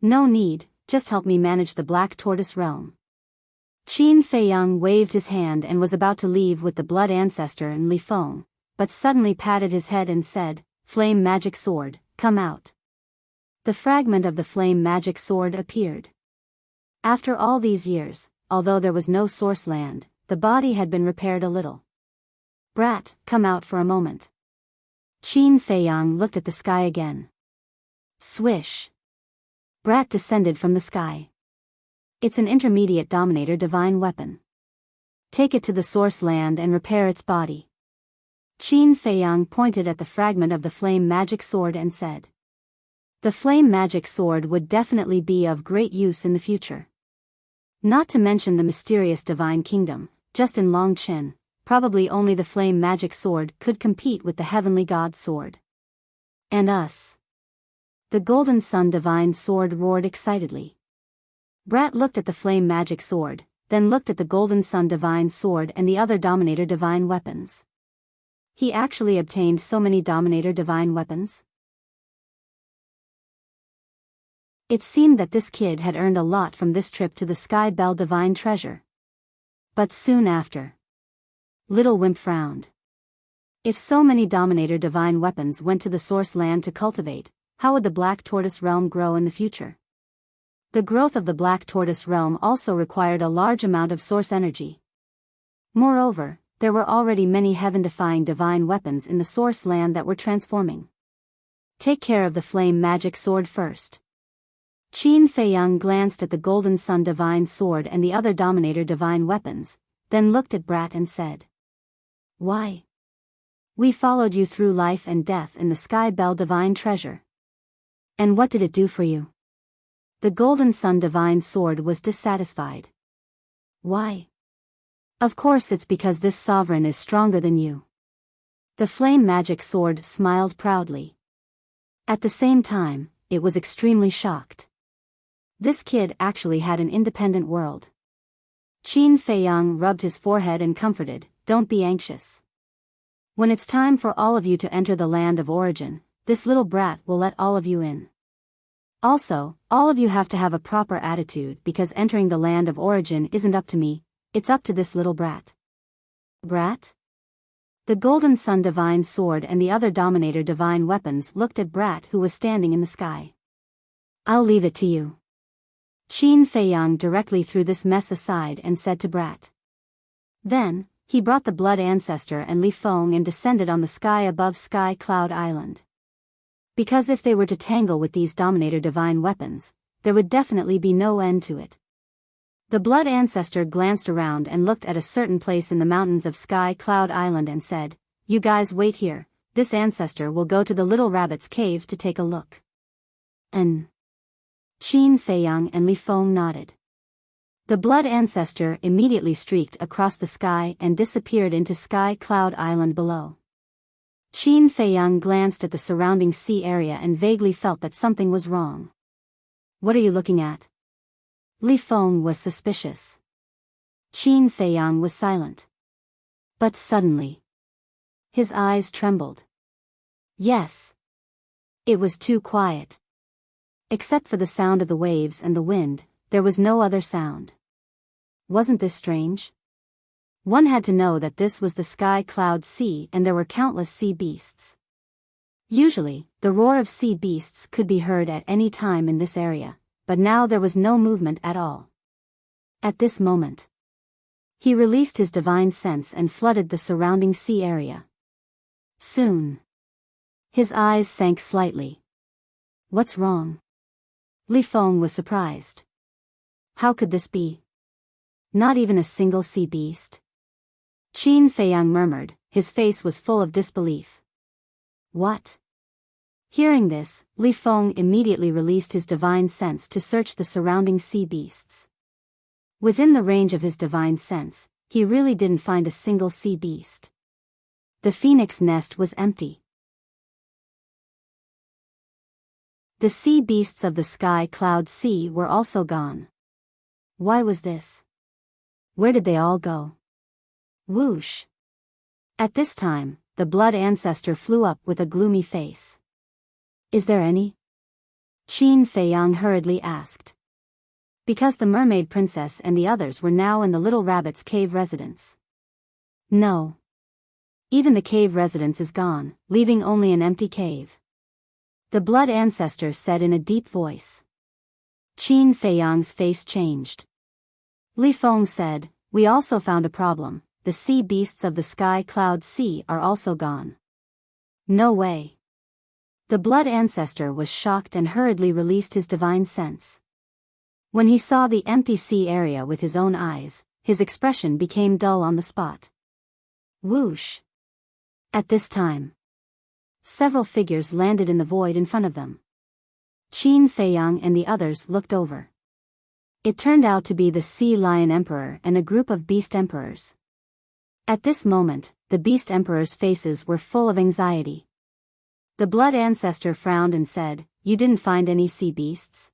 No need, just help me manage the Black Tortoise realm. Qin Feiyang waved his hand and was about to leave with the blood ancestor and Li Feng, but suddenly patted his head and said, Flame magic sword, come out. The fragment of the flame magic sword appeared. After all these years, although there was no source land, the body had been repaired a little. Brat, come out for a moment. Qin Feiyang looked at the sky again. Swish. Brat descended from the sky. It's an intermediate dominator divine weapon. Take it to the source land and repair its body. Qin Feiyang pointed at the fragment of the flame magic sword and said. The flame magic sword would definitely be of great use in the future. Not to mention the mysterious divine kingdom, just in Longchen, probably only the flame magic sword could compete with the heavenly god sword. And us. The golden sun divine sword roared excitedly. Brat looked at the flame magic sword, then looked at the golden sun divine sword and the other dominator divine weapons. He actually obtained so many dominator divine weapons? It seemed that this kid had earned a lot from this trip to the Sky Bell Divine Treasure. But soon after, Little Wimp frowned. If so many dominator divine weapons went to the source land to cultivate, how would the Black Tortoise realm grow in the future? The growth of the Black Tortoise realm also required a large amount of source energy. Moreover, there were already many heaven-defying divine weapons in the source land that were transforming. Take care of the flame magic sword first. Qin Feiyang glanced at the golden sun divine sword and the other dominator divine weapons, then looked at Brat and said. Why? We followed you through life and death in the Sky Bell Divine Treasure. And what did it do for you? The golden sun divine sword was dissatisfied. Why? Of course it's because this sovereign is stronger than you. The flame magic sword smiled proudly. At the same time, it was extremely shocked. This kid actually had an independent world. Qin Feiyang rubbed his forehead and comforted, don't be anxious. When it's time for all of you to enter the land of origin, this little brat will let all of you in. Also, all of you have to have a proper attitude because entering the land of origin isn't up to me, it's up to this little brat. Brat? The golden sun divine sword and the other dominator divine weapons looked at Brat who was standing in the sky. I'll leave it to you. Qin Feiyang directly threw this mess aside and said to Brat. Then, he brought the blood ancestor and Li Feng and descended on the sky above Sky Cloud Island. Because if they were to tangle with these dominator divine weapons, there would definitely be no end to it. The blood ancestor glanced around and looked at a certain place in the mountains of Sky Cloud Island and said, You guys wait here, this ancestor will go to the little rabbit's cave to take a look. And Qin Feiyang and Li Feng nodded. The blood ancestor immediately streaked across the sky and disappeared into Sky Cloud Island below. Qin Feiyang glanced at the surrounding sea area and vaguely felt that something was wrong. What are you looking at? Li Feng was suspicious. Qin Feiyang was silent. But suddenly, his eyes trembled. Yes. It was too quiet. Except for the sound of the waves and the wind, there was no other sound. Wasn't this strange? One had to know that this was the Sky Cloud Sea and there were countless sea beasts. Usually, the roar of sea beasts could be heard at any time in this area, but now there was no movement at all. At this moment, he released his divine sense and flooded the surrounding sea area. Soon, his eyes sank slightly. What's wrong? Li Feng was surprised. How could this be? Not even a single sea beast? Qin Feiyang murmured, his face was full of disbelief. What? Hearing this, Li Feng immediately released his divine sense to search the surrounding sea beasts. Within the range of his divine sense, he really didn't find a single sea beast. The phoenix nest was empty. The sea beasts of the Sky Cloud Sea were also gone. Why was this? Where did they all go? Whoosh! At this time, the blood ancestor flew up with a gloomy face. Is there any? Qin Feiyang hurriedly asked. Because the mermaid princess and the others were now in the little rabbit's cave residence. No. Even the cave residence is gone, leaving only an empty cave. The blood ancestor said in a deep voice. Qin Feiyang's face changed. Li Feng said, we also found a problem, the sea beasts of the Sky Cloud Sea are also gone. No way. The blood ancestor was shocked and hurriedly released his divine sense. When he saw the empty sea area with his own eyes, his expression became dull on the spot. Whoosh! At this time, several figures landed in the void in front of them. Qin Feiyang and the others looked over. It turned out to be the Sea Lion Emperor and a group of Beast Emperors. At this moment, the Beast Emperors' faces were full of anxiety. The blood ancestor frowned and said, you didn't find any sea beasts?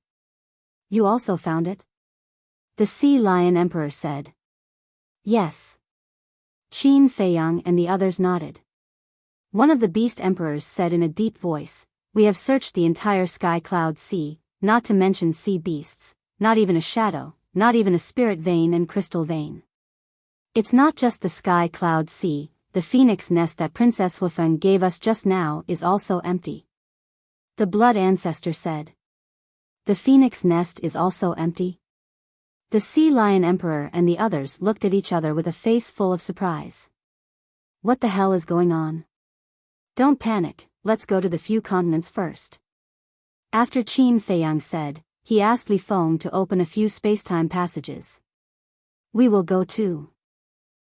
You also found it? The Sea Lion Emperor said. Yes. Qin Feiyang and the others nodded. One of the Beast Emperors said in a deep voice, we have searched the entire Sky Cloud Sea, not to mention sea beasts, not even a shadow, not even a spirit vein and crystal vein. It's not just the Sky Cloud Sea, the phoenix nest that Princess Hufeng gave us just now is also empty. The blood ancestor said. The phoenix nest is also empty? The Sea Lion Emperor and the others looked at each other with a face full of surprise. What the hell is going on? Don't panic, let's go to the few continents first. After Qin Feiyang said, he asked Li Feng to open a few spacetime passages. We will go too.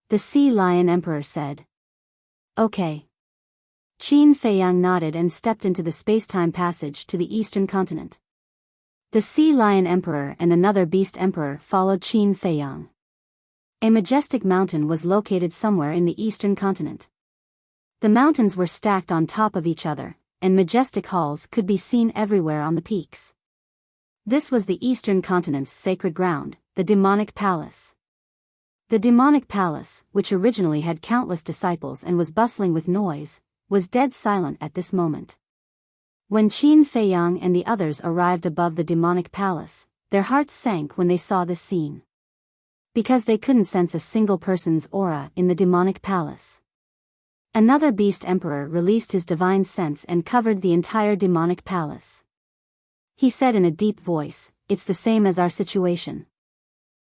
The Sea Lion Emperor said. Okay. Qin Feiyang nodded and stepped into the spacetime passage to the eastern continent. The Sea Lion Emperor and another Beast Emperor followed Qin Feiyang. A majestic mountain was located somewhere in the eastern continent. The mountains were stacked on top of each other, and majestic halls could be seen everywhere on the peaks. This was the eastern continent's sacred ground, the demonic palace. The demonic palace, which originally had countless disciples and was bustling with noise, was dead silent at this moment. When Qin Feiyang and the others arrived above the demonic palace, their hearts sank when they saw this scene. Because they couldn't sense a single person's aura in the demonic palace. Another Beast Emperor released his divine sense and covered the entire demonic palace. He said in a deep voice, it's the same as our situation.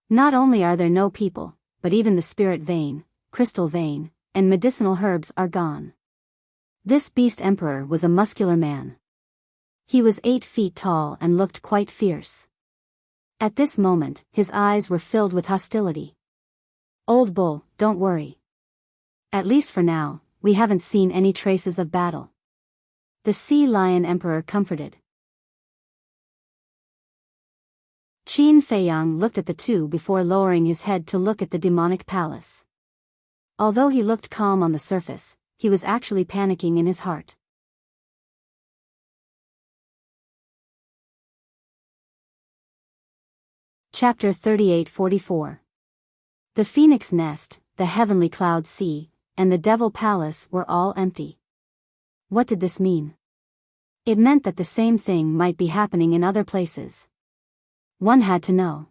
Not only are there no people, but even the spirit vein, crystal vein, and medicinal herbs are gone. This Beast Emperor was a muscular man. He was 8 feet tall and looked quite fierce. At this moment, his eyes were filled with hostility. Old bull, don't worry. At least for now, we haven't seen any traces of battle. The Sea Lion Emperor comforted. Qin Feiyang looked at the two before lowering his head to look at the demonic palace. Although he looked calm on the surface, he was actually panicking in his heart. Chapter 38-44. The Phoenix Nest, the Heavenly Cloud Sea, and the Devil Palace were all empty. What did this mean? It meant that the same thing might be happening in other places. One had to know.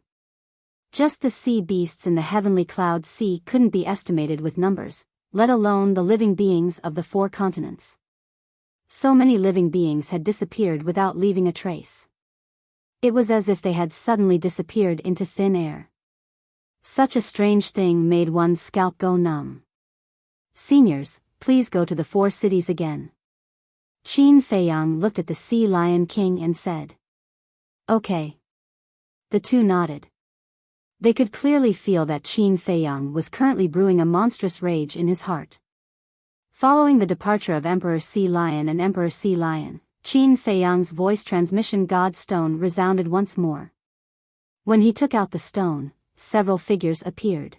Just the sea beasts in the Heavenly Cloud Sea couldn't be estimated with numbers, let alone the living beings of the 4 continents. So many living beings had disappeared without leaving a trace. It was as if they had suddenly disappeared into thin air. Such a strange thing made one's scalp go numb. Seniors, please go to the 4 cities again. Qin Feiyang looked at the Sea Lion King and said. Okay. The two nodded. They could clearly feel that Qin Feiyang was currently brewing a monstrous rage in his heart. Following the departure of Emperor Sea Lion and Emperor Sea Lion, Qin Feiyang's voice transmission god stone resounded once more. When he took out the stone, several figures appeared.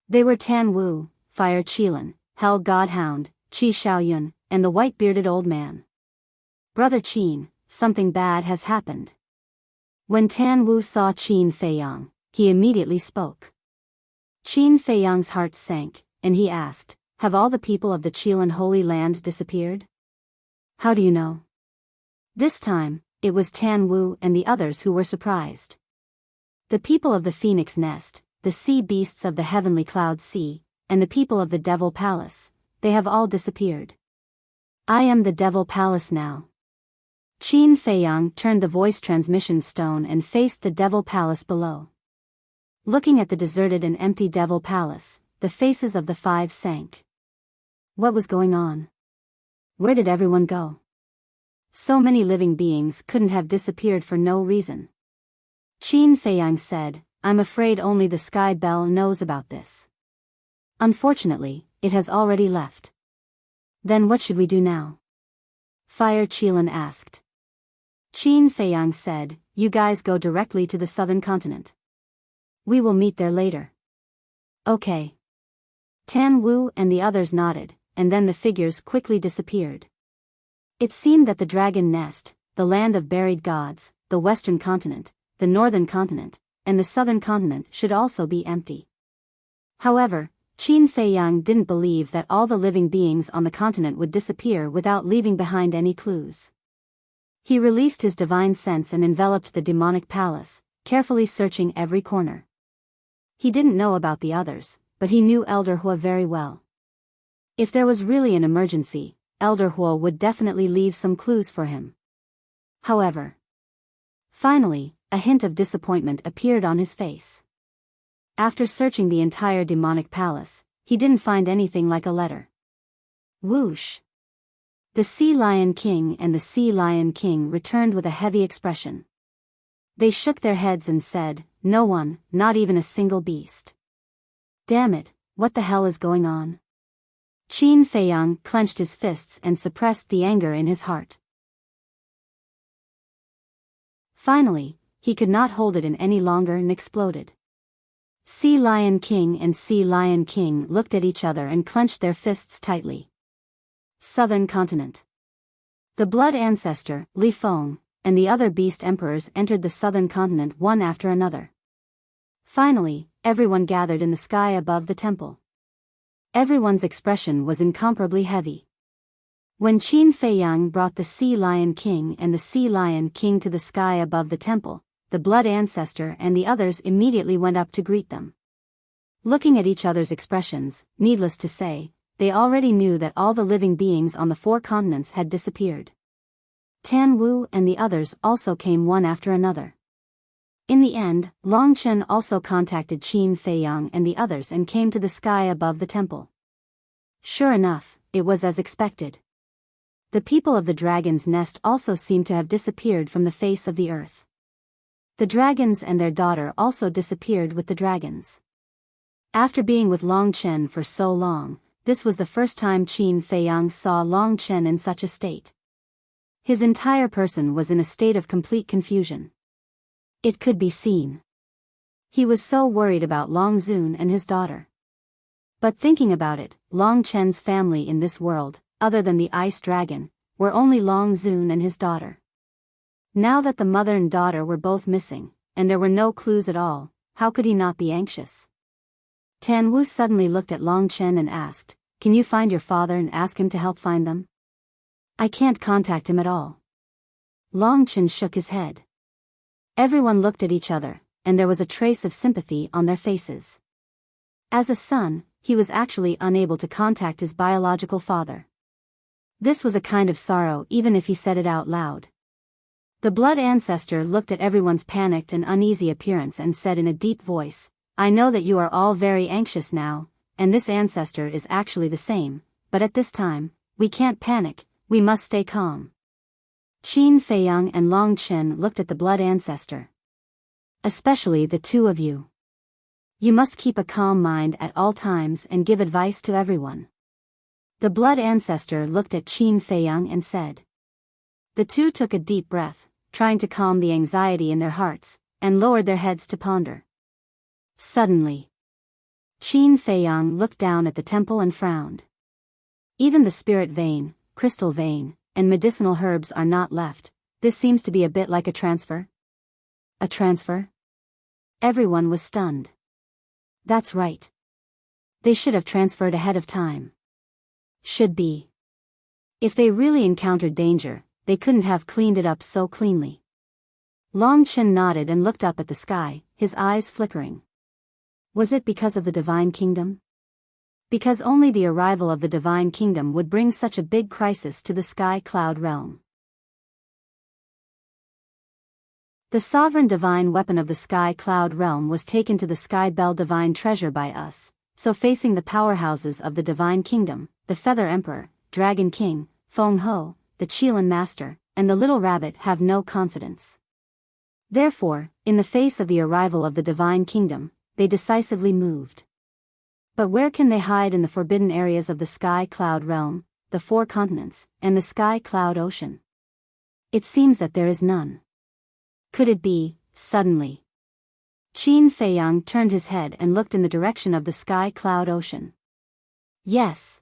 They were Tan Wu, Fire Qilin, Hell God Hound, Qi Shaoyun, and the white-bearded old man. Brother Qin, something bad has happened. When Tan Wu saw Qin Feiyang, he immediately spoke. Qin Feiyang's heart sank, and he asked, have all the people of the Qilin Holy Land disappeared? How do you know? This time, it was Tan Wu and the others who were surprised. The people of the Phoenix Nest, the sea beasts of the Heavenly Cloud Sea, and the people of the Devil Palace, they have all disappeared. I am the Devil Palace now. Qin Feiyang turned the voice transmission stone and faced the Devil Palace below. Looking at the deserted and empty Devil Palace, the faces of the 5 sank. What was going on? Where did everyone go? So many living beings couldn't have disappeared for no reason. Qin Feiyang said, I'm afraid only the Sky Bell knows about this. Unfortunately, it has already left. Then what should we do now? Fire Qilin asked. Qin Feiyang said, you guys go directly to the southern continent. We will meet there later. Okay. Tan Wu and the others nodded, and then the figures quickly disappeared. It seemed that the Dragon Nest, the land of buried gods, the western continent, the northern continent, and the southern continent should also be empty. However, Qin Feiyang didn't believe that all the living beings on the continent would disappear without leaving behind any clues. He released his divine sense and enveloped the demonic palace, carefully searching every corner. He didn't know about the others, but he knew Elder Hua very well. If there was really an emergency, Elder Hua would definitely leave some clues for him. However, finally, a hint of disappointment appeared on his face. After searching the entire demonic palace, he didn't find anything like a letter. Whoosh! The Sea Lion King and the Sea Lion King returned with a heavy expression. They shook their heads and said, no one, not even a single beast. Damn it, what the hell is going on? Qin Feiyang clenched his fists and suppressed the anger in his heart. Finally, he could not hold it in any longer and exploded. Sea Lion King and Sea Lion King looked at each other and clenched their fists tightly. Southern Continent. The Blood Ancestor, Li Feng, and the other beast emperors entered the southern continent one after another. Finally, everyone gathered in the sky above the temple. Everyone's expression was incomparably heavy. When Qin Feiyang brought the Sea Lion King and the Sea Lion King to the sky above the temple, the Blood Ancestor and the others immediately went up to greet them. Looking at each other's expressions, needless to say, they already knew that all the living beings on the 4 continents had disappeared. Tan Wu and the others also came one after another. In the end, Long Chen also contacted Qin Feiyang and the others and came to the sky above the temple. Sure enough, it was as expected. The people of the Dragon's Nest also seemed to have disappeared from the face of the earth. The dragons and their daughter also disappeared with the dragons. After being with Long Chen for so long, this was the first time Qin Feiyang saw Long Chen in such a state. His entire person was in a state of complete confusion. It could be seen. He was so worried about Long Zun and his daughter. But thinking about it, Long Chen's family in this world, other than the ice dragon, were only Long Zun and his daughter. Now that the mother and daughter were both missing, and there were no clues at all, how could he not be anxious? Tan Wu suddenly looked at Long Chen and asked, "Can you find your father and ask him to help find them?" "I can't contact him at all." Long Chen shook his head. Everyone looked at each other, and there was a trace of sympathy on their faces. As a son, he was actually unable to contact his biological father. This was a kind of sorrow even if he said it out loud. The blood ancestor looked at everyone's panicked and uneasy appearance and said in a deep voice, "I know that you are all very anxious now, and this ancestor is actually the same, but at this time, we can't panic, we must stay calm." Qin Feiyang and Long Chen looked at the blood ancestor. "Especially the two of you. You must keep a calm mind at all times and give advice to everyone." The blood ancestor looked at Qin Feiyang and said. The two took a deep breath, trying to calm the anxiety in their hearts, and lowered their heads to ponder. Suddenly, Qin Feiyang looked down at the temple and frowned. "Even the spirit vein, crystal vein, and medicinal herbs are not left. This seems to be a bit like a transfer." "A transfer?" Everyone was stunned. That's right. They should have transferred ahead of time. Should be. If they really encountered danger, they couldn't have cleaned it up so cleanly. Long Chen nodded and looked up at the sky, his eyes flickering. Was it because of the Divine Kingdom? Because only the arrival of the Divine Kingdom would bring such a big crisis to the Sky Cloud realm. The sovereign divine weapon of the Sky Cloud realm was taken to the Sky Bell divine treasure by us, so facing the powerhouses of the Divine Kingdom, the Feather Emperor, Dragon King, Feng Ho, the Qilin Master, and the Little Rabbit have no confidence. Therefore, in the face of the arrival of the Divine Kingdom, they decisively moved. But where can they hide in the forbidden areas of the Sky Cloud realm, the four continents, and the Sky Cloud Ocean? It seems that there is none. Could it be, suddenly? Qin Feiyang turned his head and looked in the direction of the Sky Cloud Ocean. Yes.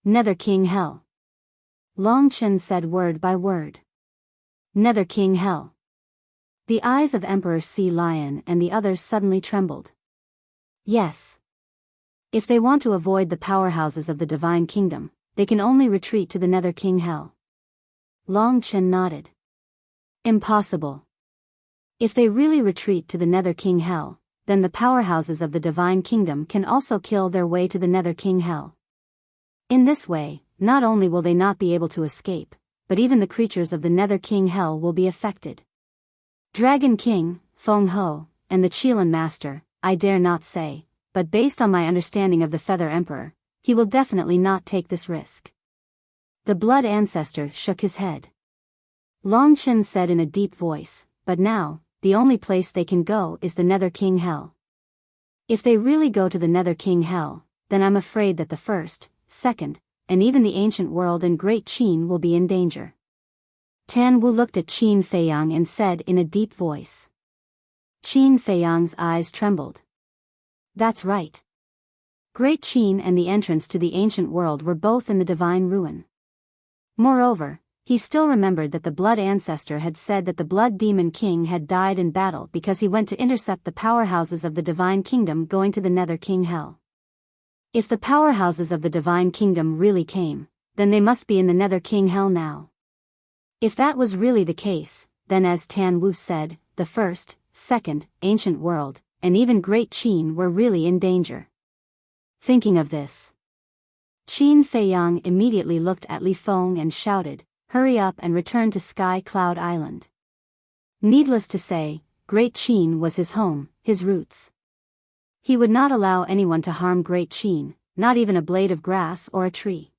Nether King Hell. Long Chen said word by word. Nether King Hell. The eyes of Emperor Sea Lion and the others suddenly trembled. Yes. If they want to avoid the powerhouses of the Divine Kingdom, they can only retreat to the Nether King Hell. Long Chen nodded. Impossible. If they really retreat to the Nether King Hell, then the powerhouses of the Divine Kingdom can also kill their way to the Nether King Hell. In this way, not only will they not be able to escape, but even the creatures of the Nether King Hell will be affected. Dragon King, Feng Ho, and the Qilin Master, I dare not say, but based on my understanding of the Feather Emperor, he will definitely not take this risk. The blood ancestor shook his head. Long Chen said in a deep voice, but now, the only place they can go is the Nether King Hell. If they really go to the Nether King Hell, then I'm afraid that the first, second, and even the ancient world and Great Qin will be in danger. Tan Wu looked at Qin Feiyang and said in a deep voice. Qin Feiyang's eyes trembled. That's right. Great Qin and the entrance to the ancient world were both in the divine ruin. Moreover, he still remembered that the blood ancestor had said that the blood demon king had died in battle because he went to intercept the powerhouses of the divine kingdom going to the Nether King Hell. If the powerhouses of the divine kingdom really came, then they must be in the Nether King Hell now. If that was really the case, then as Tan Wu said, the first, second, ancient world, and even Great Qin were really in danger. Thinking of this, Qin Feiyang immediately looked at Li Feng and shouted, "Hurry up and return to Sky Cloud Island." Needless to say, Great Qin was his home, his roots. He would not allow anyone to harm Great Qin, not even a blade of grass or a tree.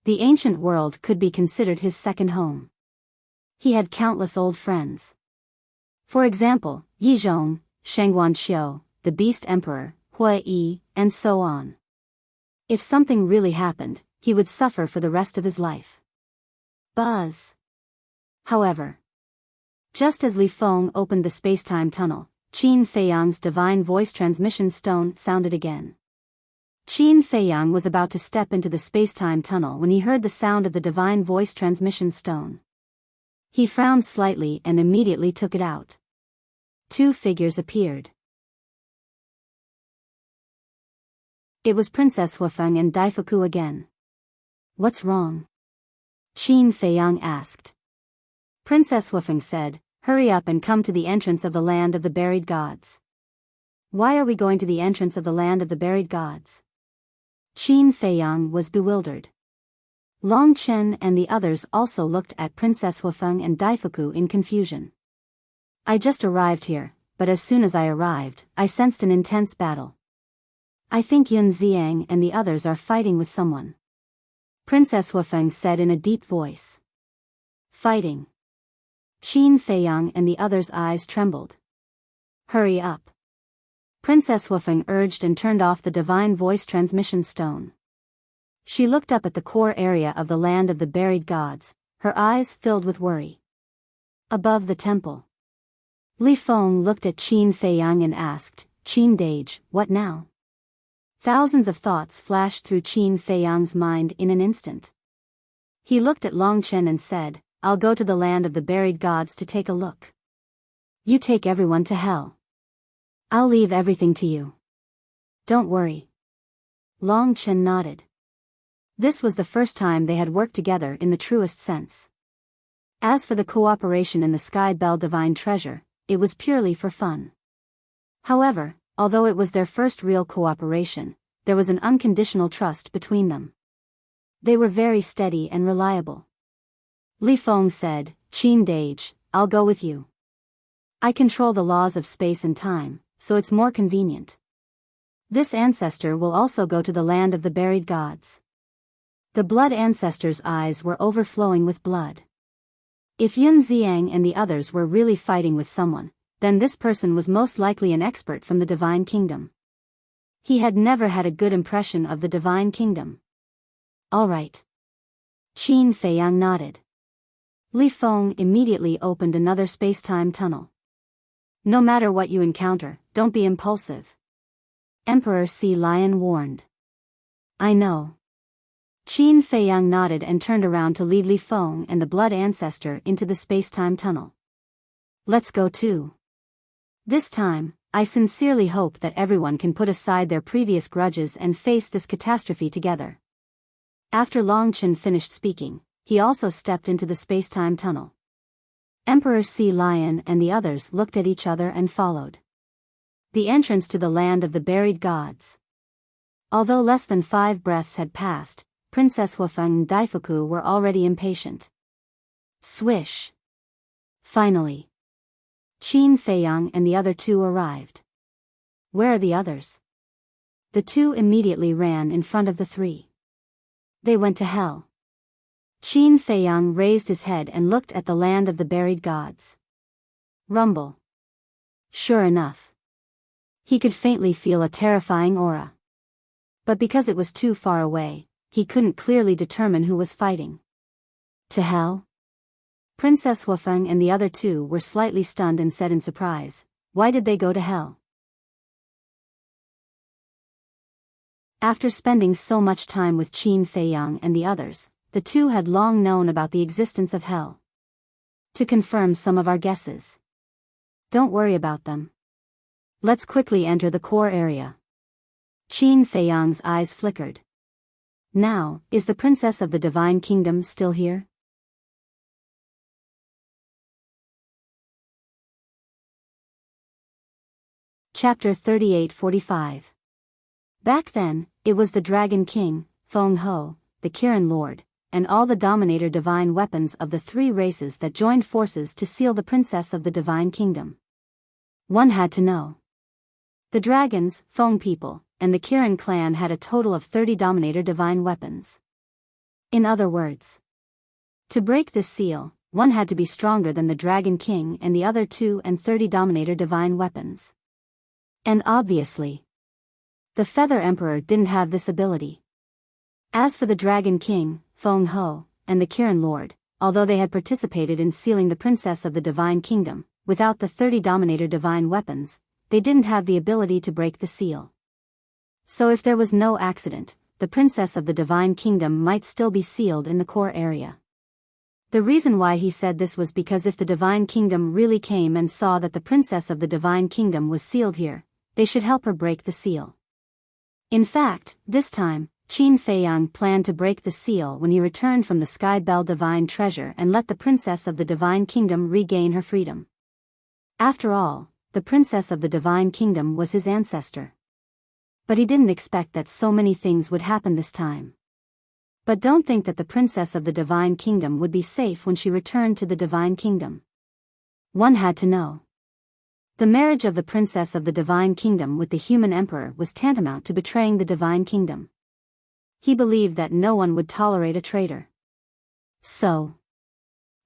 The ancient world could be considered his second home. He had countless old friends. For example, Yizhong, Shangguan Qiu, the Beast Emperor, Hui Yi, and so on. If something really happened, he would suffer for the rest of his life. Buzz. However, just as Li Feng opened the space-time tunnel, Qin Feiyang's divine voice transmission stone sounded again. Qin Feiyang was about to step into the space-time tunnel when he heard the sound of the divine voice transmission stone. He frowned slightly and immediately took it out. Two figures appeared. It was Princess Huafeng and Daifuku again. What's wrong? Qin Feiyang asked. Princess Huafeng said, hurry up and come to the entrance of the land of the buried gods. Why are we going to the entrance of the land of the buried gods? Qin Feiyang was bewildered. Long Chen and the others also looked at Princess Huafeng and Daifuku in confusion. I just arrived here, but as soon as I arrived, I sensed an intense battle. I think Yun Xiang and the others are fighting with someone. Princess Huafeng said in a deep voice. Fighting. Qin Feiyang and the others' eyes trembled. Hurry up. Princess Huafeng urged and turned off the divine voice transmission stone. She looked up at the core area of the land of the buried gods, her eyes filled with worry. Above the temple. Li Feng looked at Qin Feiyang and asked, Qin Dage, what now? Thousands of thoughts flashed through Qin Feiyang's mind in an instant. He looked at Long Chen and said, I'll go to the land of the buried gods to take a look. You take everyone to hell. I'll leave everything to you. Don't worry. Long Chen nodded. This was the first time they had worked together in the truest sense. As for the cooperation in the Sky Bell Divine Treasure, it was purely for fun. However, although it was their first real cooperation, there was an unconditional trust between them. They were very steady and reliable. Li Feng said, Qin Dage, I'll go with you. I control the laws of space and time, so it's more convenient. This ancestor will also go to the land of the buried gods. The blood ancestor's eyes were overflowing with blood. If Yun Xiang and the others were really fighting with someone, then this person was most likely an expert from the Divine Kingdom. He had never had a good impression of the Divine Kingdom. All right. Qin Feiyang nodded. Li Feng immediately opened another space-time tunnel. No matter what you encounter, don't be impulsive. Emperor Sea Lion warned. I know. Qin Feiyang nodded and turned around to lead Li Feng and the blood ancestor into the space-time tunnel. Let's go too. This time, I sincerely hope that everyone can put aside their previous grudges and face this catastrophe together. After Long Chen finished speaking, he also stepped into the space-time tunnel. Emperor Sea Lion and the others looked at each other and followed. The entrance to the land of the buried gods. Although less than 5 breaths had passed, Princess Huafeng and Daifuku were already impatient. Swish. Finally. Qin Feiyang and the other two arrived. Where are the others? The two immediately ran in front of the three. They went to hell. Qin Feiyang raised his head and looked at the land of the buried gods. Rumble. Sure enough. He could faintly feel a terrifying aura. But because it was too far away, he couldn't clearly determine who was fighting. To hell? Princess Huafeng and the other two were slightly stunned and said in surprise, why did they go to hell? After spending so much time with Qin Feiyang and the others, the two had long known about the existence of hell. To confirm some of our guesses. Don't worry about them. Let's quickly enter the core area. Qin Feiyang's eyes flickered. Now, is the princess of the Divine Kingdom still here? Chapter 38-45. Back then, it was the Dragon King, Feng Ho, the Kirin Lord, and all the Dominator divine weapons of the 3 races that joined forces to seal the princess of the Divine Kingdom. One had to know. The dragons, Feng people, and the Kirin clan had a total of 30 Dominator divine weapons. In other words, to break this seal, one had to be stronger than the Dragon King and the other 2 and 30 Dominator divine weapons. And obviously, the Feather Emperor didn't have this ability. As for the Dragon King, Feng Ho, and the Kirin Lord, although they had participated in sealing the Princess of the Divine Kingdom, without the 30 Dominator divine weapons, they didn't have the ability to break the seal. So if there was no accident, the Princess of the Divine Kingdom might still be sealed in the core area. The reason why he said this was because if the Divine Kingdom really came and saw that the Princess of the Divine Kingdom was sealed here, they should help her break the seal. In fact, this time, Qin Feiyang planned to break the seal when he returned from the Sky Bell Divine Treasure and let the Princess of the Divine Kingdom regain her freedom. After all, the Princess of the Divine Kingdom was his ancestor. But he didn't expect that so many things would happen this time. But don't think that the Princess of the Divine Kingdom would be safe when she returned to the Divine Kingdom. One had to know. The marriage of the Princess of the Divine Kingdom with the human emperor was tantamount to betraying the Divine Kingdom. He believed that no one would tolerate a traitor. So,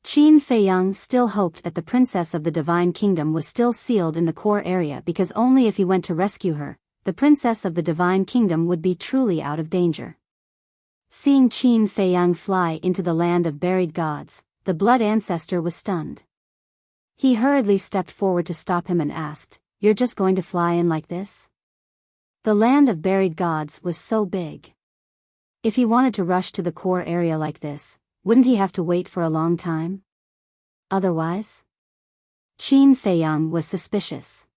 Qin Feiyang still hoped that the Princess of the Divine Kingdom was still sealed in the core area because only if he went to rescue her, the Princess of the Divine Kingdom would be truly out of danger. Seeing Qin Feiyang fly into the land of buried gods, the blood ancestor was stunned. He hurriedly stepped forward to stop him and asked, "You're just going to fly in like this?" The land of buried gods was so big. If he wanted to rush to the core area like this, wouldn't he have to wait for a long time? Otherwise? Qin Feiyang was suspicious.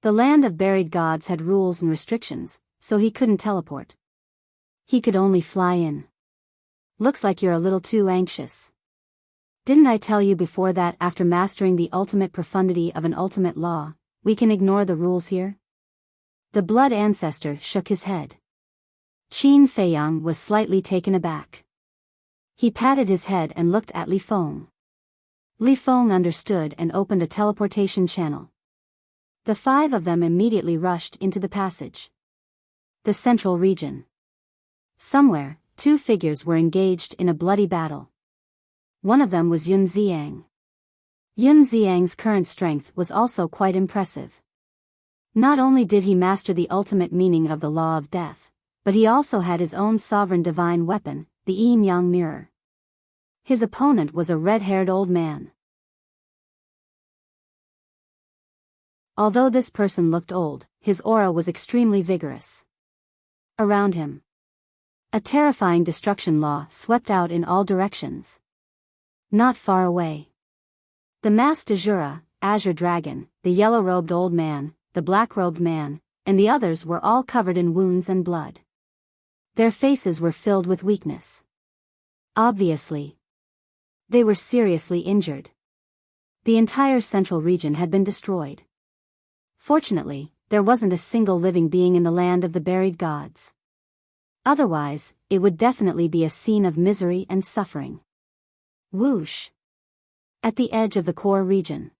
The land of buried gods had rules and restrictions, so he couldn't teleport. He could only fly in. Looks like you're a little too anxious. Didn't I tell you before that after mastering the ultimate profundity of an ultimate law, we can ignore the rules here? The blood ancestor shook his head. Qin Feiyang was slightly taken aback. He patted his head and looked at Li Feng. Li Feng understood and opened a teleportation channel. The 5 of them immediately rushed into the passage. The central region. Somewhere, 2 figures were engaged in a bloody battle. One of them was Yun Xiang. Yun Xiang's current strength was also quite impressive. Not only did he master the ultimate meaning of the law of death, but he also had his own sovereign divine weapon, the Yin-Yang mirror. His opponent was a red-haired old man. Although this person looked old, his aura was extremely vigorous. Around him, a terrifying destruction law swept out in all directions. Not far away, the masked Azura, Azure Dragon, the yellow-robed old man, the black-robed man, and the others were all covered in wounds and blood. Their faces were filled with weakness. Obviously, they were seriously injured. The entire central region had been destroyed. Fortunately, there wasn't a single living being in the land of the buried gods. Otherwise, it would definitely be a scene of misery and suffering. Whoosh! At the edge of the core region,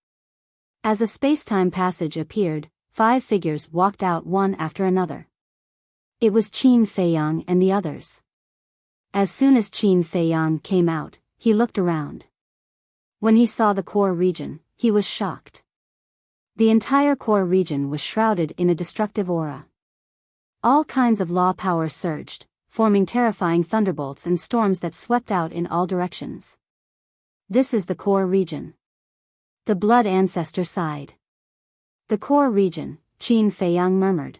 as a space-time passage appeared, 5 figures walked out one after another. It was Qin Feiyang and the others. As soon as Qin Feiyang came out, he looked around. When he saw the core region, he was shocked. The entire core region was shrouded in a destructive aura. All kinds of law power surged, forming terrifying thunderbolts and storms that swept out in all directions. This is the core region. The blood ancestor sighed. The core region, Qin Feiyang murmured.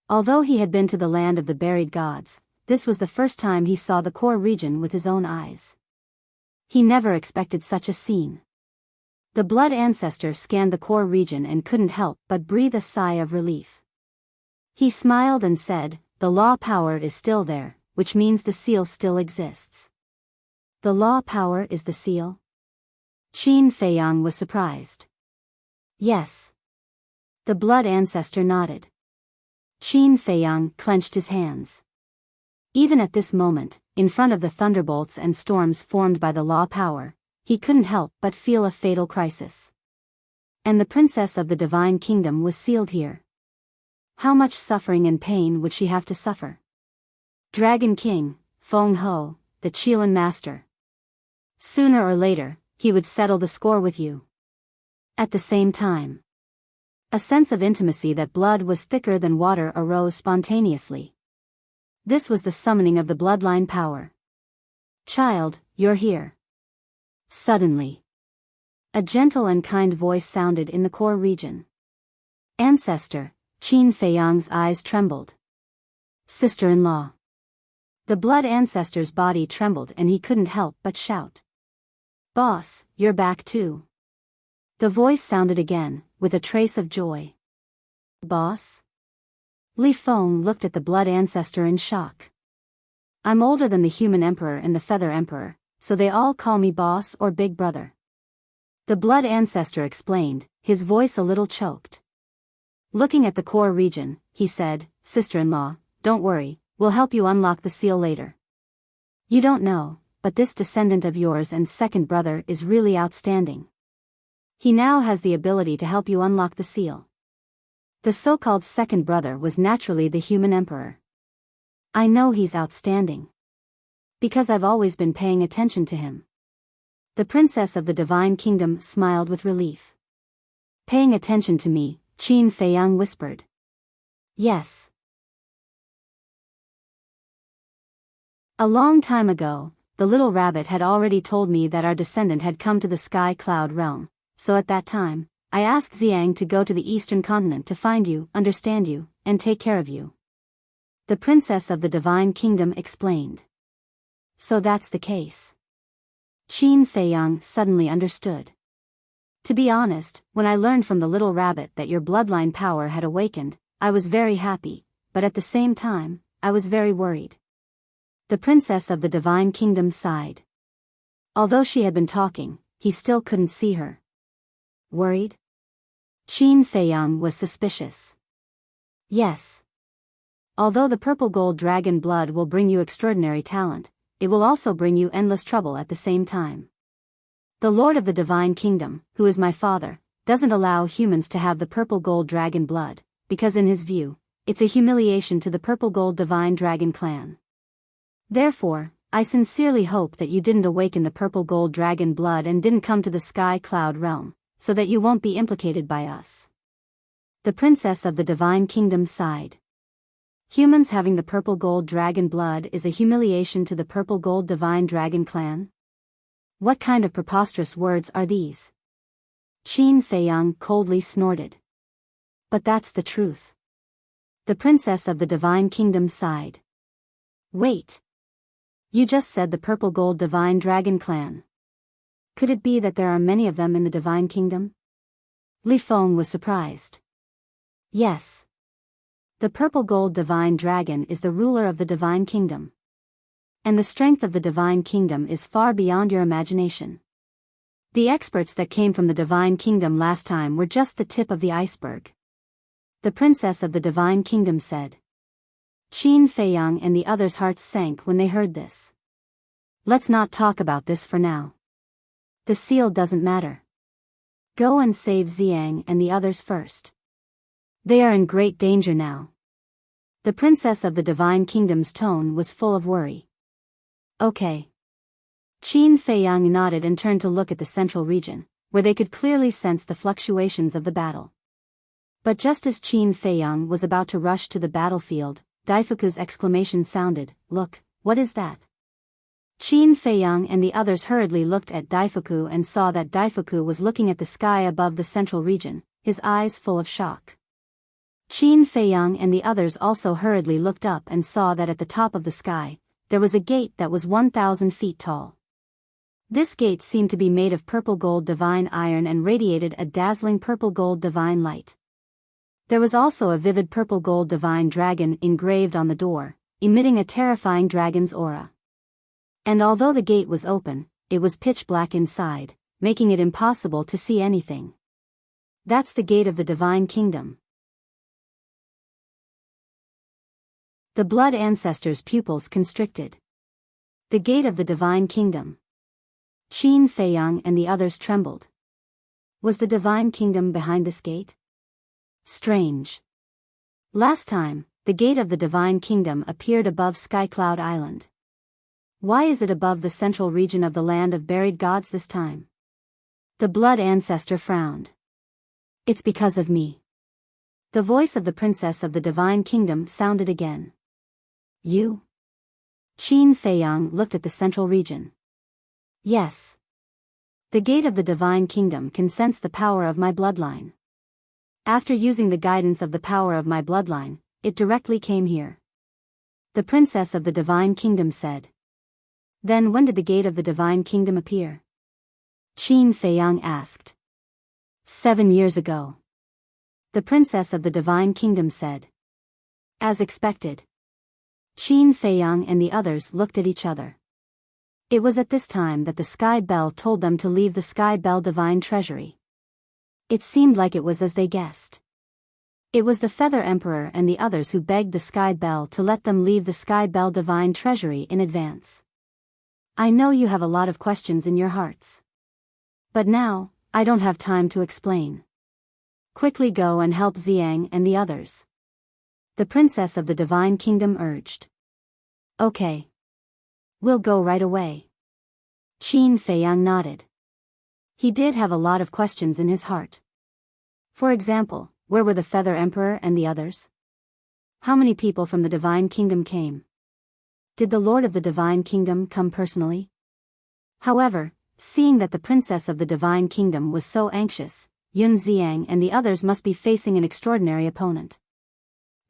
Although he had been to the land of the buried gods, this was the first time he saw the core region with his own eyes. He never expected such a scene. The blood ancestor scanned the core region and couldn't help but breathe a sigh of relief. He smiled and said, "The law power is still there, which means the seal still exists." The law power is the seal? Qin Feiyang was surprised. Yes. The blood ancestor nodded. Qin Feiyang clenched his hands. Even at this moment, in front of the thunderbolts and storms formed by the law power, he couldn't help but feel a fatal crisis. And the Princess of the Divine Kingdom was sealed here. How much suffering and pain would she have to suffer? Dragon King, Feng Ho, the Qilin Master. Sooner or later, he would settle the score with you. At the same time, a sense of intimacy that blood was thicker than water arose spontaneously. This was the summoning of the bloodline power. Child, you're here. Suddenly, a gentle and kind voice sounded in the core region. Ancestor, Qin Feiyang's eyes trembled. Sister-in-law. The blood ancestor's body trembled and he couldn't help but shout. Boss, you're back too. The voice sounded again, with a trace of joy. Boss? Li Feng looked at the blood ancestor in shock. I'm older than the human emperor and the feather emperor, so they all call me boss or big brother. The blood ancestor explained, his voice a little choked. Looking at the core region, he said, Sister-in-law, don't worry, we'll help you unlock the seal later. You don't know, but this descendant of yours and second brother is really outstanding. He now has the ability to help you unlock the seal. The so-called second brother was naturally the human emperor. I know he's outstanding. Because I've always been paying attention to him. The princess of the divine kingdom smiled with relief. Paying attention to me, Qin Feiyang whispered. Yes. A long time ago, the little rabbit had already told me that our descendant had come to the sky cloud realm, so at that time, I asked Xiang to go to the eastern continent to find you, understand you, and take care of you. The princess of the divine kingdom explained. So that's the case. Qin Feiyang suddenly understood. To be honest, when I learned from the little rabbit that your bloodline power had awakened, I was very happy, but at the same time, I was very worried. The princess of the divine kingdom sighed. Although she had been talking, he still couldn't see her. Worried? Qin Feiyang was suspicious. Yes. Although the purple gold dragon blood will bring you extraordinary talent, it will also bring you endless trouble at the same time. The Lord of the Divine Kingdom, who is my father, doesn't allow humans to have the purple gold dragon blood, because in his view, it's a humiliation to the purple gold divine dragon clan. Therefore, I sincerely hope that you didn't awaken the purple gold dragon blood and didn't come to the sky cloud realm, so that you won't be implicated by us. The princess of the divine kingdom sighed. Humans having the purple gold dragon blood is a humiliation to the purple gold divine dragon clan? What kind of preposterous words are these? Qin Feiyang coldly snorted. But that's the truth. The princess of the divine kingdom sighed. Wait. You just said the purple gold divine dragon clan. Could it be that there are many of them in the divine kingdom? Li Feng was surprised. Yes. The purple gold divine dragon is the ruler of the divine kingdom. And the strength of the divine kingdom is far beyond your imagination. The experts that came from the divine kingdom last time were just the tip of the iceberg. The princess of the divine kingdom said. Qin Feiyang and the others' hearts sank when they heard this. Let's not talk about this for now. The seal doesn't matter. Go and save Xiang and the others first. They are in great danger now. The princess of the divine kingdom's tone was full of worry. Okay. Qin Feiyang nodded and turned to look at the central region, where they could clearly sense the fluctuations of the battle. But just as Qin Feiyang was about to rush to the battlefield, Daifuku's exclamation sounded, "Look, what is that?" Qin Feiyang and the others hurriedly looked at Daifuku and saw that Daifuku was looking at the sky above the central region, his eyes full of shock. Qin Feiyang and the others also hurriedly looked up and saw that at the top of the sky, there was a gate that was 1,000 feet tall. This gate seemed to be made of purple gold divine iron and radiated a dazzling purple gold divine light. There was also a vivid purple gold divine dragon engraved on the door, emitting a terrifying dragon's aura. And although the gate was open, it was pitch black inside, making it impossible to see anything. That's the gate of the divine kingdom. The blood ancestor's pupils constricted. The gate of the divine kingdom. Qin Feiyang and the others trembled. Was the divine kingdom behind this gate? Strange. Last time, the gate of the divine kingdom appeared above Skycloud Island. Why is it above the central region of the land of buried gods this time? The blood ancestor frowned. It's because of me. The voice of the princess of the divine kingdom sounded again. You? Qin Feiyang looked at the central region. Yes. The gate of the divine kingdom can sense the power of my bloodline. After using the guidance of the power of my bloodline, it directly came here. The princess of the divine kingdom said. Then when did the gate of the divine kingdom appear? Qin Feiyang asked. 7 years ago. The princess of the divine kingdom said. As expected. Qin Feiyang and the others looked at each other. It was at this time that the Sky Bell told them to leave the Sky Bell Divine Treasury. It seemed like it was as they guessed. It was the Feather Emperor and the others who begged the Sky Bell to let them leave the Sky Bell Divine Treasury in advance. I know you have a lot of questions in your hearts. But now, I don't have time to explain. Quickly go and help Xiang and the others. The princess of the divine kingdom urged. Okay. We'll go right away. Qin Feiyang nodded. He did have a lot of questions in his heart. For example, where were the Feather Emperor and the others? How many people from the divine kingdom came? Did the Lord of the divine kingdom come personally? However, seeing that the princess of the divine kingdom was so anxious, Yun Xiang and the others must be facing an extraordinary opponent.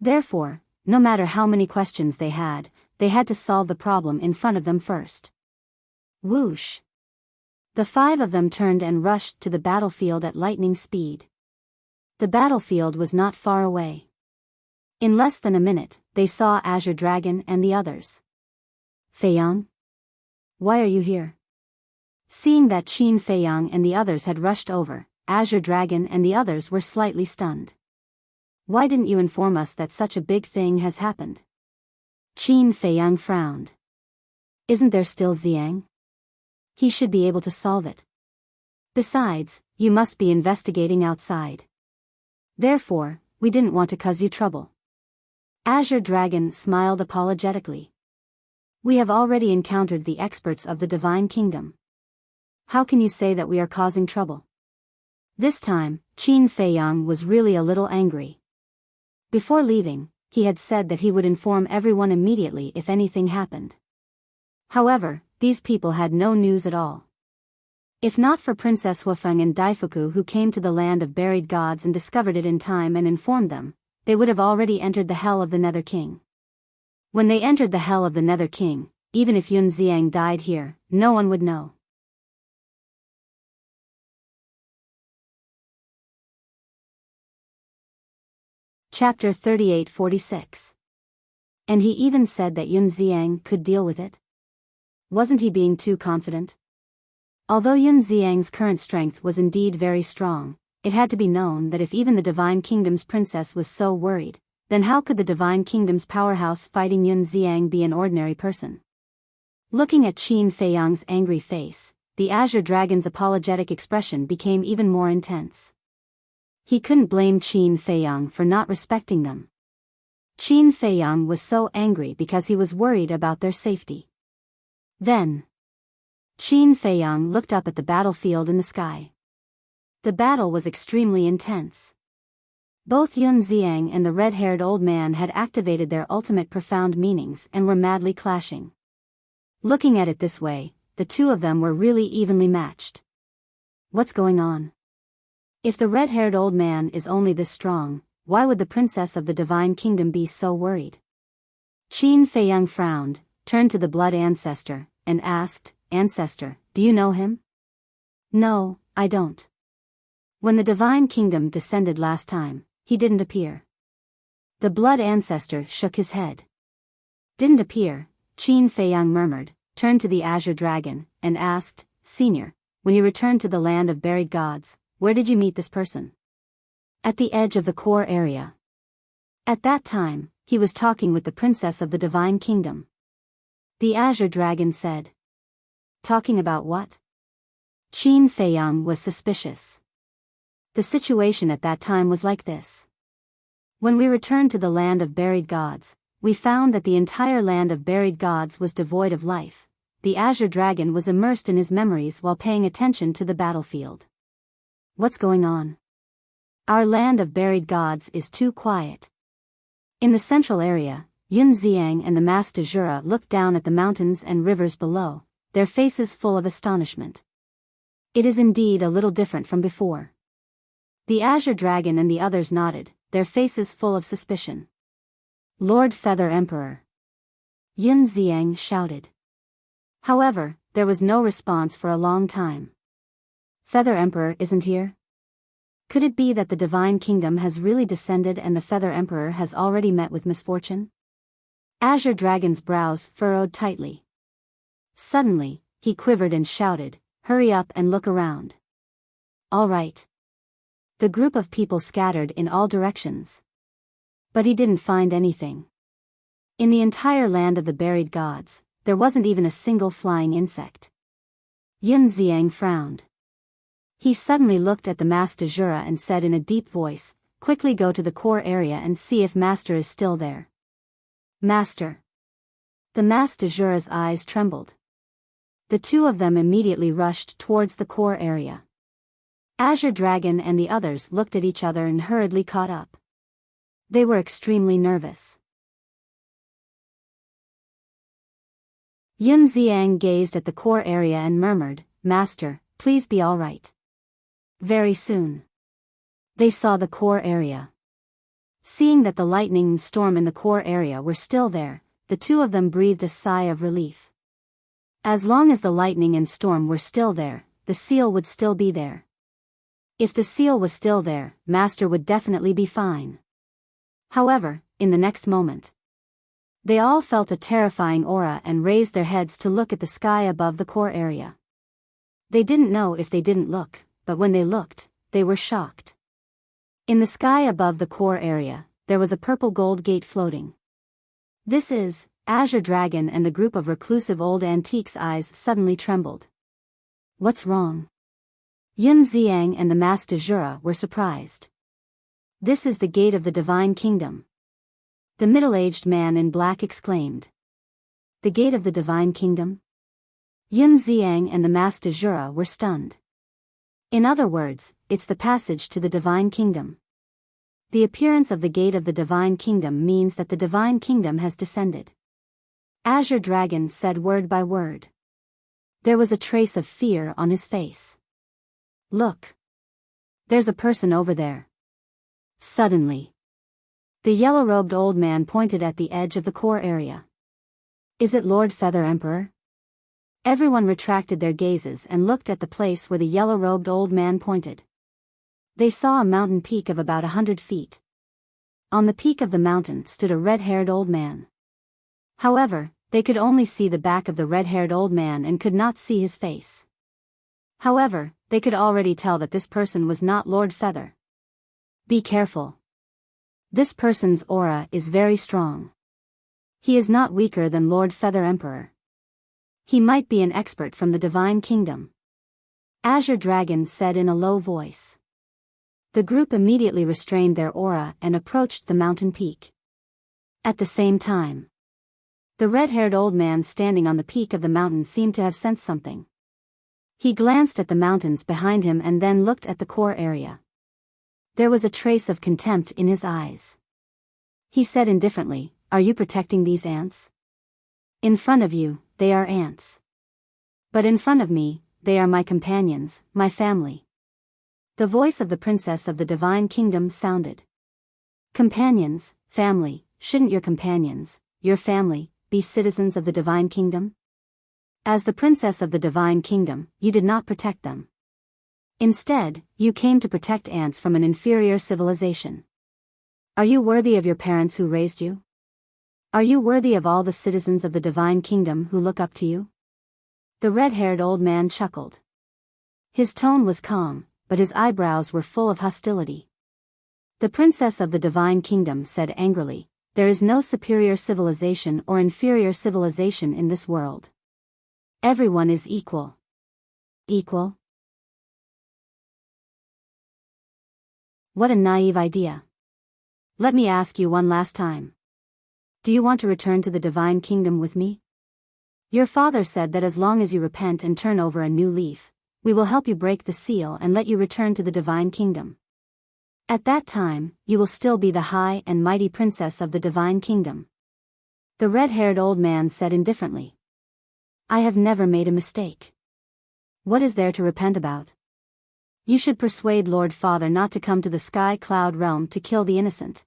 Therefore, no matter how many questions they had to solve the problem in front of them first. Whoosh! The 5 of them turned and rushed to the battlefield at lightning speed. The battlefield was not far away. In less than a minute, they saw Azure Dragon and the others. Feiyang? Why are you here? Seeing that Qin Feiyang and the others had rushed over, Azure Dragon and the others were slightly stunned. Why didn't you inform us that such a big thing has happened? Qin Feiyang frowned. Isn't there still Xiang? He should be able to solve it. Besides, you must be investigating outside. Therefore, we didn't want to cause you trouble. Azure Dragon smiled apologetically. We have already encountered the experts of the Divine Kingdom. How can you say that we are causing trouble? This time, Qin Feiyang was really a little angry. Before leaving, he had said that he would inform everyone immediately if anything happened. However, these people had no news at all. If not for Princess Huafeng and Daifuku who came to the land of buried gods and discovered it in time and informed them, they would have already entered the Hell of the Nether King. When they entered the Hell of the Nether King, even if Yun Xiang died here, no one would know. Chapter 38-46. And he even said that Yun Xiang could deal with it? Wasn't he being too confident? Although Yun Xiang's current strength was indeed very strong, it had to be known that if even the Divine Kingdom's princess was so worried, then how could the Divine Kingdom's powerhouse fighting Yun Xiang be an ordinary person? Looking at Qin Feiyang's angry face, the Azure Dragon's apologetic expression became even more intense. He couldn't blame Qin Feiyang for not respecting them. Qin Feiyang was so angry because he was worried about their safety. Then, Qin Feiyang looked up at the battlefield in the sky. The battle was extremely intense. Both Yun Xiang and the red-haired old man had activated their ultimate profound meanings and were madly clashing. Looking at it this way, the two of them were really evenly matched. What's going on? If the red-haired old man is only this strong, why would the princess of the Divine Kingdom be so worried? Qin Feiyang frowned, turned to the Blood Ancestor, and asked, Ancestor, do you know him? No, I don't. When the Divine Kingdom descended last time, he didn't appear. The Blood Ancestor shook his head. Didn't appear, Qin Feiyang murmured, turned to the Azure Dragon, and asked, Senior, when you returned to the land of buried gods, where did you meet this person? At the edge of the core area. At that time, he was talking with the princess of the Divine Kingdom. The Azure Dragon said. Talking about what? Qin Feiyang was suspicious. The situation at that time was like this. When we returned to the land of buried gods, we found that the entire land of buried gods was devoid of life. The Azure Dragon was immersed in his memories while paying attention to the battlefield. What's going on? Our land of buried gods is too quiet. In the central area, Yun Xiang and the Master Jura looked down at the mountains and rivers below, their faces full of astonishment. It is indeed a little different from before. The Azure Dragon and the others nodded, their faces full of suspicion. Lord Feather Emperor! Yun Xiang shouted. However, there was no response for a long time. Feather Emperor isn't here? Could it be that the Divine Kingdom has really descended and the Feather Emperor has already met with misfortune? Azure Dragon's brows furrowed tightly. Suddenly, he quivered and shouted, "Hurry up and look around." All right. The group of people scattered in all directions. But he didn't find anything. In the entire land of the buried gods, there wasn't even a single flying insect. Yun Xiang frowned. He suddenly looked at the Master Jura and said in a deep voice, "Quickly go to the core area and see if Master is still there." Master. The Master Jura's eyes trembled. The two of them immediately rushed towards the core area. Azure Dragon and the others looked at each other and hurriedly caught up. They were extremely nervous. Yun Xiang gazed at the core area and murmured, "Master, please be all right." Very soon, they saw the core area. Seeing that the lightning and storm in the core area were still there, the two of them breathed a sigh of relief. As long as the lightning and storm were still there, the seal would still be there. If the seal was still there, Master would definitely be fine. However, in the next moment, they all felt a terrifying aura and raised their heads to look at the sky above the core area. They didn't know if they didn't look, but when they looked, they were shocked. In the sky above the core area, there was a purple gold gate floating. This is, Azure Dragon and the group of reclusive old antiques' eyes suddenly trembled. What's wrong? Yun Xiang and the Master Jura were surprised. This is the gate of the Divine Kingdom. The middle-aged man in black exclaimed. The gate of the Divine Kingdom? Yun Xiang and the Master Jura were stunned. In other words, it's the passage to the Divine Kingdom. The appearance of the gate of the Divine Kingdom means that the Divine Kingdom has descended. Azure Dragon said word by word. There was a trace of fear on his face. Look. There's a person over there. Suddenly, the yellow-robed old man pointed at the edge of the core area. Is it Lord Feather Emperor? Everyone retracted their gazes and looked at the place where the yellow-robed old man pointed. They saw a mountain peak of about 100 feet. On the peak of the mountain stood a red-haired old man. However, they could only see the back of the red-haired old man and could not see his face. However, they could already tell that this person was not Lord Feather. Be careful. This person's aura is very strong. He is not weaker than Lord Feather Emperor. He might be an expert from the Divine Kingdom. Azure Dragon said in a low voice. The group immediately restrained their aura and approached the mountain peak. At the same time, the red-haired old man standing on the peak of the mountain seemed to have sensed something. He glanced at the mountains behind him and then looked at the core area. There was a trace of contempt in his eyes. He said indifferently, "Are you protecting these ants? In front of you, they are ants. But in front of me, they are my companions, my family." The voice of the princess of the Divine Kingdom sounded. Companions, family, shouldn't your companions, your family, be citizens of the Divine Kingdom? As the princess of the Divine Kingdom, you did not protect them. Instead, you came to protect ants from an inferior civilization. Are you worthy of your parents who raised you? Are you worthy of all the citizens of the Divine Kingdom who look up to you? The red-haired old man chuckled. His tone was calm, but his eyebrows were full of hostility. The princess of the Divine Kingdom said angrily, "There is no superior civilization or inferior civilization in this world. Everyone is equal." Equal? What a naive idea. Let me ask you one last time. Do you want to return to the Divine Kingdom with me? Your father said that as long as you repent and turn over a new leaf, we will help you break the seal and let you return to the Divine Kingdom. At that time, you will still be the high and mighty princess of the Divine Kingdom. The red-haired old man said indifferently. I have never made a mistake. What is there to repent about? You should persuade Lord Father not to come to the Sky Cloud realm to kill the innocent.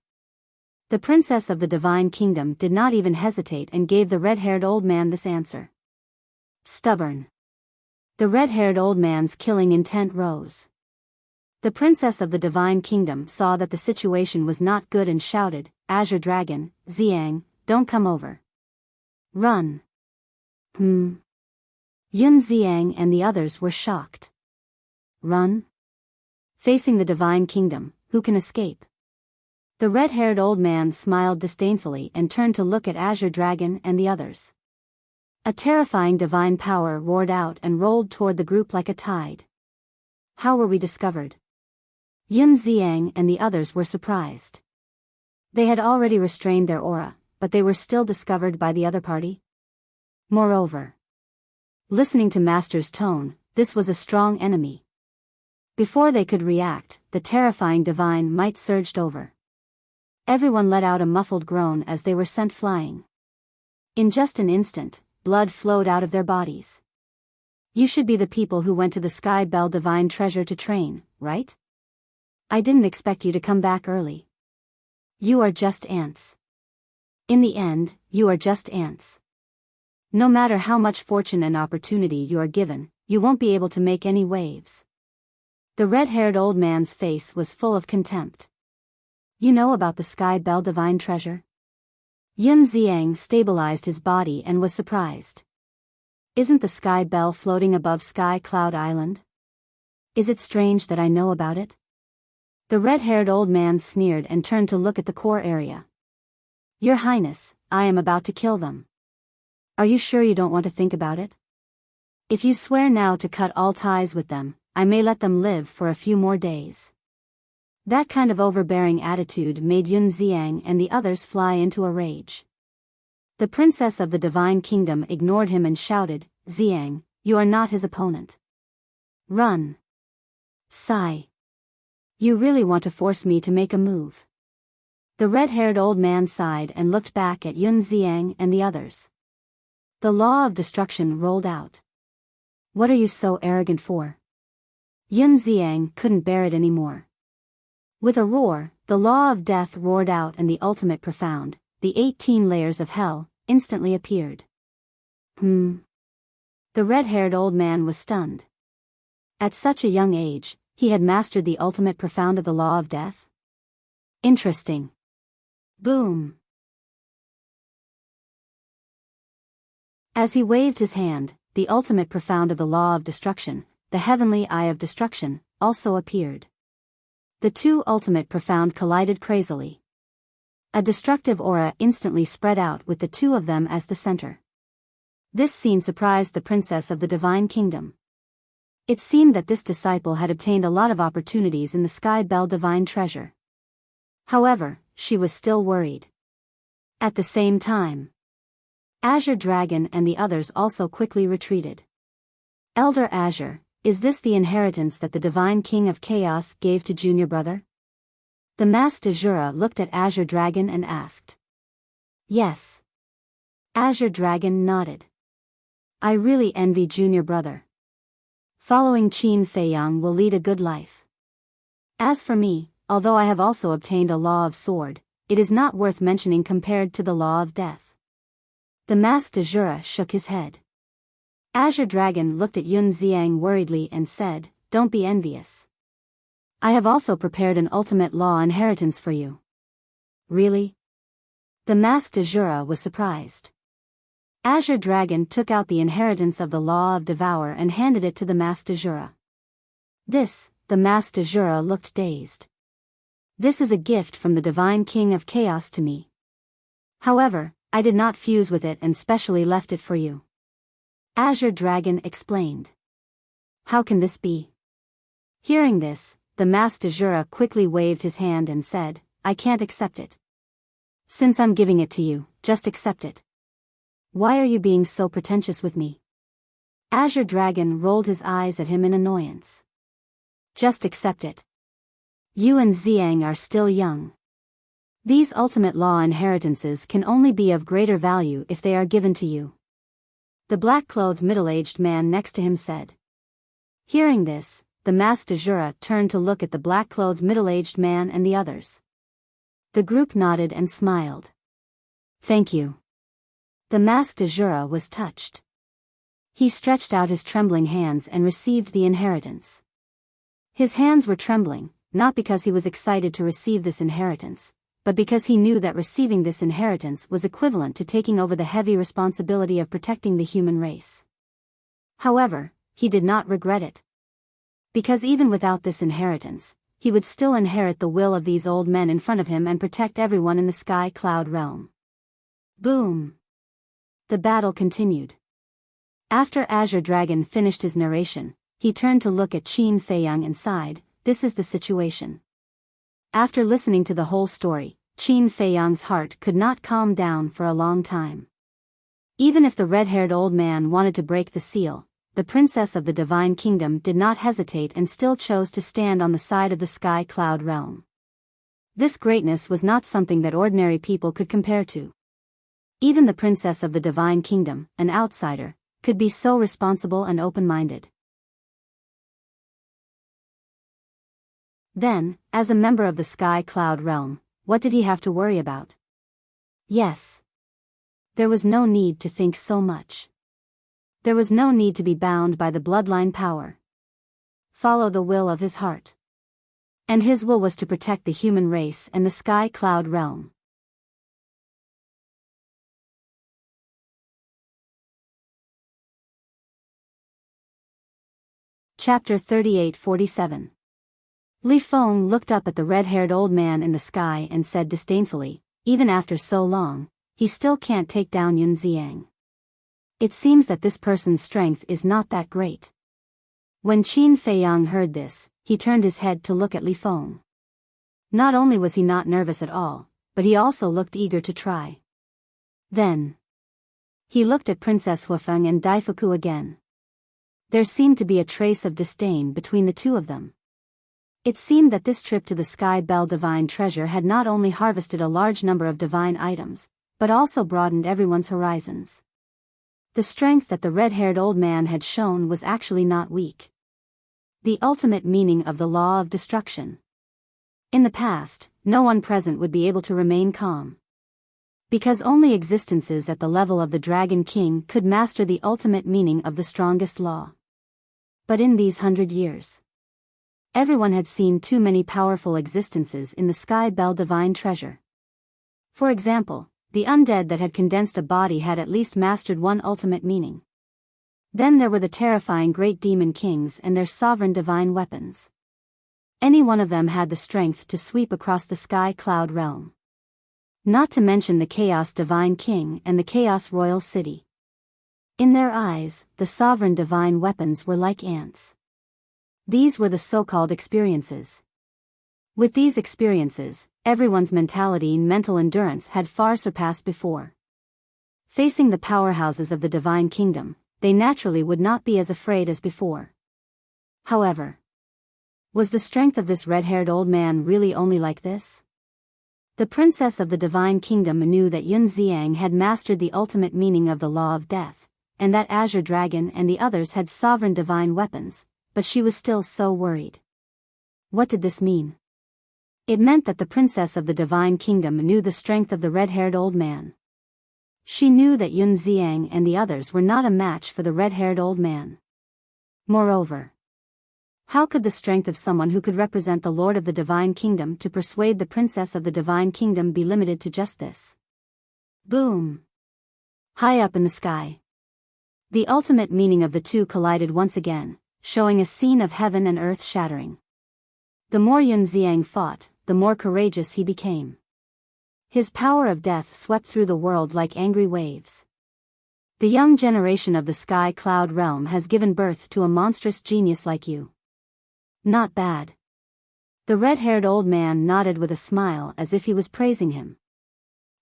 The princess of the divine kingdom did not even hesitate and gave the red-haired old man this answer. Stubborn. The red-haired old man's killing intent rose. The princess of the divine kingdom saw that the situation was not good and shouted, Azure Dragon, Xiang, don't come over. Run. Yun Xiang and the others were shocked. Run? Facing the divine kingdom, who can escape? The red-haired old man smiled disdainfully and turned to look at Azure Dragon and the others. A terrifying divine power roared out and rolled toward the group like a tide. How were we discovered? Yun Xiang and the others were surprised. They had already restrained their aura, but they were still discovered by the other party. Moreover, listening to Master's tone, this was a strong enemy. Before they could react, the terrifying divine might surged over. Everyone let out a muffled groan as they were sent flying. In just an instant, blood flowed out of their bodies. You should be the people who went to the Sky Bell Divine Treasure to train, right? I didn't expect you to come back early. You are just ants. In the end, you are just ants. No matter how much fortune and opportunity you are given, you won't be able to make any waves. The red-haired old man's face was full of contempt. You know about the Sky Bell Divine Treasure? Yun Xiang stabilized his body and was surprised. Isn't the Sky Bell floating above Sky Cloud Island? Is it strange that I know about it? The red-haired old man sneered and turned to look at the core area. Your Highness, I am about to kill them. Are you sure you don't want to think about it? If you swear now to cut all ties with them, I may let them live for a few more days. That kind of overbearing attitude made Yun Xiang and the others fly into a rage. The princess of the divine kingdom ignored him and shouted, Xiang, you are not his opponent. Run. Sigh. You really want to force me to make a move. The red-haired old man sighed and looked back at Yun Xiang and the others. The law of destruction rolled out. What are you so arrogant for? Yun Xiang couldn't bear it anymore. With a roar, the law of death roared out and the ultimate profound, the 18 layers of hell, instantly appeared. The red-haired old man was stunned. At such a young age, he had mastered the ultimate profound of the law of death? Interesting. Boom. As he waved his hand, the ultimate profound of the law of destruction, the heavenly eye of destruction, also appeared. The two ultimate profound collided crazily. A destructive aura instantly spread out with the two of them as the center. This scene surprised the princess of the divine kingdom. It seemed that this disciple had obtained a lot of opportunities in the Sky Bell Divine Treasure. However, she was still worried. At the same time, Azure Dragon and the others also quickly retreated. Elder Azure, is this the inheritance that the Divine King of Chaos gave to Junior Brother? The Master Jura looked at Azure Dragon and asked. Yes. Azure Dragon nodded. I really envy Junior Brother. Following Qin Feiyang will lead a good life. As for me, although I have also obtained a law of sword, it is not worth mentioning compared to the law of death. The Master Jura shook his head. Azure Dragon looked at Yun Xiang worriedly and said, Don't be envious. I have also prepared an ultimate law inheritance for you. Really? The Master Jura was surprised. Azure Dragon took out the inheritance of the law of Devour and handed it to the Master Jura. This, the Master Jura looked dazed. This is a gift from the Divine King of Chaos to me. However, I did not fuse with it and specially left it for you. Azure Dragon explained. How can this be? Hearing this, the Master Jura quickly waved his hand and said, I can't accept it. Since I'm giving it to you, just accept it. Why are you being so pretentious with me? Azure Dragon rolled his eyes at him in annoyance. Just accept it. You and Xiang are still young. These ultimate law inheritances can only be of greater value if they are given to you. The black-clothed middle-aged man next to him said. Hearing this, the masked de jure turned to look at the black-clothed middle-aged man and the others. The group nodded and smiled. Thank you. The masked de jure was touched. He stretched out his trembling hands and received the inheritance. His hands were trembling, not because he was excited to receive this inheritance, but because he knew that receiving this inheritance was equivalent to taking over the heavy responsibility of protecting the human race. However, he did not regret it. Because even without this inheritance, he would still inherit the will of these old men in front of him and protect everyone in the sky cloud realm. Boom! The battle continued. After Azure Dragon finished his narration, he turned to look at Qin Feiyang and sighed, "This is the situation." After listening to the whole story, Qin Feiyang's heart could not calm down for a long time. Even if the red-haired old man wanted to break the seal, the princess of the divine kingdom did not hesitate and still chose to stand on the side of the sky cloud realm. This greatness was not something that ordinary people could compare to. Even the princess of the divine kingdom, an outsider, could be so responsible and open-minded. Then, as a member of the sky cloud realm, what did he have to worry about? Yes. There was no need to think so much. There was no need to be bound by the bloodline power. Follow the will of his heart. And his will was to protect the human race and the sky cloud realm. Chapter 38-47. Li Feng looked up at the red-haired old man in the sky and said disdainfully, "Even after so long, he still can't take down Yun Xiang. It seems that this person's strength is not that great." When Qin Feiyang heard this, he turned his head to look at Li Feng. Not only was he not nervous at all, but he also looked eager to try. Then he looked at Princess Huafeng and Daifuku again. There seemed to be a trace of disdain between the two of them. It seemed that this trip to the Sky Bell Divine Treasure had not only harvested a large number of divine items, but also broadened everyone's horizons. The strength that the red-haired old man had shown was actually not weak. The ultimate meaning of the law of destruction. In the past, no one present would be able to remain calm. Because only existences at the level of the Dragon King could master the ultimate meaning of the strongest law. But in these 100 years, everyone had seen too many powerful existences in the Sky Bell Divine Treasure. For example, the undead that had condensed a body had at least mastered one ultimate meaning. Then there were the terrifying great demon kings and their sovereign divine weapons. Any one of them had the strength to sweep across the sky cloud realm. Not to mention the Chaos Divine King and the Chaos Royal City. In their eyes, the sovereign divine weapons were like ants. These were the so-called experiences. With these experiences, everyone's mentality and mental endurance had far surpassed before. Facing the powerhouses of the divine kingdom, they naturally would not be as afraid as before. However, was the strength of this red-haired old man really only like this? The princess of the divine kingdom knew that Yun Xiang had mastered the ultimate meaning of the law of death, and that Azure Dragon and the others had sovereign divine weapons, but she was still so worried. What did this mean? It meant that the princess of the divine kingdom knew the strength of the red-haired old man. She knew that Yun Xiang and the others were not a match for the red-haired old man. Moreover, how could the strength of someone who could represent the Lord of the Divine Kingdom to persuade the Princess of the Divine Kingdom be limited to just this? Boom! High up in the sky. The ultimate meaning of the two collided once again, showing a scene of heaven and earth shattering. The more Yun Xiang fought, the more courageous he became. His power of death swept through the world like angry waves. The young generation of the Sky Cloud realm has given birth to a monstrous genius like you. Not bad. The red-haired old man nodded with a smile as if he was praising him.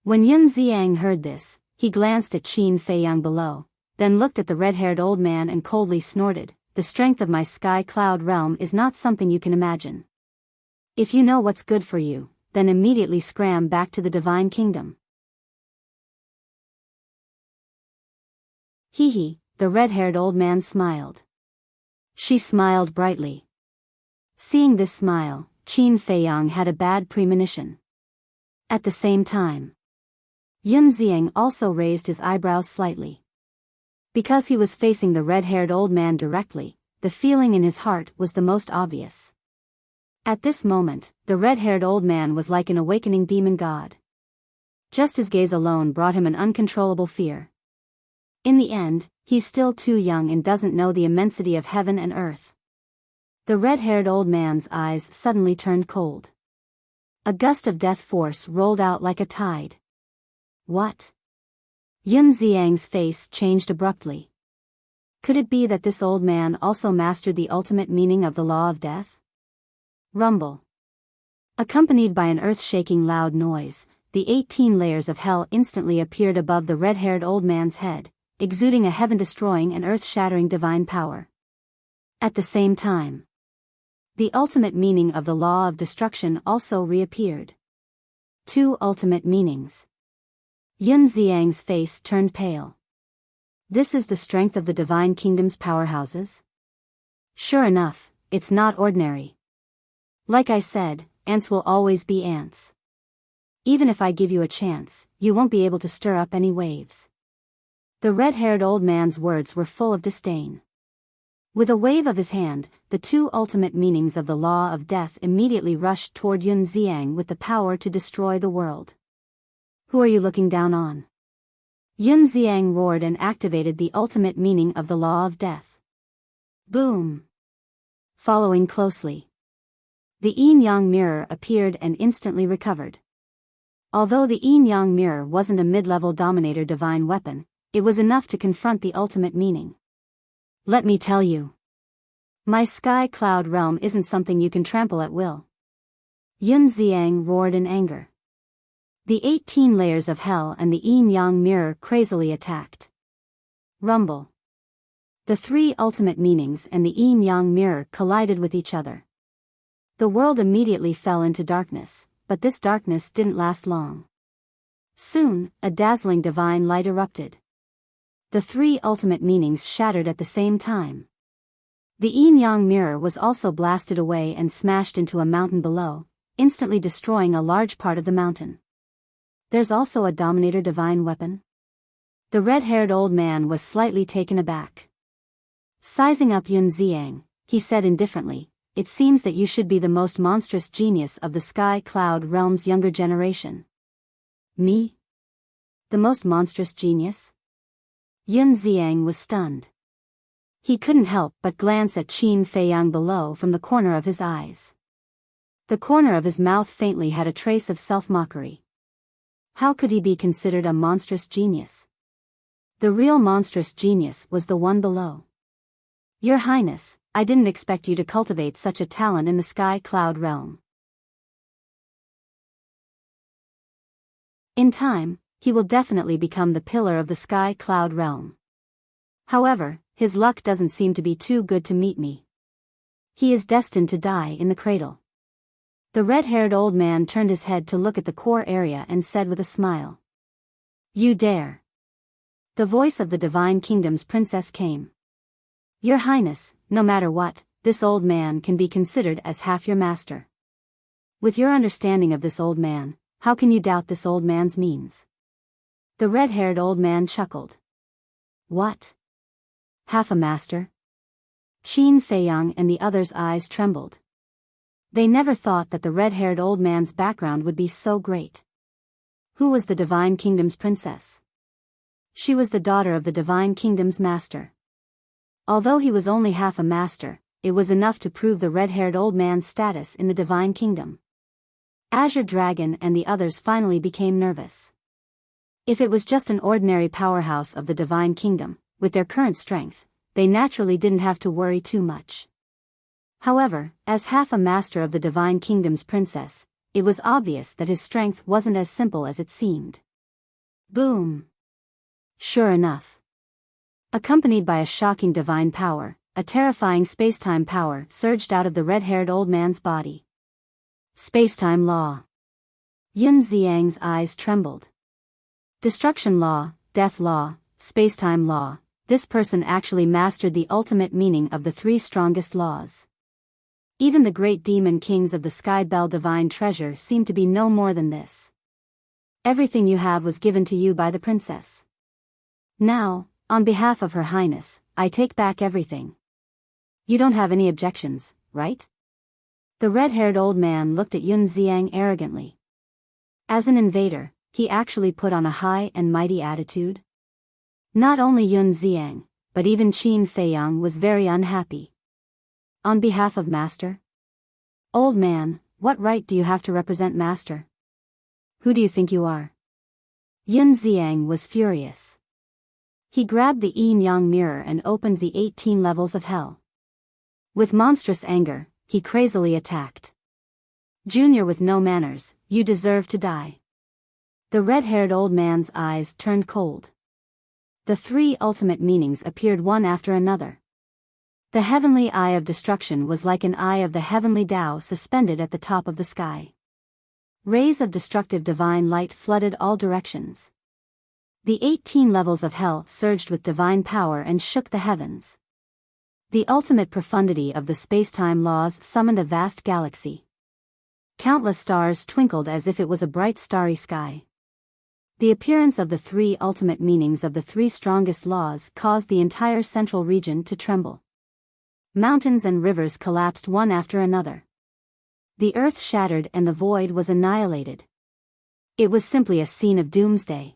When Yun Xiang heard this, he glanced at Qin Feiyang below, then looked at the red-haired old man and coldly snorted, "The strength of my Sky Cloud realm is not something you can imagine. If you know what's good for you, then immediately swam back to the divine kingdom. Hee, the red-haired old man smiled. She smiled brightly. Seeing this smile, Qin Feiyang had a bad premonition. At the same time, Yun Xiang also raised his eyebrows slightly. Because he was facing the red-haired old man directly, the feeling in his heart was the most obvious. At this moment, the red-haired old man was like an awakening demon god. Just his gaze alone brought him an uncontrollable fear. In the end, he's still too young and doesn't know the immensity of heaven and earth. The red-haired old man's eyes suddenly turned cold. A gust of death force rolled out like a tide. What? Yun Xiang's face changed abruptly. Could it be that this old man also mastered the ultimate meaning of the law of death? Rumble. Accompanied by an earth-shaking loud noise, the 18 layers of hell instantly appeared above the red-haired old man's head, exuding a heaven-destroying and earth-shattering divine power. At the same time, the ultimate meaning of the law of destruction also reappeared. 2 ultimate meanings. Yun Xiang's face turned pale. This is the strength of the divine kingdom's powerhouses? Sure enough, it's not ordinary. Like I said, ants will always be ants. Even if I give you a chance, you won't be able to stir up any waves. The red-haired old man's words were full of disdain. With a wave of his hand, the 2 ultimate meanings of the law of death immediately rushed toward Yun Xiang with the power to destroy the world. Who are you looking down on? Yun Xiang roared and activated the ultimate meaning of the law of death. Boom! Following closely, the yin-yang mirror appeared and instantly recovered. Although the yin-yang mirror wasn't a mid-level dominator divine weapon, it was enough to confront the ultimate meaning. Let me tell you. My sky cloud realm isn't something you can trample at will. Yun Xiang roared in anger. The 18 layers of hell and the yin-yang mirror crazily attacked. Rumble. The 3 ultimate meanings and the yin-yang mirror collided with each other. The world immediately fell into darkness, but this darkness didn't last long. Soon, a dazzling divine light erupted. The 3 ultimate meanings shattered at the same time. The yin-yang mirror was also blasted away and smashed into a mountain below, instantly destroying a large part of the mountain. There's also a dominator divine weapon? The red-haired old man was slightly taken aback. Sizing up Yun Xiang, he said indifferently, "It seems that you should be the most monstrous genius of the Sky Cloud Realm's younger generation." Me? The most monstrous genius? Yun Xiang was stunned. He couldn't help but glance at Qin Feiyang below from the corner of his eyes. The corner of his mouth faintly had a trace of self-mockery. How could he be considered a monstrous genius? The real monstrous genius was the one below. Your Highness, I didn't expect you to cultivate such a talent in the Sky Cloud Realm. In time, he will definitely become the pillar of the Sky Cloud Realm. However, his luck doesn't seem to be too good to meet me. He is destined to die in the cradle. The red-haired old man turned his head to look at the core area and said with a smile. You dare. The voice of the Divine Kingdom's princess came. Your Highness, no matter what, this old man can be considered as half your master. With your understanding of this old man, how can you doubt this old man's means? The red-haired old man chuckled. What? Half a master? Qin Feiyang and the others' eyes trembled. They never thought that the red-haired old man's background would be so great. Who was the Divine Kingdom's princess? She was the daughter of the Divine Kingdom's master. Although he was only half a master, it was enough to prove the red-haired old man's status in the Divine Kingdom. Azure Dragon and the others finally became nervous. If it was just an ordinary powerhouse of the Divine Kingdom, with their current strength, they naturally didn't have to worry too much. However, as half a master of the Divine Kingdom's princess, it was obvious that his strength wasn't as simple as it seemed. Boom! Sure enough. Accompanied by a shocking divine power, a terrifying spacetime power surged out of the red-haired old man's body. Spacetime law. Yun Xiang's eyes trembled. Destruction law, death law, spacetime law, this person actually mastered the ultimate meaning of the three strongest laws. Even the great demon kings of the Sky Bell divine treasure seemed to be no more than this. Everything you have was given to you by the princess. Now, on behalf of Her Highness, I take back everything. You don't have any objections, right? The red-haired old man looked at Yun Xiang arrogantly. As an invader, he actually put on a high and mighty attitude. Not only Yun Xiang, but even Qin Feiyang was very unhappy. On behalf of Master? Old man, what right do you have to represent Master? Who do you think you are? Yun Xiang was furious. He grabbed the yin-yang mirror and opened the 18 levels of hell. With monstrous anger, he crazily attacked. Junior with no manners, you deserve to die. The red-haired old man's eyes turned cold. The three ultimate meanings appeared one after another. The heavenly eye of destruction was like an eye of the heavenly Tao suspended at the top of the sky. Rays of destructive divine light flooded all directions. The 18 levels of hell surged with divine power and shook the heavens. The ultimate profundity of the spacetime laws summoned a vast galaxy. Countless stars twinkled as if it was a bright starry sky. The appearance of the three ultimate meanings of the three strongest laws caused the entire central region to tremble. Mountains and rivers collapsed one after another. The earth shattered and the void was annihilated. It was simply a scene of doomsday.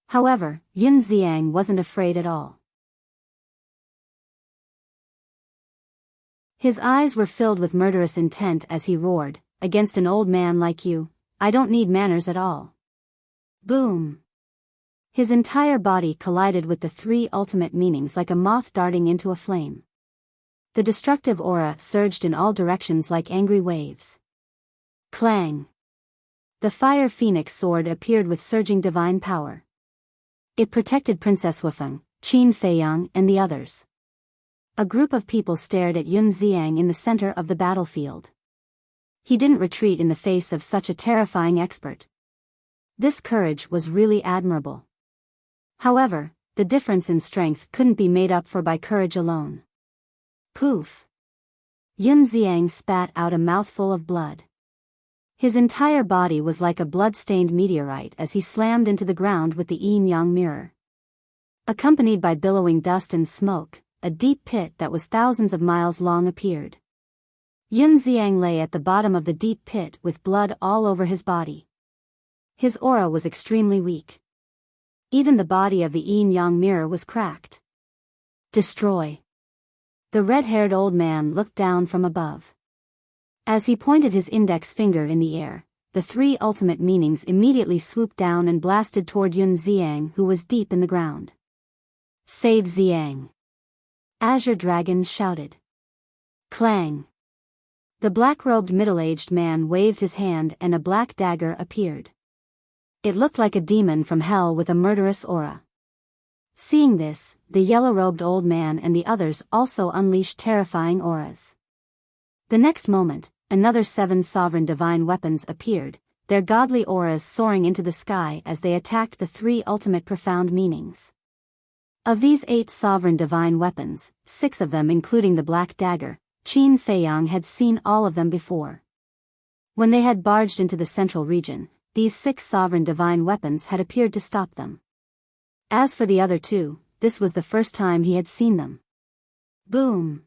However, Yun Xiang wasn't afraid at all. His eyes were filled with murderous intent as he roared, "Against an old man like you, I don't need manners at all." Boom! His entire body collided with the three ultimate meanings like a moth darting into a flame. The destructive aura surged in all directions like angry waves. Clang! The fire phoenix sword appeared with surging divine power. It protected Princess Wufeng, Qin Feiyang and the others. A group of people stared at Yun Xiang in the center of the battlefield. He didn't retreat in the face of such a terrifying expert. This courage was really admirable. However, the difference in strength couldn't be made up for by courage alone. Poof! Yun Xiang spat out a mouthful of blood. His entire body was like a blood-stained meteorite as he slammed into the ground with the yin-yang mirror. Accompanied by billowing dust and smoke, a deep pit that was thousands of miles long appeared. Yun Xiang lay at the bottom of the deep pit with blood all over his body. His aura was extremely weak. Even the body of the yin-yang mirror was cracked. Destroy! The red-haired old man looked down from above. As he pointed his index finger in the air, the three ultimate meanings immediately swooped down and blasted toward Yun Xiang, who was deep in the ground. Save Xiang! Azure Dragon shouted. Clang! The black-robed middle-aged man waved his hand and a black dagger appeared. It looked like a demon from hell with a murderous aura. Seeing this, the yellow-robed old man and the others also unleashed terrifying auras. The next moment, another 7 sovereign divine weapons appeared, their godly auras soaring into the sky as they attacked the 3 ultimate profound meanings. Of these 8 sovereign divine weapons, 6 of them including the black dagger, Qin Feiyang had seen all of them before. When they had barged into the central region, these 6 sovereign divine weapons had appeared to stop them. As for the other 2, this was the first time he had seen them. Boom!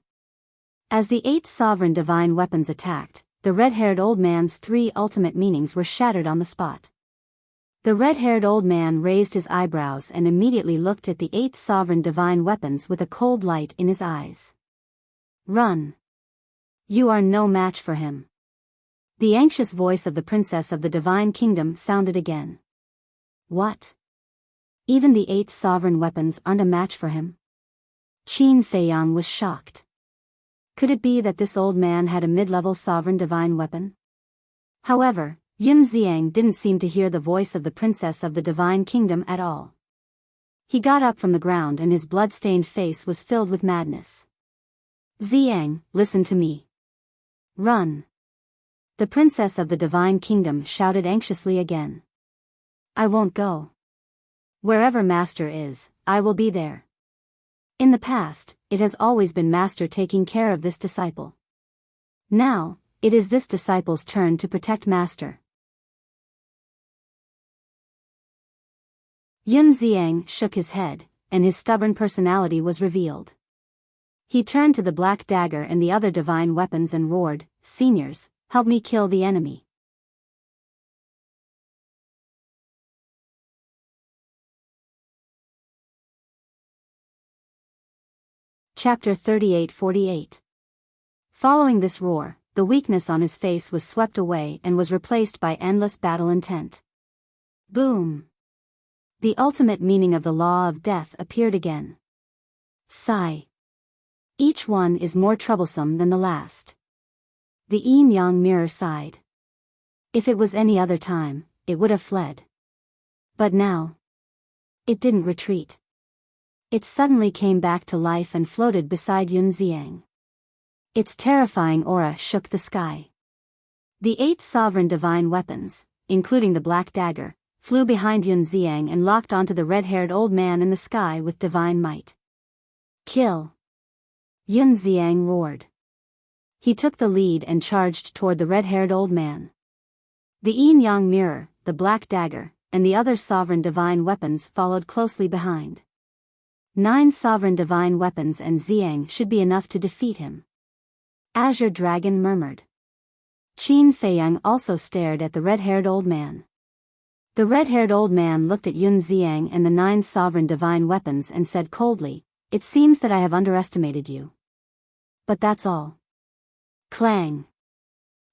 As the 8 sovereign divine weapons attacked, the red-haired old man's 3 ultimate meanings were shattered on the spot. The red-haired old man raised his eyebrows and immediately looked at the 8 sovereign divine weapons with a cold light in his eyes. Run! You are no match for him. The anxious voice of the princess of the divine kingdom sounded again. What? Even the 8 sovereign weapons aren't a match for him? Qin Feiyang was shocked. Could it be that this old man had a mid-level sovereign divine weapon? However, Yun Xiang didn't seem to hear the voice of the princess of the divine kingdom at all. He got up from the ground and his blood-stained face was filled with madness. Xiang, listen to me. Run. The princess of the divine kingdom shouted anxiously again. I won't go. Wherever master is, I will be there. In the past, it has always been master taking care of this disciple. Now, it is this disciple's turn to protect master. Yun Xiang shook his head, and his stubborn personality was revealed. He turned to the black dagger and the other divine weapons and roared, Seniors, help me kill the enemy. Chapter 38-48. Following this roar, the weakness on his face was swept away and was replaced by endless battle intent. Boom! The ultimate meaning of the law of death appeared again. Sigh. Each one is more troublesome than the last. The yin-yang mirror sighed. If it was any other time, it would have fled. But now, it didn't retreat. It suddenly came back to life and floated beside Yun Xiang. Its terrifying aura shook the sky. The 8 sovereign divine weapons, including the black dagger, flew behind Yun Xiang and locked onto the red-haired old man in the sky with divine might. Kill! Yun Xiang roared. He took the lead and charged toward the red-haired old man. The yin-yang mirror, the black dagger, and the other sovereign divine weapons followed closely behind. 9 sovereign divine weapons and Xiang should be enough to defeat him. Azure Dragon murmured. Qin Feiyang also stared at the red-haired old man. The red-haired old man looked at Yun Xiang and the 9 sovereign divine weapons and said coldly, It seems that I have underestimated you. But that's all. Clang.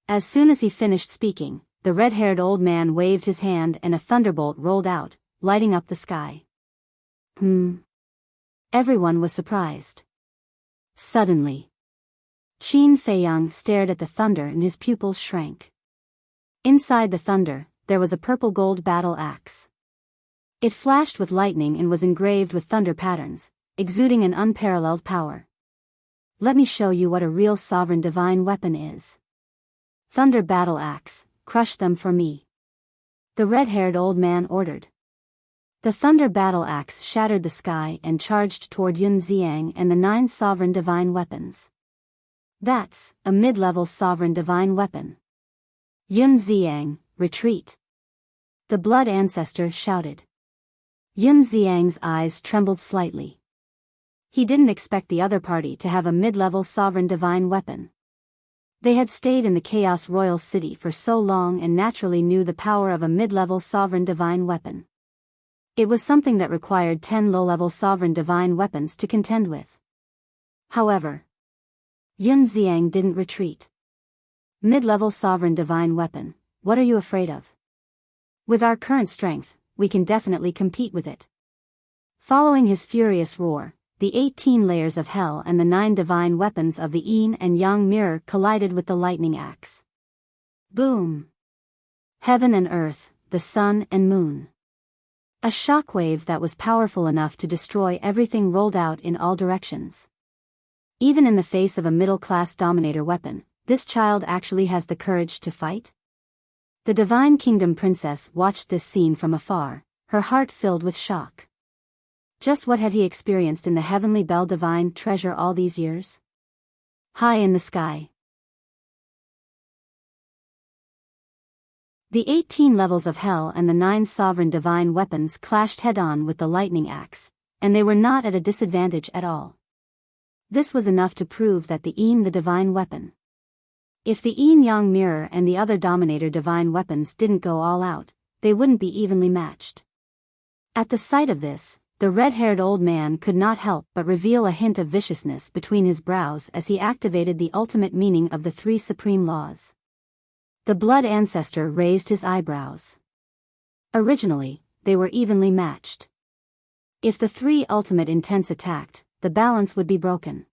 As soon as he finished speaking, the red-haired old man waved his hand and a thunderbolt rolled out, lighting up the sky. Everyone was surprised. Suddenly, Qin Feiyang stared at the thunder and his pupils shrank. Inside the thunder, there was a purple gold battle axe. It flashed with lightning and was engraved with thunder patterns, exuding an unparalleled power. Let me show you what a real sovereign divine weapon is. Thunder battle axe, crush them for me. The red-haired old man ordered. The thunder battle axe shattered the sky and charged toward Yun Xiang and the 9 sovereign divine weapons. That's a mid-level sovereign divine weapon. Yun Xiang, retreat. The blood ancestor shouted. Yun Xiang's eyes trembled slightly. He didn't expect the other party to have a mid-level sovereign divine weapon. They had stayed in the Chaos Royal City for so long and naturally knew the power of a mid-level sovereign divine weapon. It was something that required 10 low-level sovereign divine weapons to contend with. However, Yun Xiang didn't retreat. Mid-level sovereign divine weapon, what are you afraid of? With our current strength, we can definitely compete with it. Following his furious roar, the 18 layers of hell and the 9 divine weapons of the yin and yang mirror collided with the lightning axe. Boom! Heaven and earth, the sun and moon. A shockwave that was powerful enough to destroy everything rolled out in all directions. Even in the face of a middle-class dominator weapon, this child actually has the courage to fight? The Divine Kingdom Princess watched this scene from afar, her heart filled with shock. Just what had he experienced in the Heavenly Bell Divine Treasure all these years? High in the sky. The 18 levels of hell and the 9 sovereign divine weapons clashed head-on with the lightning axe, and they were not at a disadvantage at all. This was enough to prove that the yin the divine weapon. If the yin-yang mirror and the other dominator divine weapons didn't go all out, they wouldn't be evenly matched. At the sight of this, the red-haired old man could not help but reveal a hint of viciousness between his brows as he activated the ultimate meaning of the 3 supreme laws. The blood ancestor raised his eyebrows. Originally, they were evenly matched. If the 3 ultimate intents attacked, the balance would be broken.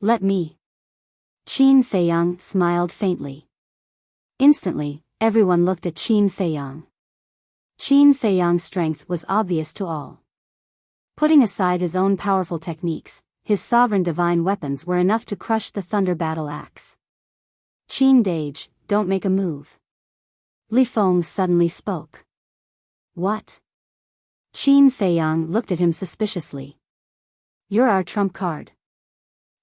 Let me. Qin Feiyang smiled faintly. Instantly, everyone looked at Qin Feiyang. Qin Feiyang's strength was obvious to all. Putting aside his own powerful techniques, his sovereign divine weapons were enough to crush the thunder battle axe. Qin Dage, don't make a move. Li Feng suddenly spoke. What? Qin Feiyang looked at him suspiciously. You're our trump card.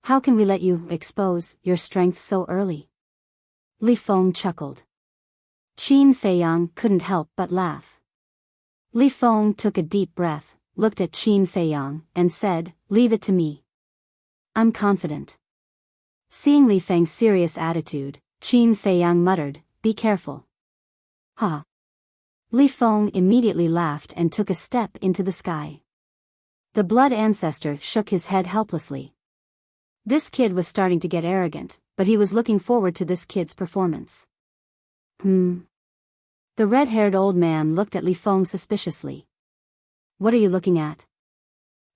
How can we let you expose your strength so early? Li Feng chuckled. Qin Feiyang couldn't help but laugh. Li Feng took a deep breath, looked at Qin Feiyang, and said, leave it to me. I'm confident. Seeing Li Feng's serious attitude, Qin Feiyang muttered, be careful. Ha. Li Feng immediately laughed and took a step into the sky. The blood ancestor shook his head helplessly. This kid was starting to get arrogant, but he was looking forward to this kid's performance. The red-haired old man looked at Li Feng suspiciously. What are you looking at?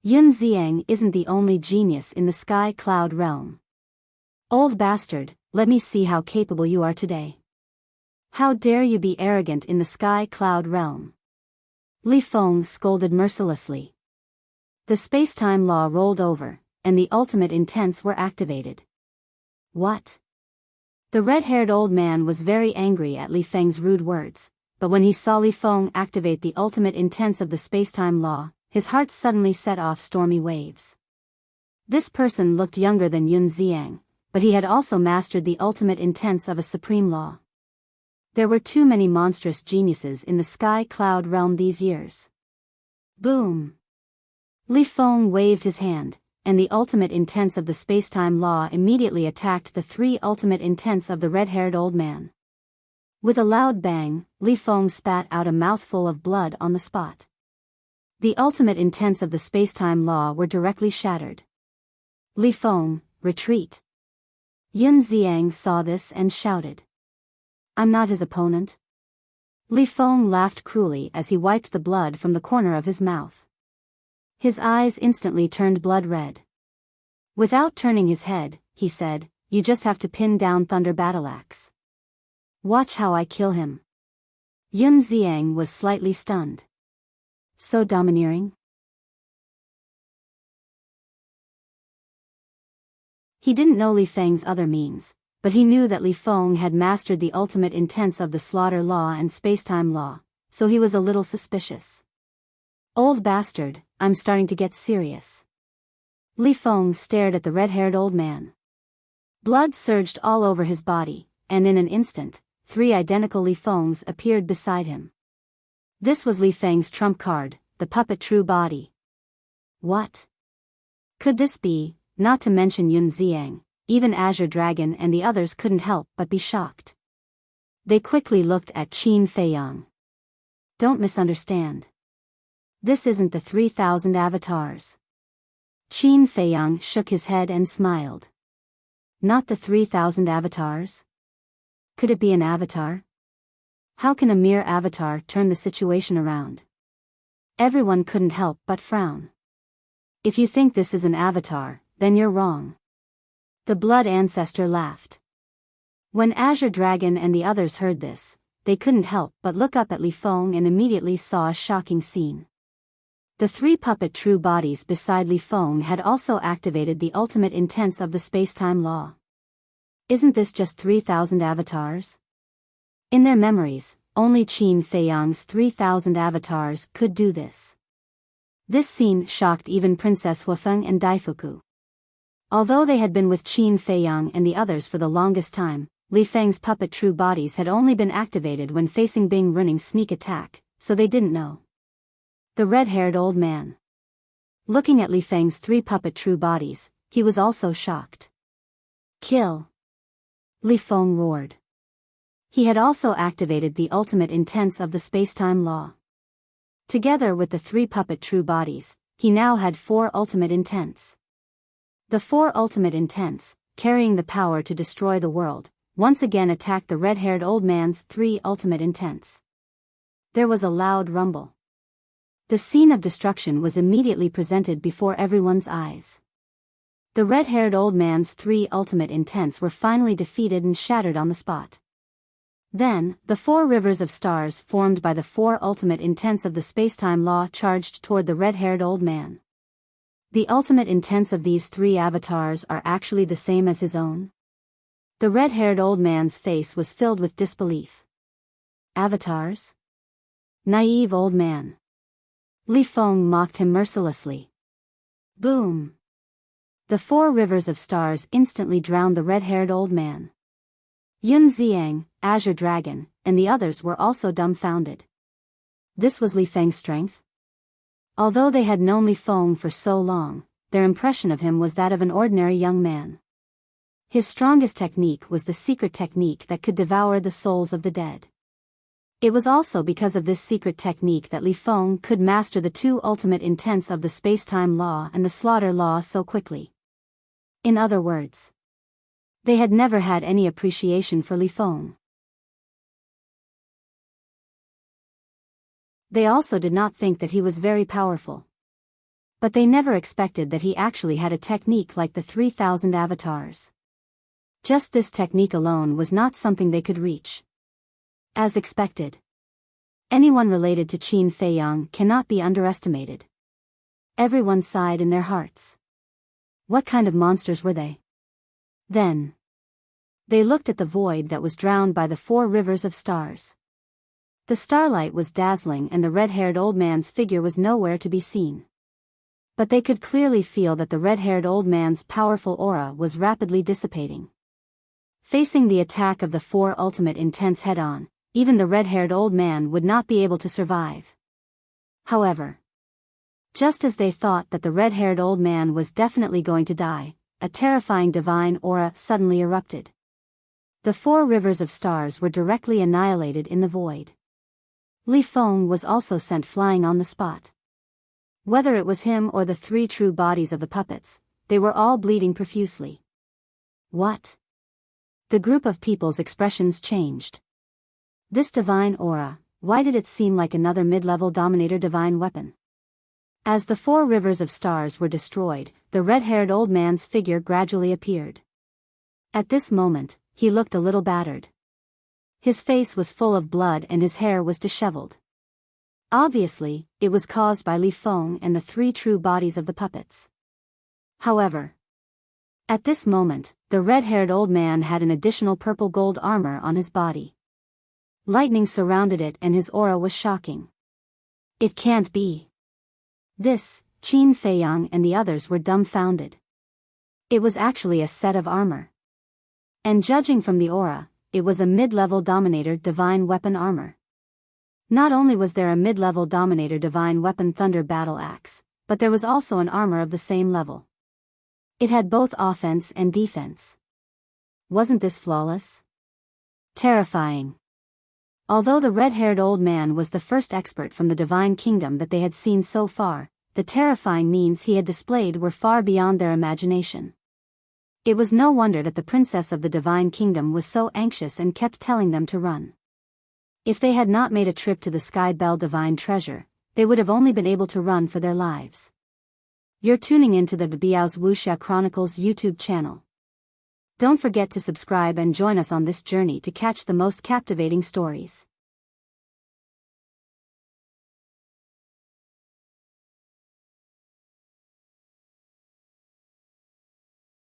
Yun Ziang isn't the only genius in the sky cloud realm. Old bastard, let me see how capable you are today. How dare you be arrogant in the sky cloud realm? Li Feng scolded mercilessly. The space-time law rolled over, and the ultimate intents were activated. What? The red-haired old man was very angry at Li Feng's rude words, but when he saw Li Feng activate the ultimate intents of the space-time law, his heart suddenly set off stormy waves. This person looked younger than Yun Ziang, but he had also mastered the ultimate intents of a supreme law. There were too many monstrous geniuses in the sky cloud realm these years. Boom! Li Feng waved his hand, and the ultimate intents of the space-time law immediately attacked the three ultimate intents of the red-haired old man. With a loud bang, Li Feng spat out a mouthful of blood on the spot. The ultimate intents of the space-time law were directly shattered. Li Feng, retreat. Yun Ziang saw this and shouted. I'm not his opponent. Li Feng laughed cruelly as he wiped the blood from the corner of his mouth. His eyes instantly turned blood red. Without turning his head, he said, you just have to pin down Thunder Battleaxe. Watch how I kill him. Yun Ziang was slightly stunned. So domineering? He didn't know Li Feng's other means, but he knew that Li Feng had mastered the ultimate intents of the slaughter law and space-time law, so he was a little suspicious. Old bastard, I'm starting to get serious. Li Feng stared at the red-haired old man. Blood surged all over his body, and in an instant, 3 identical Li Fengs appeared beside him. This was Li Feng's trump card, the puppet true body. What could this be? Not to mention Yun Ziang, even Azure Dragon and the others couldn't help but be shocked. They quickly looked at Qin Feiyang. Don't misunderstand. This isn't the 3,000 avatars. Qin Feiyang shook his head and smiled. Not the 3,000 avatars? Could it be an avatar? How can a mere avatar turn the situation around? Everyone couldn't help but frown. If you think this is an avatar, then you're wrong. The blood ancestor laughed. When Azure Dragon and the others heard this, they couldn't help but look up at Li Feng and immediately saw a shocking scene. The 3 puppet true bodies beside Li Feng had also activated the ultimate intents of the space-time law. Isn't this just 3,000 avatars? In their memories, only Qin Feiyang's 3,000 avatars could do this. This scene shocked even Princess Huafeng and Daifuku. Although they had been with Qin Feiyang and the others for the longest time, Li Feng's puppet true bodies had only been activated when facing Bing Running's sneak attack, so they didn't know. The red-haired old man. Looking at Li Feng's 3 puppet true bodies, he was also shocked. Kill! Li Feng roared. He had also activated the ultimate intents of the space-time law. Together with the 3 puppet true bodies, he now had 4 ultimate intents. The 4 ultimate intents, carrying the power to destroy the world, once again attacked the red-haired old man's 3 ultimate intents. There was a loud rumble. The scene of destruction was immediately presented before everyone's eyes. The red-haired old man's 3 ultimate intents were finally defeated and shattered on the spot. Then, the 4 rivers of stars formed by the 4 ultimate intents of the space-time law charged toward the red-haired old man. The ultimate intents of these 3 avatars are actually the same as his own. The red-haired old man's face was filled with disbelief. Avatars? Naive old man. Li Feng mocked him mercilessly. Boom! The 4 rivers of stars instantly drowned the red-haired old man. Yun Xiang, Azure Dragon, and the others were also dumbfounded. This was Li Feng's strength? Although they had known Li Feng for so long, their impression of him was that of an ordinary young man. His strongest technique was the secret technique that could devour the souls of the dead. It was also because of this secret technique that Li Feng could master the 2 ultimate intents of the space-time law and the slaughter law so quickly. In other words, they had never had any appreciation for Li Feng. They also did not think that he was very powerful. But they never expected that he actually had a technique like the 3,000 avatars. Just this technique alone was not something they could reach. As expected, anyone related to Qin Feiyang cannot be underestimated. Everyone sighed in their hearts. What kind of monsters were they? Then they looked at the void that was drowned by the 4 rivers of stars. The starlight was dazzling and the red-haired old man's figure was nowhere to be seen. But they could clearly feel that the red-haired old man's powerful aura was rapidly dissipating. Facing the attack of the 4 ultimate intents head-on, even the red-haired old man would not be able to survive. However, just as they thought that the red-haired old man was definitely going to die, a terrifying divine aura suddenly erupted. The 4 rivers of stars were directly annihilated in the void. Li Feng was also sent flying on the spot. Whether it was him or the 3 true bodies of the puppets, they were all bleeding profusely. What? The group of people's expressions changed. This divine aura, why did it seem like another mid-level dominator divine weapon? As the 4 rivers of stars were destroyed, the red-haired old man's figure gradually appeared. At this moment, he looked a little battered. His face was full of blood and his hair was disheveled. Obviously, it was caused by Li Feng and the 3 true bodies of the puppets. However, at this moment, the red-haired old man had an additional purple gold armor on his body. Lightning surrounded it and his aura was shocking. It can't be. This, Qin Feiyang and the others were dumbfounded. It was actually a set of armor. And judging from the aura, it was a mid-level dominator divine weapon armor. Not only was there a mid-level dominator divine weapon thunder battle axe, but there was also an armor of the same level. It had both offense and defense. Wasn't this flawless? Terrifying. Although the red-haired old man was the first expert from the divine kingdom that they had seen so far, the terrifying means he had displayed were far beyond their imagination. It was no wonder that the princess of the divine kingdom was so anxious and kept telling them to run. If they had not made a trip to the Sky Bell Divine Treasure, they would have only been able to run for their lives. You're tuning into the Biyao's Wuxia Chronicles YouTube channel. Don't forget to subscribe and join us on this journey to catch the most captivating stories.